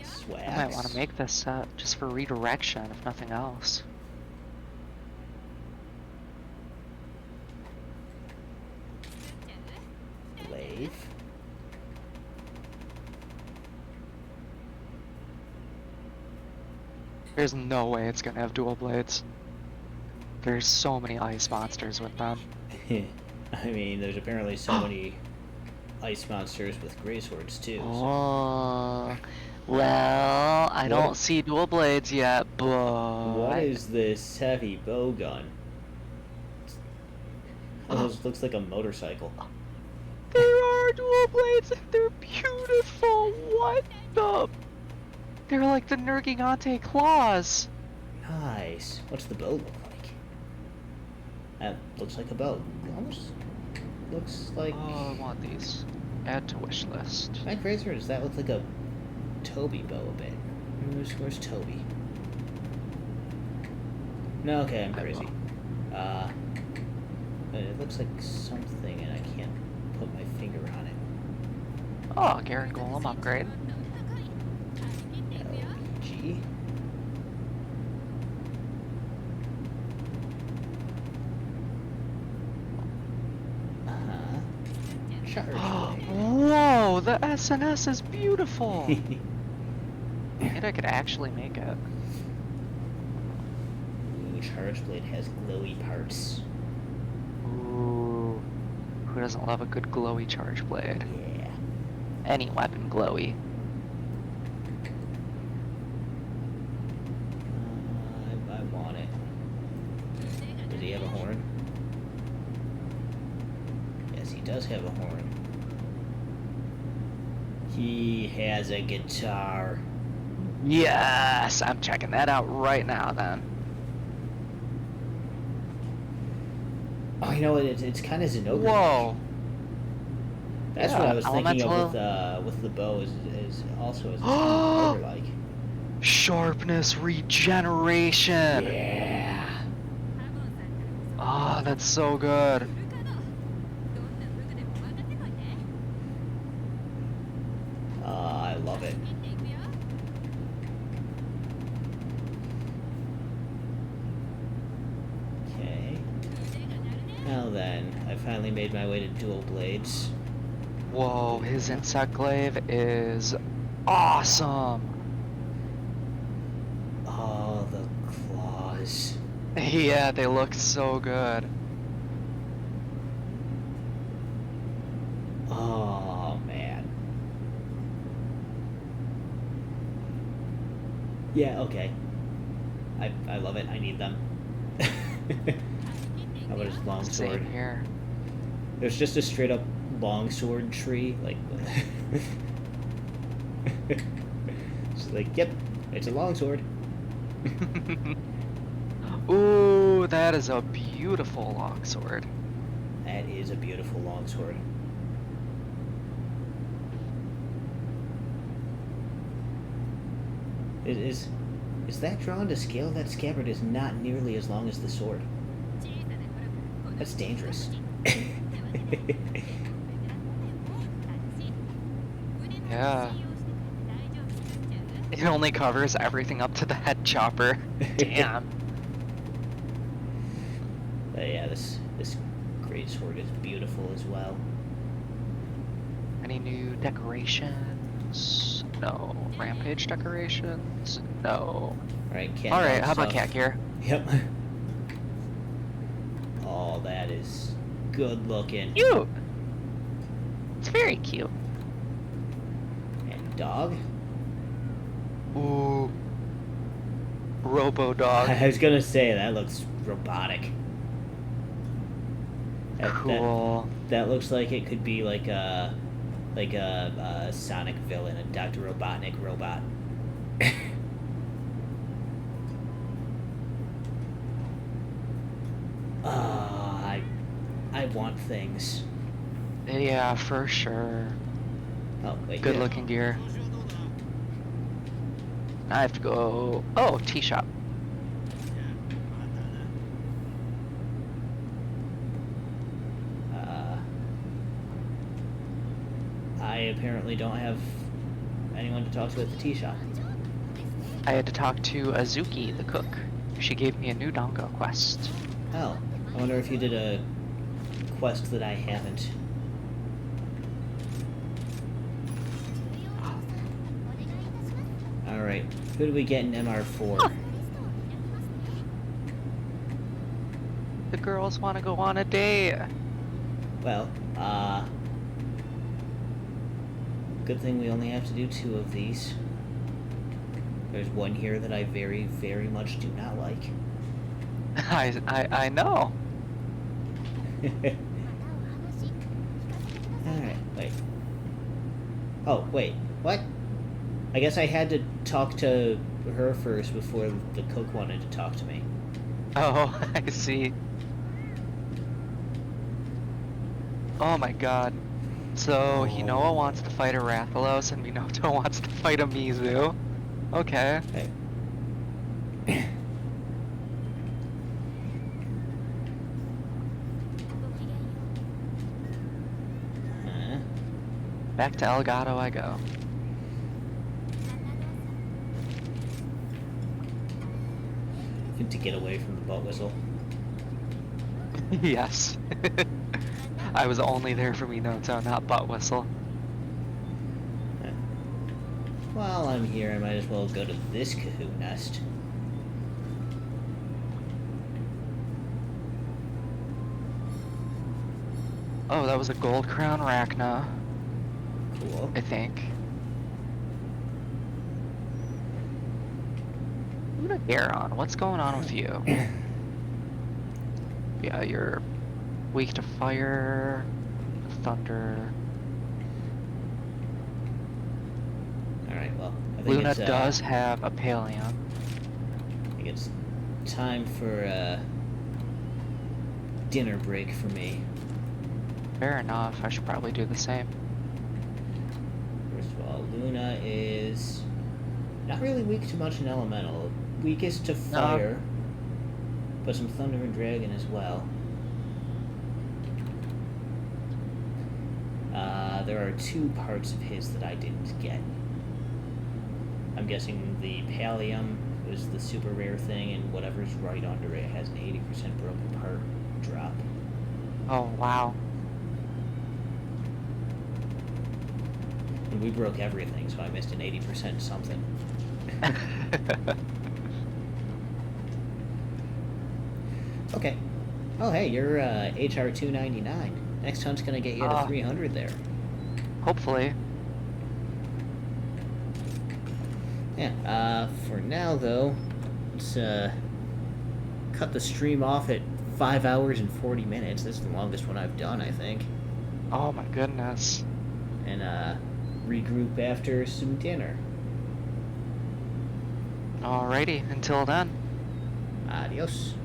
Swags. I might want to make this set just for redirection, if nothing else. Glaive. There's no way it's gonna have dual blades. There's so many ice monsters with them. I mean, there's apparently so many ice monsters with gray swords too. Oh, well, I What? don't see dual blades yet, but What is this heavy bow gun? Oh, this looks like a motorcycle. there are dual blades and they're beautiful. What the? They're like the Nergigante claws. Nice. What's the bow look like? That looks like a bow. Almost looks like. Oh, I want these. Add to wish list. My razor, does that look like a Toby bow a bit? Where's Toby? No, okay, I'm crazy. It looks like something, and I can't put my finger on it. Oh, Garen Golem upgrade. LG. Charge blade. Whoa, the SNS is beautiful. And I could actually make it. Ooh, Charge blade has glowy parts. Ooh, who doesn't love a good glowy charge blade? Yeah. Any weapon glowy. I want it. Does he have a horn? Yes, he does have a horn. He has a guitar. Yes, I'm checking that out right now then. Oh, you know what? It's kind of Zenogre. Whoa. That's Yeah, what I was thinking elemental. of with the bow. Is also as Zenogre like. Sharpness regeneration. Yeah. Oh, that's so good. I love it. Okay. Now then, I finally made my way to dual blades. Whoa, his insect glaive is awesome. Oh, the claws. Yeah, they look so good. Oh, man. Yeah, okay. I love it. I need them. How about his longsword? Same here. There's just a straight up longsword tree, like. It's like, yep, it's a longsword. Ooh, that is a beautiful longsword. That is a beautiful longsword. Is that drawn to scale? That scabbard is not nearly as long as the sword. That's dangerous. Yeah. It only covers everything up to the head chopper. Damn. But yeah, this great sword is beautiful as well. Any new decorations? No. Rampage decorations? No. Alright, cat Alright, dog how about stuff. cat gear? Yep. Oh, that is good looking. Cute! It's very cute. And dog? Ooh. Robo dog. I was gonna say, that looks robotic. Cool. That looks like it could be like a Sonic villain, a Dr. Robotnik robot. I want things. Yeah, for sure. Oh, wait. Good looking gear. I have to go. Oh, tea shop. I apparently don't have anyone to talk to at the tea shop. I had to talk to Azuki, the cook. She gave me a new Dango quest. Oh, I wonder if you did a quest that I haven't. Alright, who do we get in MR4? The girls want to go on a date. Well, good thing we only have to do 2 of these. There's one here that I very, very much do not like. I know. Alright, wait. Oh, wait, what? I guess I had to talk to her first before the cook wanted to talk to me. Oh, I see. Oh my god. So, Hinoa wants to fight a Rathalos and Minoto wants to fight a Mizu. Okay. Hey. Back to Elgato I go. To get away from the butt whistle. Yes. I was only there for Minoto, not butt whistle. While I'm here, I might as well go to this Kahoo nest. Oh, that was a Gold Crown Rachna, Cool. I think. Luna Garon, what's going on with you? Yeah, you're weak to fire, thunder. Alright, well, I think Luna it's, does have a Palium. I think it's time for a dinner break for me. Fair enough, I should probably do the same. First of all, Luna is not really weak to much in elemental. Weakest to fire, but some thunder and dragon as well. There are 2 parts of his that I didn't get. I'm guessing the Palium was the super rare thing, and whatever's right under it has an 80% broken part drop. Oh, wow. And we broke everything, so I missed an 80% something. Okay. Oh, hey, you're HR 299. Next hunt's gonna get you to 300 there. Hopefully. Yeah, for now, though, let's cut the stream off at 5 hours and 40 minutes. This is the longest one I've done, I think. Oh my goodness. And regroup after some dinner. Alrighty, until then. Adios.